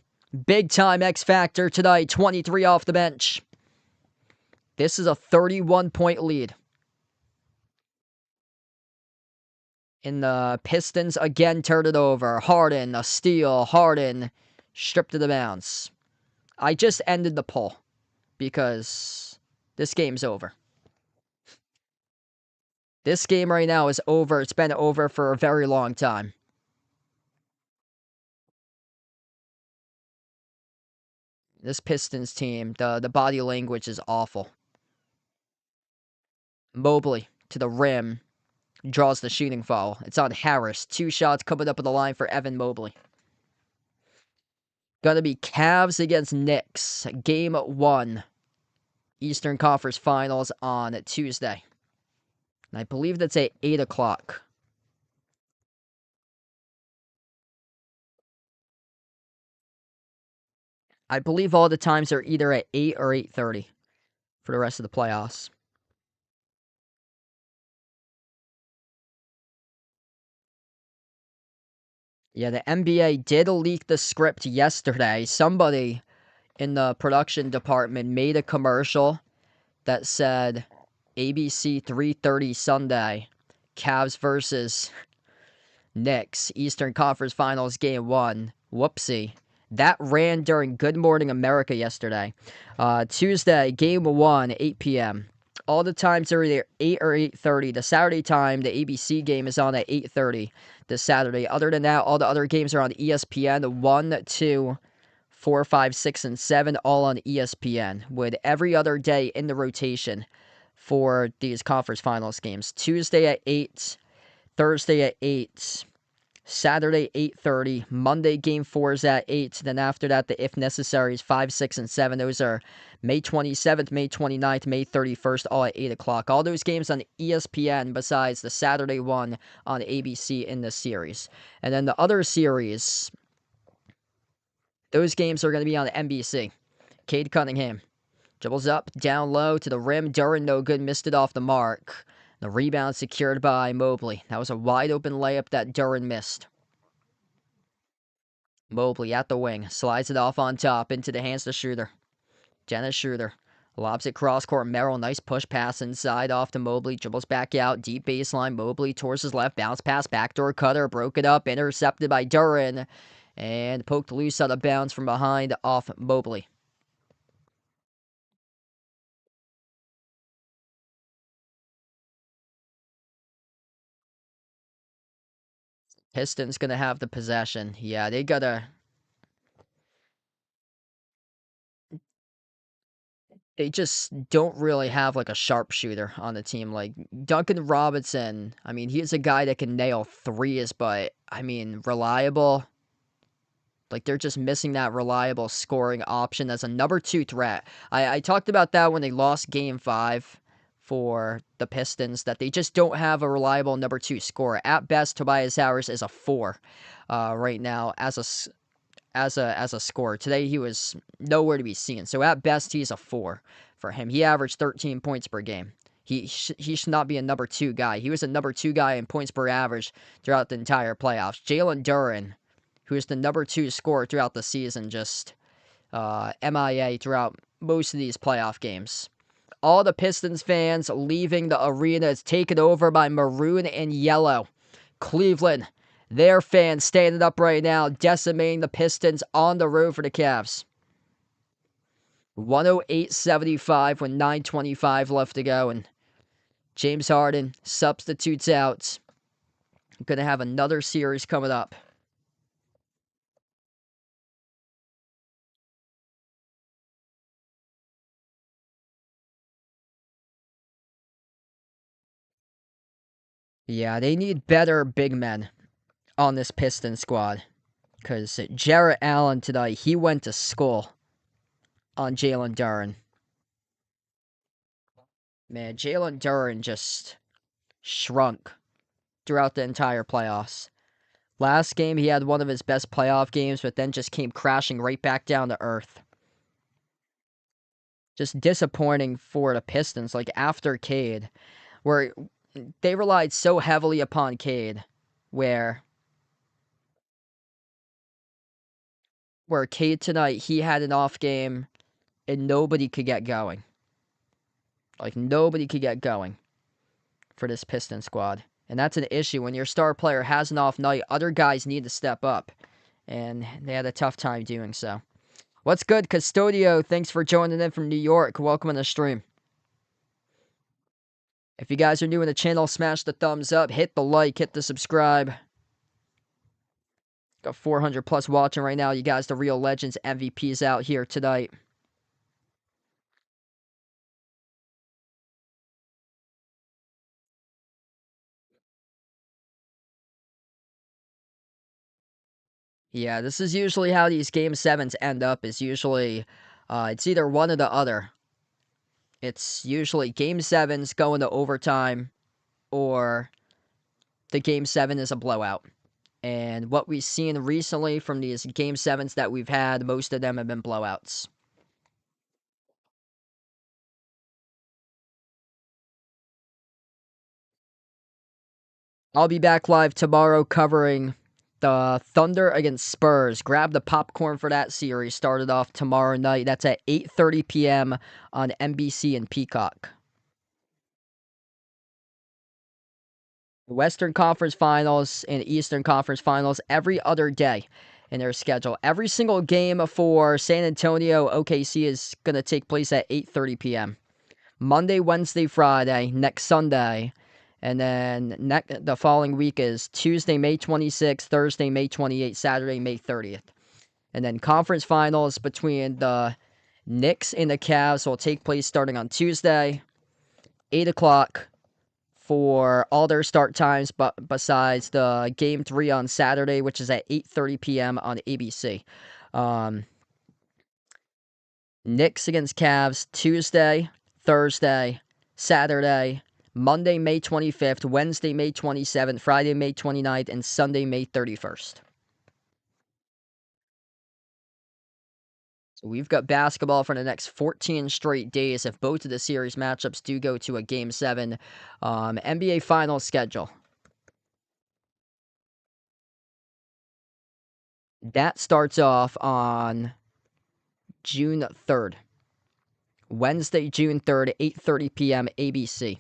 big time X Factor tonight. 23 off the bench. This is a 31-point lead. And the Pistons again turned it over. Harden, a steal. Harden stripped to the bounce. I just ended the poll because this game's over. This game right now is over. It's been over for a very long time. This Pistons team, the body language is awful. Mobley to the rim. Draws the shooting foul. It's on Harris. 2 shots coming up on the line for Evan Mobley. Gonna be Cavs against Knicks. Game 1. Eastern Conference Finals on Tuesday. And I believe that's at 8 o'clock. I believe all the times are either at 8 or 8:30 for the rest of the playoffs. Yeah, the NBA did leak the script yesterday. Somebody in the production department made a commercial that said ABC 3:30 Sunday, Cavs versus Knicks, Eastern Conference Finals Game 1. Whoopsie. That ran during Good Morning America yesterday. Tuesday, Game 1, 8 p.m. All the times are either 8 or 8:30. The Saturday time, the ABC game is on at 8:30 this Saturday. Other than that, all the other games are on ESPN 1, 2, 4, 5, 6, and 7, all on ESPN, with every other day in the rotation for these conference finals games. Tuesday at 8, Thursday at 8, Saturday 8:30, Monday game 4 is at 8, then after that the if necessary is 5, 6, and 7. Those are May 27th, May 29th, May 31st, all at 8 o'clock. All those games on ESPN besides the Saturday one on ABC in this series. And then the other series, those games are going to be on NBC. Cade Cunningham dribbles up, down low to the rim. Duren, no good, missed it off the mark. The rebound secured by Mobley. That was a wide open layup that Duren missed. Mobley at the wing, slides it off on top into the hands of Schroeder. Dennis Schroeder lobs it cross court. Merrill, nice push pass inside off to Mobley. Dribbles back out, deep baseline. Mobley towards his left, bounce pass, backdoor cutter, broke it up, intercepted by Duren, and poked loose out of bounds from behind off Mobley. Pistons gonna have the possession. Yeah, they just don't really have like a sharpshooter on the team. Like Duncan Robinson, I mean, he's a guy that can nail threes, but I mean, reliable. Like they're just missing that reliable scoring option as a number 2 threat. I talked about that when they lost Game 5 for the Pistons, that they just don't have a reliable number 2 scorer. At best, Tobias Harris is a 4 right now as a scorer. Today he was nowhere to be seen. So at best he's a 4 for him. He averaged 13 points per game. He should not be a number 2 guy. He was a number 2 guy in points per average throughout the entire playoffs. Jalen Duren, who is the number 2 scorer throughout the season, just MIA throughout most of these playoff games. All the Pistons fans leaving the arena is taken over by maroon and yellow. Cleveland, their fans standing up right now, decimating the Pistons on the road for the Cavs. 108-75 with 9:25 left to go, and James Harden substitutes out. Going to have another series coming up. Yeah, they need better big men on this Piston squad, because Jarrett Allen tonight, he went to school on Jalen Duren. Man, Jalen Duren just shrunk throughout the entire playoffs. Last game, he had one of his best playoff games, but then just came crashing right back down to earth. Just disappointing for the Pistons, like after Cade, where they relied so heavily upon Cade, where Cade tonight, he had an off game and nobody could get going. Like, nobody could get going for this Piston squad. And that's an issue. When your star player has an off night, other guys need to step up. And they had a tough time doing so. What's good, Custodio? Thanks for joining in from New York. Welcome on the stream. If you guys are new in the channel, smash the thumbs up, hit the like, hit the subscribe. Got 400 plus watching right now. You guys, the real legends, MVPs out here tonight. Yeah, this is usually how these Game 7s end up, is usually, it's either one or the other. It's usually Game 7s going to overtime, or the Game 7 is a blowout. And what we've seen recently from these Game 7s that we've had, most of them have been blowouts. I'll be back live tomorrow covering the Thunder against Spurs. Grab the popcorn for that series. Started off tomorrow night. That's at 8:30 p.m. on NBC and Peacock. Western Conference Finals and Eastern Conference Finals every other day in their schedule. Every single game for San Antonio OKC is going to take place at 8:30 p.m. Monday, Wednesday, Friday, next Sunday. And then the following week is Tuesday, May 26th, Thursday, May 28th, Saturday, May 30th. And then conference finals between the Knicks and the Cavs will take place starting on Tuesday, 8 o'clock for all their start times, but besides the Game 3 on Saturday, which is at 8:30 p.m. on ABC. Um, Knicks against Cavs Tuesday, Thursday, Saturday, Monday, May 25th, Wednesday, May 27th, Friday, May 29th, and Sunday, May 31st. So we've got basketball for the next 14 straight days if both of the series matchups do go to a Game 7. NBA Finals schedule. That starts off on June 3rd. Wednesday, June 3rd, 8:30 p.m. ABC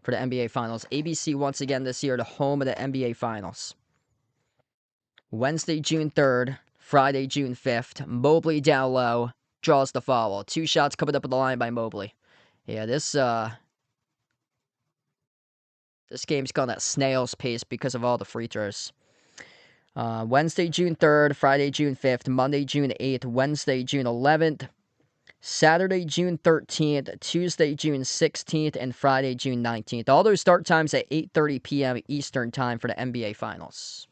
for the NBA Finals. ABC once again this year, the home of the NBA Finals. Wednesday, June 3rd, Friday, June 5th. Mobley down low, draws the foul. 2 shots coming up at the line by Mobley. Yeah, this game's gone at snail's pace because of all the free throws. Wednesday, June 3rd, Friday, June 5th, Monday, June 8th, Wednesday, June 11th, Saturday, June 13th, Tuesday, June 16th, and Friday, June 19th. All those start times at 8:30 p.m. Eastern Time for the NBA Finals.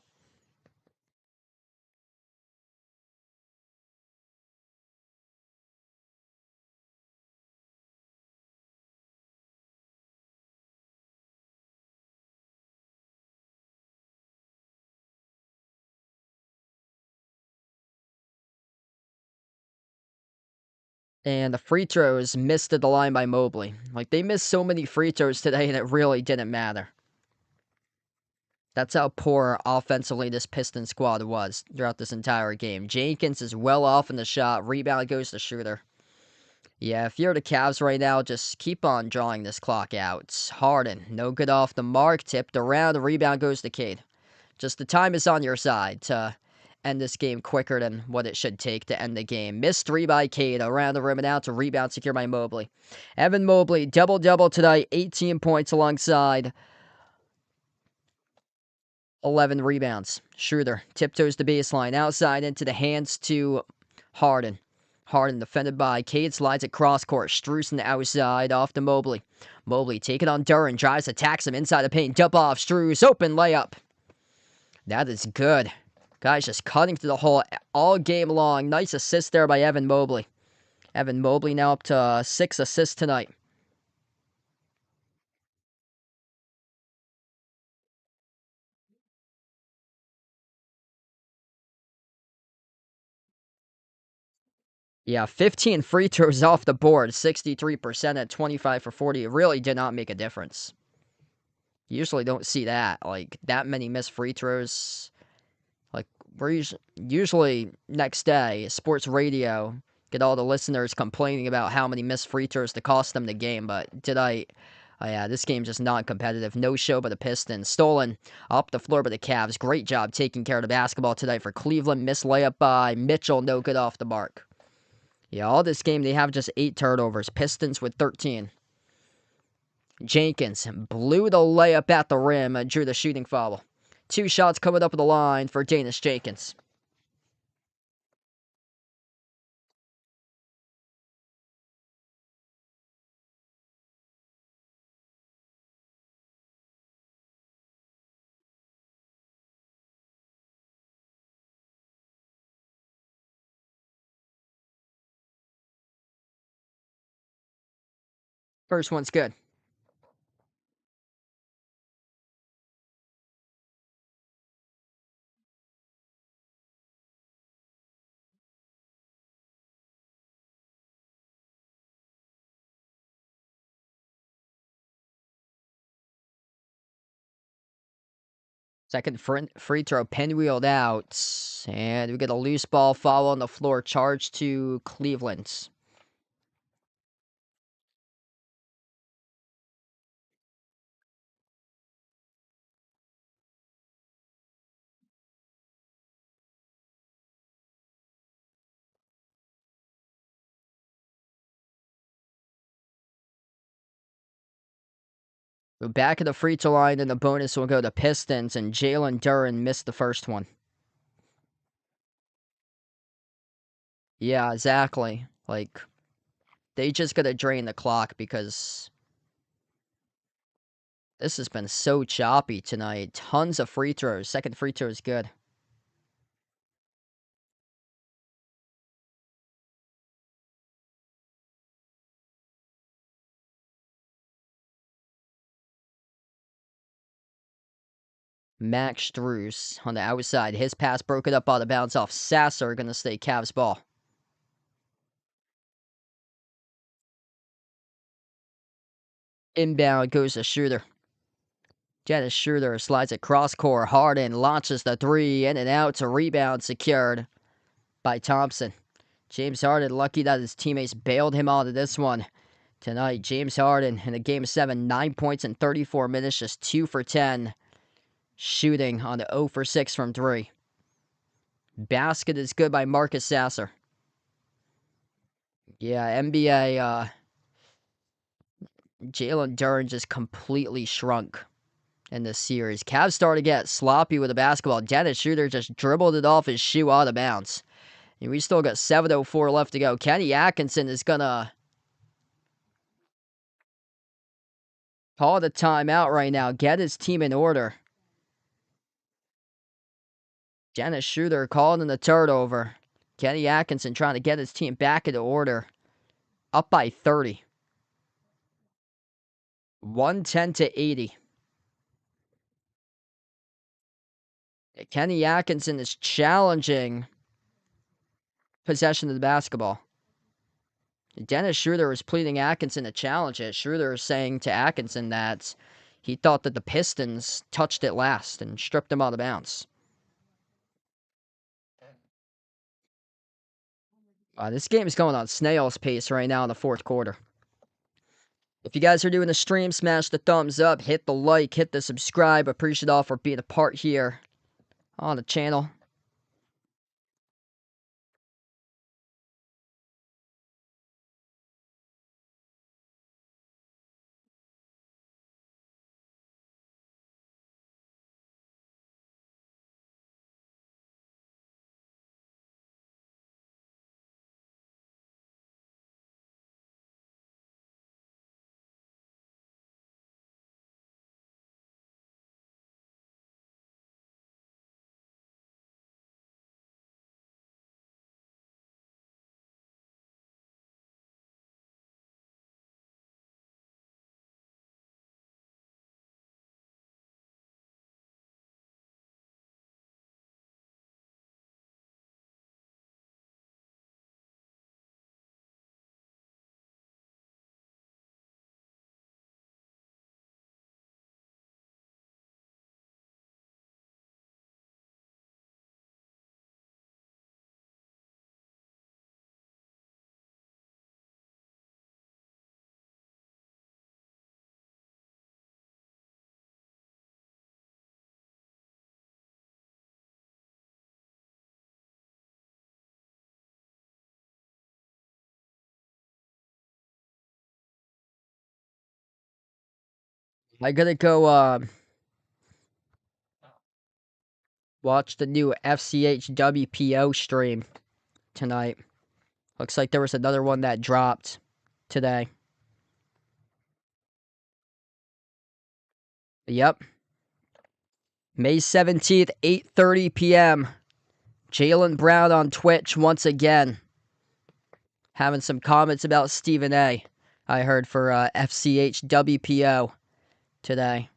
And the free throws missed at the line by Mobley. Like, they missed so many free throws today, and it really didn't matter. That's how poor offensively this Pistons squad was throughout this entire game. Jenkins is well off in the shot. Rebound goes to Shooter. Yeah, if you're the Cavs right now, just keep on drawing this clock out. Harden, no good off the mark. Tipped around. The rebound goes to Cade. Just the time is on your side to end this game quicker than what it should take to end the game. Missed 3 by Cade. Around the rim and out to rebound secure by Mobley. Evan Mobley, double-double tonight. 18 points alongside 11 rebounds. Schroeder tiptoes the baseline. Outside into the hands to Harden. Harden defended by Cade. Slides it cross court. Strus on the outside off to Mobley. Mobley taking on Duran. Drives, attacks him inside the paint. Dump off. Strus. Open layup. That is good. Guys just cutting to the hole all game long. Nice assist there by Evan Mobley. Evan Mobley now up to 6 assists tonight. Yeah, 15 free throws off the board. 63% at 25 for 40. It really did not make a difference. You usually don't see that. Like, that many missed free throws. Like, we're usually next day, sports radio, get all the listeners complaining about how many missed free throws to cost them the game. But yeah, this game's just not competitive. No show by the Pistons. Stolen up the floor by the Cavs. Great job taking care of the basketball tonight for Cleveland. Missed layup by Mitchell. No good off the mark. Yeah, all this game, they have just 8 turnovers. Pistons with 13. Jenkins blew the layup at the rim and drew the shooting foul. 2 shots coming up at the line for Danis Jenkins. First one's good. Second free throw pinwheeled out. And we get a loose ball foul on the floor. Charge to Cleveland. We're back at the free throw line, and the bonus will go to Pistons, and Jalen Duran missed the first one. Yeah, exactly. Like, they just gotta drain the clock because this has been so choppy tonight. Tons of free throws. Second free throw is good. Max Strus on the outside. His pass broken up out of bounds off Sasser. Gonna stay Cavs ball. Inbound goes to Shooter. Dennis Schroeder slides it cross court. Harden launches the three. In and out to rebound secured by Thompson. James Harden lucky that his teammates bailed him out of this one. Tonight, James Harden in the Game 7, 9 points in 34 minutes, just 2 for 10. Shooting on the 0 for 6 from 3. Basket is good by Marcus Sasser. Yeah, NBA, Jalen Duren just completely shrunk in this series. Cavs started to get sloppy with the basketball. Dennis Schroeder just dribbled it off his shoe out of bounds. And we still got 7:04 left to go. Kenny Atkinson is going to call the timeout right now. Get his team in order. Dennis Schroeder calling the turnover. Kenny Atkinson trying to get his team back into order. Up by 30. 110 to 80. Kenny Atkinson is challenging possession of the basketball. Dennis Schroeder is pleading Atkinson to challenge it. Schroeder is saying to Atkinson that he thought that the Pistons touched it last and stripped him out of bounds. This game is going on snail's pace right now in the fourth quarter. If you guys are doing the stream, smash the thumbs up, hit the like, hit the subscribe. Appreciate all for being a part here on the channel. I gotta go watch the new FCH WPO stream tonight. Looks like there was another one that dropped today. Yep. May 17th, 8:30 p.m. Jaylen Brown on Twitch once again. Having some comments about Stephen A. I heard for FCH WPO today.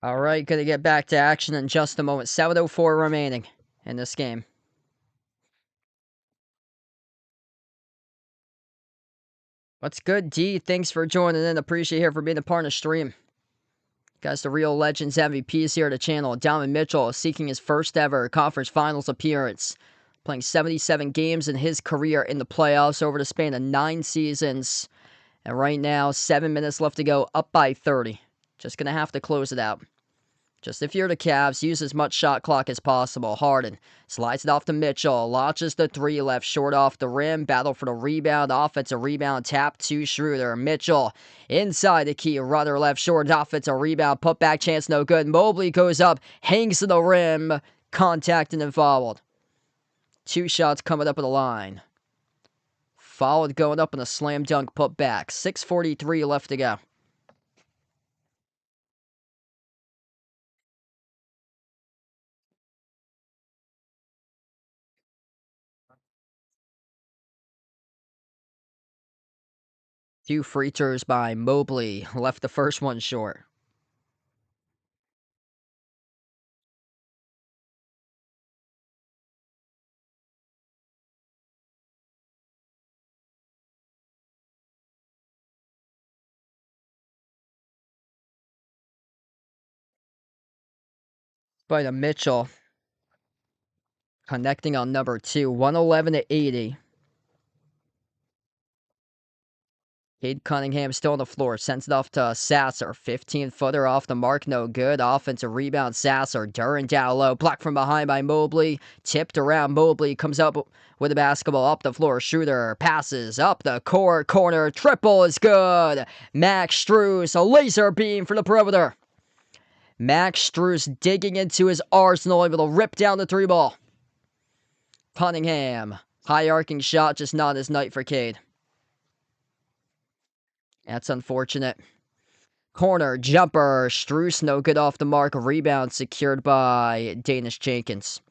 All right, gonna get back to action in just a moment. 7:04 remaining in this game. What's good, D? Thanks for joining in. Appreciate here for being a part of the stream. Guys, the real Legends MVPs here at the channel. Donovan Mitchell seeking his first ever conference finals appearance playing 77 games in his career in the playoffs over the span of 9 seasons. And right now, 7 minutes left to go, up by 30. Just going to have to close it out. Just if you're the Cavs, use as much shot clock as possible. Harden slides it off to Mitchell. Launches the three, left short off the rim. Battle for the rebound. Offensive rebound. Tap to Schroeder. Mitchell inside the key. Runner left short. Offensive rebound. Put back chance no good. Mobley goes up. Hangs to the rim. Contacted and fouled. 2 shots coming up at the line. Fouled going up in a slam dunk put back. 6:43 left to go. Few free throws by Mobley. Left the first one short. By the Mitchell. Connecting on number 2. 111 to 80. Cade Cunningham still on the floor. Sends it off to Sasser. 15-footer off the mark. No good. Offensive rebound. Sasser. Duran down low. Blocked from behind by Mobley. Tipped around. Mobley comes up with the basketball up the floor. Shooter passes up the court. Corner. Triple is good. Max Strus. A laser beam for the perimeter. Max Strus digging into his arsenal. Able to rip down the 3-ball. Cunningham. High arcing shot. Just not his night for Cade. That's unfortunate. Corner, jumper, Strus no good off the mark. Rebound secured by Danish Jenkins.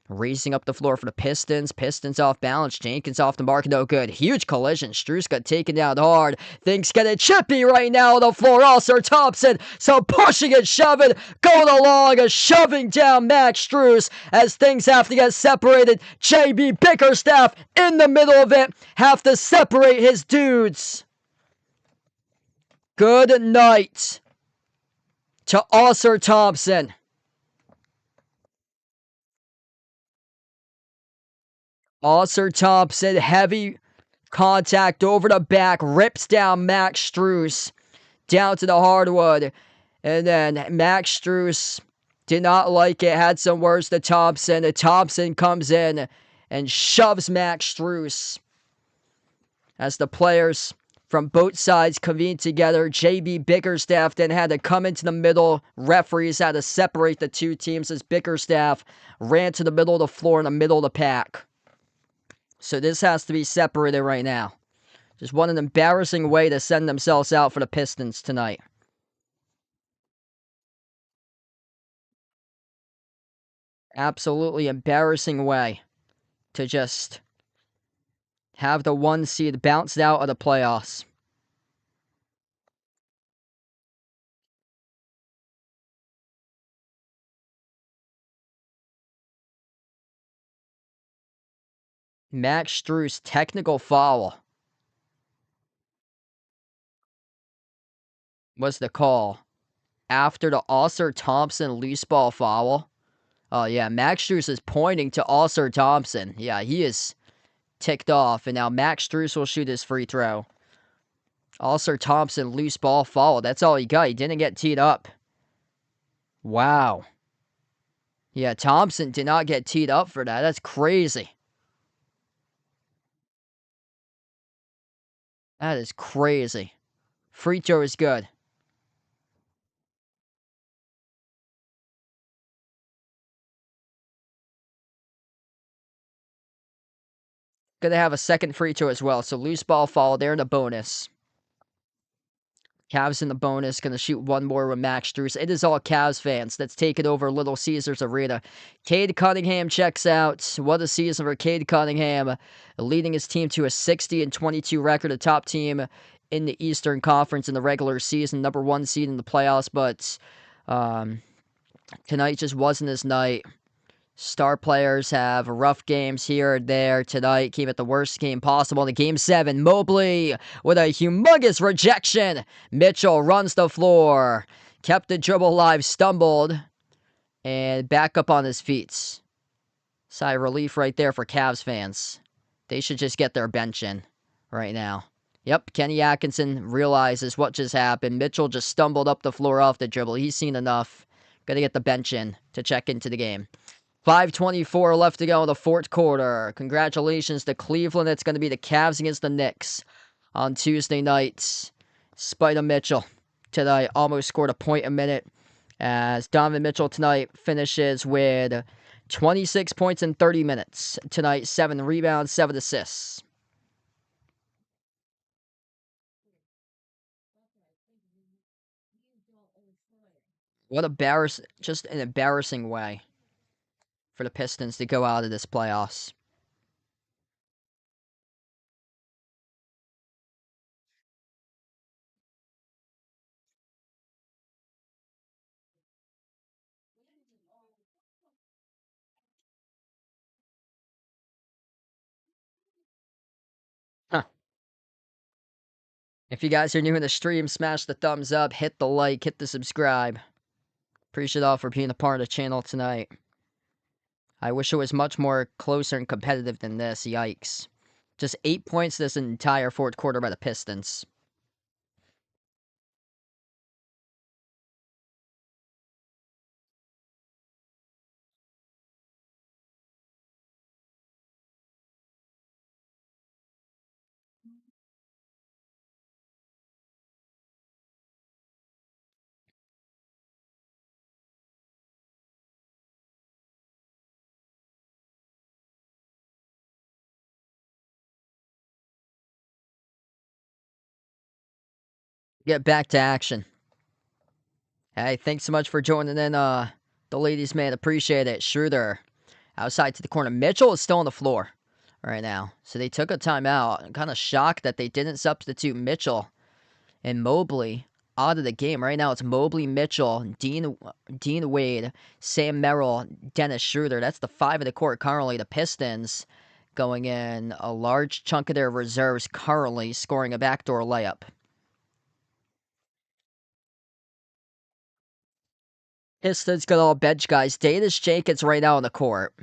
Racing up the floor for the Pistons. Pistons off balance. Jenkins off the mark, no good. Huge collision. Strus got taken down hard. Things getting chippy right now on the floor. Also Thompson, so pushing and shoving, going along and shoving down Max Strus as things have to get separated. JB Bickerstaff in the middle of it. Have to separate his dudes. Good night to Ausar Thompson. Ausar Thompson, heavy contact over the back, rips down Max Strus down to the hardwood. And then Max Strus did not like it, had some words to Thompson. And Thompson comes in and shoves Max Strus as the players from both sides convened together. JB Bickerstaff then had to come into the middle. Referees had to separate the two teams as Bickerstaff ran to the middle of the floor in the middle of the pack. So this has to be separated right now. Just what an embarrassing way to send themselves out for the Pistons tonight. Absolutely embarrassing way to just have the 1 seed bounced out of the playoffs. Max Strus, technical foul was the call after the Ausar Thompson loose ball foul. Oh yeah, Max Strus is pointing to Ausar Thompson. Yeah, he is ticked off, and now Max Strus will shoot his free throw. Ausar Thompson loose ball foul. That's all he got. He didn't get teed up. Wow. Yeah, Thompson did not get teed up for that. That's crazy. That is crazy. Free throw is good. Gonna have a second free throw as well. So loose ball foul there in the bonus. Cavs in the bonus. Gonna shoot one more with Max Strus. It is all Cavs fans that's taken over Little Caesars Arena. Cade Cunningham checks out. What a season for Cade Cunningham. Leading his team to a 60-22 record. A top team in the Eastern Conference in the regular season. Number 1 seed in the playoffs. But tonight just wasn't his night. Star players have rough games here or there tonight. Came at the worst game possible in the Game 7. Mobley with a humongous rejection. Mitchell runs the floor. Kept the dribble alive, stumbled, and back up on his feet. Sigh of relief right there for Cavs fans. They should just get their bench in right now. Yep, Kenny Atkinson realizes what just happened. Mitchell just stumbled up the floor off the dribble. He's seen enough. Got to get the bench in to check into the game. 5:24 left to go in the fourth quarter. Congratulations to Cleveland. It's going to be the Cavs against the Knicks on Tuesday nights. Spider Mitchell tonight almost scored a point a minute as Donovan Mitchell tonight finishes with 26 points in 30 minutes. Tonight, 7 rebounds, 7 assists. What just an embarrassing way for the Pistons to go out of this playoffs. Huh. If you guys are new in the stream, smash the thumbs up, hit the like, hit the subscribe. Appreciate all for being a part of the channel tonight. I wish it was much more closer and competitive than this. Yikes. Just 8 points this entire fourth quarter by the Pistons. Get back to action. Hey, thanks so much for joining in, the ladies, man. Appreciate it. Schroeder outside to the corner. Mitchell is still on the floor right now. So they took a timeout. I'm kind of shocked that they didn't substitute Mitchell and Mobley out of the game. Right now it's Mobley, Mitchell, Dean Wade, Sam Merrill, Dennis Schroeder. That's the 5 of the court currently. The Pistons going in a large chunk of their reserves currently, scoring a backdoor layup. Pistons got all bench guys. Davis Jenkins right now on the court,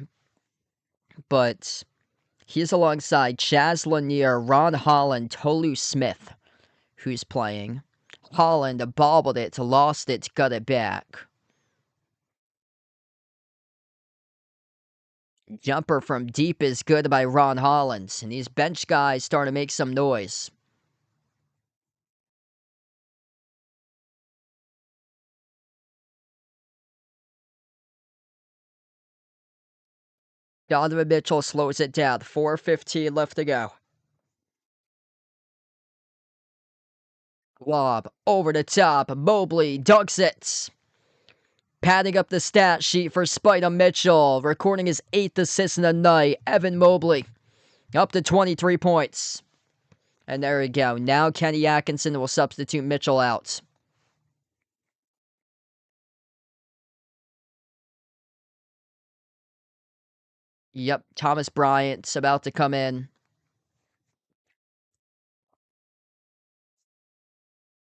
but he's alongside Chaz Lanier, Ron Holland, Tolu Smith, who's playing. Holland bobbled it, lost it, got it back. Jumper from deep is good by Ron Holland, and these bench guys starting to make some noise. Donovan Mitchell slows it down. 4:15 left to go. Lob over the top. Mobley dunks it. Padding up the stat sheet for Spider Mitchell, recording his 8th assist in the night. Evan Mobley up to 23 points. And there we go. Now Kenny Atkinson will substitute Mitchell out. Yep, Thomas Bryant's about to come in.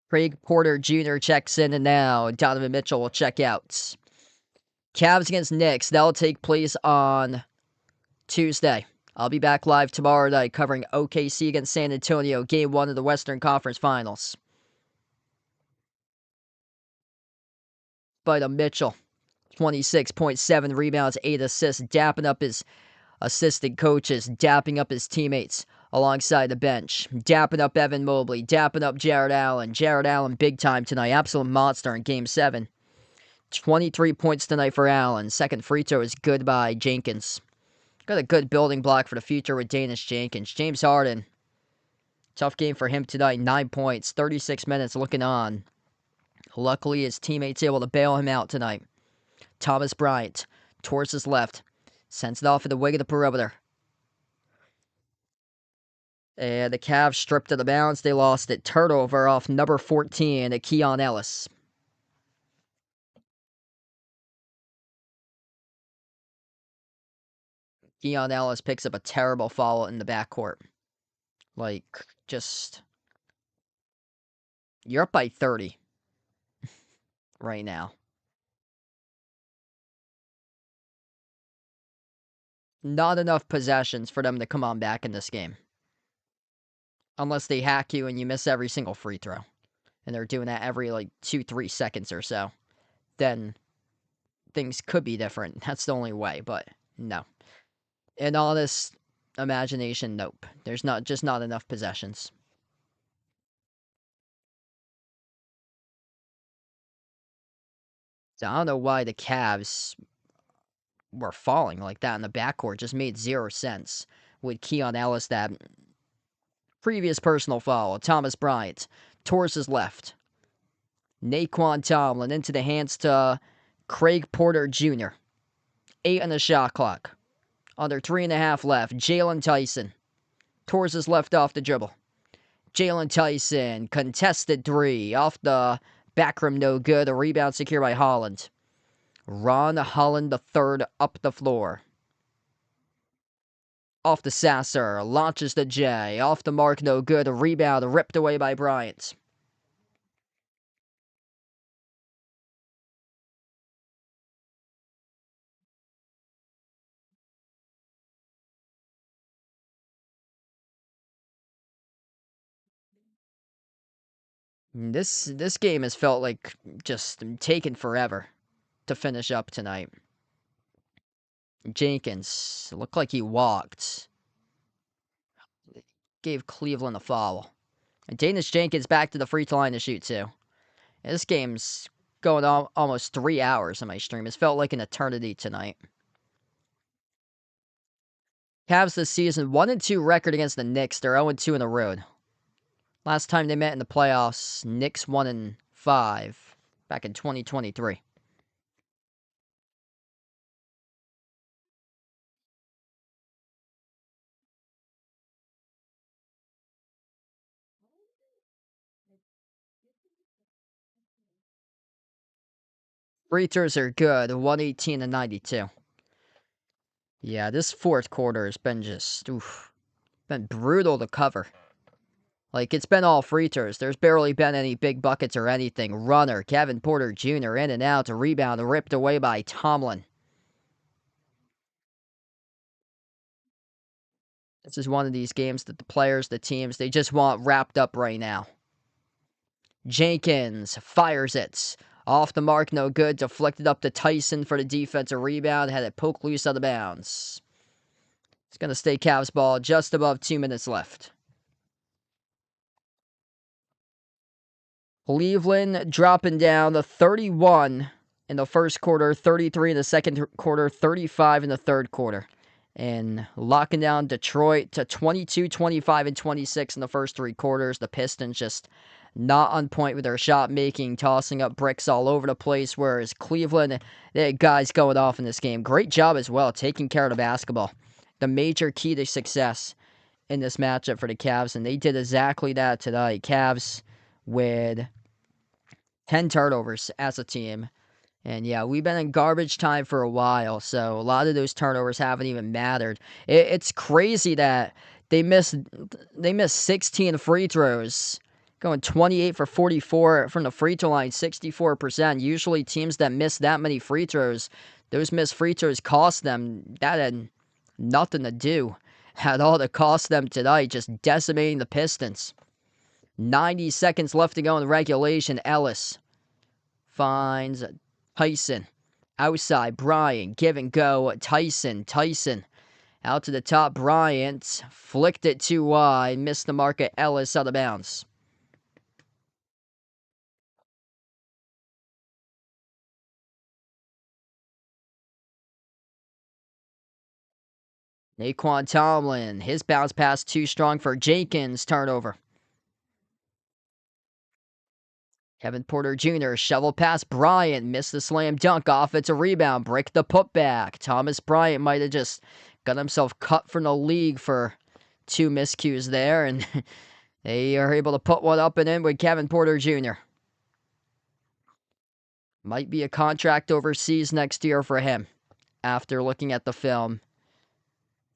Craig Porter Jr. checks in, and now Donovan Mitchell will check out. Cavs against Knicks. That'll take place on Tuesday. I'll be back live tomorrow night covering OKC against San Antonio, Game 1 of the Western Conference Finals. But Mitchell, 26.7 rebounds, 8 assists, dapping up his assistant coaches, dapping up his teammates alongside the bench, dapping up Evan Mobley, dapping up Jared Allen. Jared Allen big time tonight, absolute monster in Game 7. 23 points tonight for Allen. Second free throw is good by Jenkins. Got a good building block for the future with Danish Jenkins. James Harden, tough game for him tonight. 9 points, 36 minutes looking on. Luckily, his teammates able to bail him out tonight. Thomas Bryant, towards his left, sends it off at the wing of the perimeter. And the Cavs stripped of the bounds. They lost it. Turnover off number 14 at Keon Ellis. Keon Ellis picks up a terrible foul in the backcourt. Like, just... You're up by 30 right now. Not enough possessions for them to come on back in this game. Unless they hack you and you miss every single free throw. And they're doing that every, 2-3 seconds or so. Then things could be different. That's the only way, but no. In honest imagination, nope. There's not enough possessions. So I don't know why the Cavs were falling like that in the backcourt. Just made 0 sense. With Keon Ellis, that previous personal foul. Thomas Bryant towards his left. Naquan Tomlin into the hands to Craig Porter Jr. 8 on the shot clock. Under 3.5 left. Jalen Tyson towards his left off the dribble. Jalen Tyson, contested 3 off the back rim, no good. A rebound secured by Holland. Ron Holland III up the floor. Off the Sasser, launches the J. Off the mark, no good. A rebound ripped away by Bryant. This game has felt like just taken forever to finish up tonight. Jenkins looked like he walked. Gave Cleveland a foul. And Danish Jenkins back to the free throw line to shoot too. This game's going on almost 3 hours on my stream. It's felt like an eternity tonight. Cavs this season 1-2 record against the Knicks. They're 0-2 in the road. Last time they met in the playoffs, Knicks 1-5 back in 2023. Free throws are good, 118-92. Yeah, this fourth quarter has been been brutal to cover. Like, it's been all free throws. There's barely been any big buckets or anything. Runner, Kevin Porter Jr. in and out, a rebound ripped away by Tomlin. This is one of these games that the players, the teams, they just want wrapped up right now. Jenkins fires it. Off the mark, no good. Deflected up to Tyson for the defensive rebound. Had it poked loose out of bounds. It's going to stay Cavs ball just above 2 minutes left. Cleveland dropping down to 31 in the first quarter, 33 in the second quarter, 35 in the third quarter. And locking down Detroit to 22, 25, and 26 in the first 3 quarters. The Pistons just not on point with their shot making, tossing up bricks all over the place, whereas Cleveland, they had guys going off in this game. Great job as well, taking care of the basketball. The major key to success in this matchup for the Cavs, and they did exactly that tonight. Cavs with 10 turnovers as a team. And yeah, we've been in garbage time for a while, so a lot of those turnovers haven't even mattered. It's crazy that they missed 16 free throws, going 28 for 44 from the free throw line, 64%. Usually teams that miss that many free throws, those missed free throws cost them. That had nothing to do at all to cost them tonight, just decimating the Pistons. 90 seconds left to go in regulation. Ellis finds Tyson. Outside, Bryant. Give and go. Tyson. Out to the top, Bryant. Flicked it too wide. Missed the mark at Ellis out of bounds. Naquan Tomlin. His bounce pass too strong for Jenkins. Turnover. Kevin Porter Jr. shovel past Bryant. Missed the slam dunk. Offensive rebound. Break the putback. Thomas Bryant might have just got himself cut from the league for 2 miscues there. And they are able to put one up and in with Kevin Porter Jr. Might be a contract overseas next year for him after looking at the film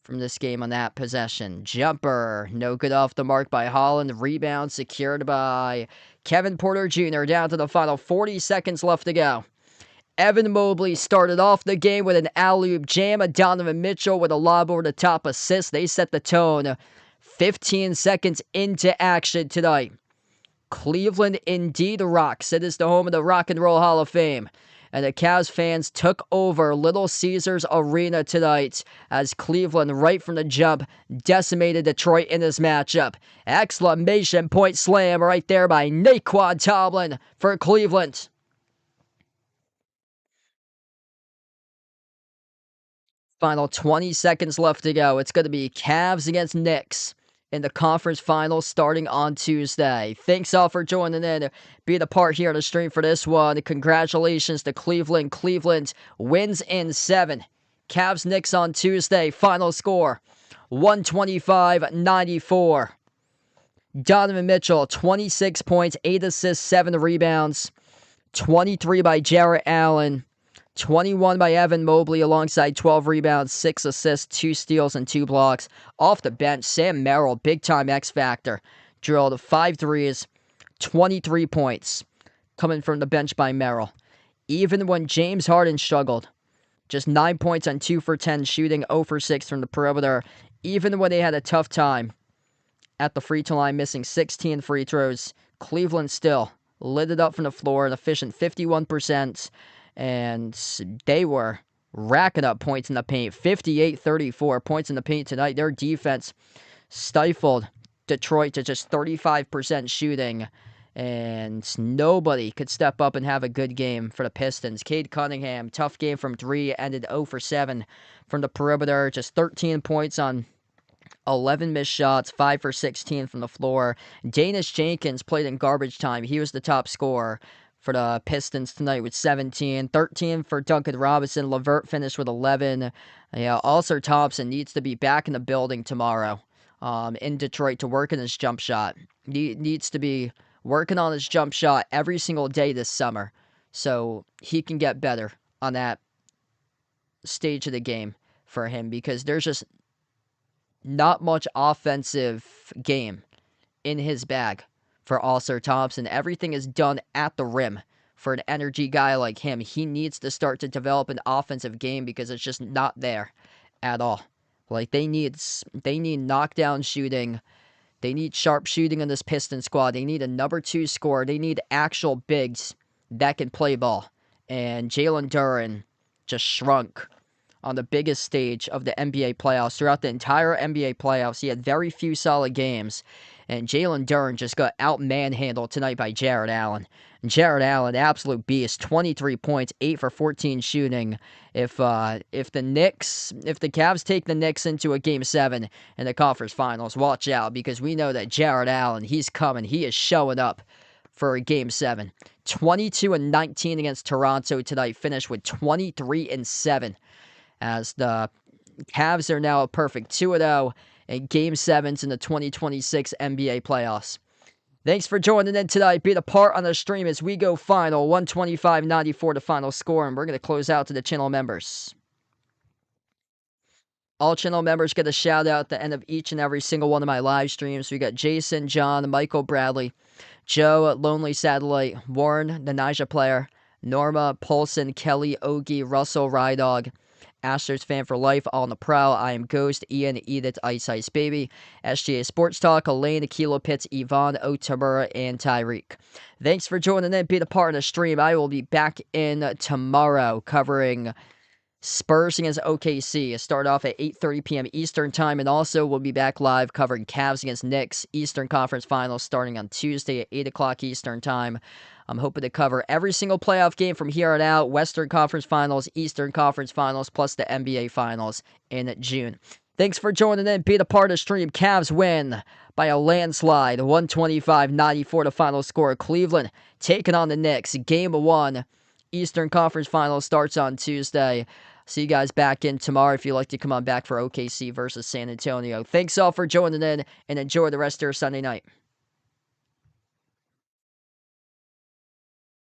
from this game on that possession. Jumper, no good off the mark by Holland. Rebound secured by Kevin Porter Jr. Down to the final 40 seconds left to go. Evan Mobley started off the game with an alley-oop jam. Donovan Mitchell with a lob over the top assist. They set the tone 15 seconds into action tonight. Cleveland indeed rocks. It is the home of the Rock and Roll Hall of Fame. And the Cavs fans took over Little Caesars Arena tonight as Cleveland, right from the jump, decimated Detroit in this matchup. Exclamation point slam right there by Naquan Tomlin for Cleveland. Final 20 seconds left to go. It's going to be Cavs against Knicks in the conference finals starting on Tuesday. Thanks all for joining in, being a part here on the stream for this one. Congratulations to Cleveland. Cleveland wins in 7. Cavs Knicks on Tuesday. Final score 125-94. Donovan Mitchell, 26 points, 8 assists, 7 rebounds. 23 by Jarrett Allen. 21 by Evan Mobley alongside 12 rebounds, 6 assists, 2 steals, and 2 blocks. Off the bench, Sam Merrill, big-time X-Factor, drilled 5 threes, 23 points coming from the bench by Merrill. Even when James Harden struggled, just 9 points on 2 for 10 shooting, 0 for 6 from the perimeter. Even when they had a tough time at the free-throw line, missing 16 free throws, Cleveland still lit it up from the floor, an efficient 51%. And they were racking up points in the paint. 58-34 points in the paint tonight. Their defense stifled Detroit to just 35% shooting. And nobody could step up and have a good game for the Pistons. Cade Cunningham, tough game from 3, ended 0 for 7 from the perimeter. Just 13 points on 11 missed shots, 5 for 16 from the floor. Danish Jenkins played in garbage time. He was the top scorer for the Pistons tonight with 17. 13 for Duncan Robinson. LeVert finished with 11. Yeah, Ulcer Thompson needs to be back in the building tomorrow in Detroit to work on his jump shot. He needs to be working on his jump shot every single day this summer so he can get better on that stage of the game for him, because there's just not much offensive game in his bag for Ulcer Thompson. Everything is done at the rim. For an energy guy like him, he needs to start to develop an offensive game because it's just not there at all. Like, they need knockdown shooting. They need sharp shooting in this Piston squad. They need a number 2 scorer. They need actual bigs that can play ball. And Jalen Duren just shrunk on the biggest stage of the NBA playoffs. Throughout the entire NBA playoffs, he had very few solid games. And Jalen Duren just got out-manhandled tonight by Jarrett Allen. And Jarrett Allen, absolute beast, 23 points, 8 for 14 shooting. If the Cavs take the Knicks into a Game 7 in the conference finals, watch out, because we know that Jarrett Allen, he's coming. He is showing up for a Game 7. 22-19 against Toronto tonight, finished with 23-7. As the Cavs are now a perfect 2-0 in Game 7s in the 2026 NBA playoffs. Thanks for joining in tonight. Be a part on the stream as we go final. 125-94 the final score, and we're going to close out to the channel members. All channel members get a shout out at the end of each and every single one of my live streams. We got Jason, John, Michael Bradley, Joe, Lonely Satellite, Warren, the Nija Player, Norma, Polson, Kelly, Ogie, Russell, Rydog, Astros fan for life, all in the prowl. I am Ghost, Ian, Edith, Ice Ice Baby, SGA Sports Talk, Elaine, Kilo Pitts, Yvonne, Otamura, and Tyreek. Thanks for joining in. Be a part of the stream. I will be back in tomorrow covering Spurs against OKC. Start off at 8:30 p.m. Eastern Time, and also we'll be back live covering Cavs against Knicks Eastern Conference Finals starting on Tuesday at 8 o'clock Eastern Time. I'm hoping to cover every single playoff game from here on out, Western Conference Finals, Eastern Conference Finals, plus the NBA Finals in June. Thanks for joining in. Be a part of the stream. Cavs win by a landslide, 125-94 the final score. Cleveland taking on the Knicks. Game 1, Eastern Conference Finals starts on Tuesday. See you guys back in tomorrow if you'd like to come on back for OKC versus San Antonio. Thanks all for joining in, and enjoy the rest of your Sunday night.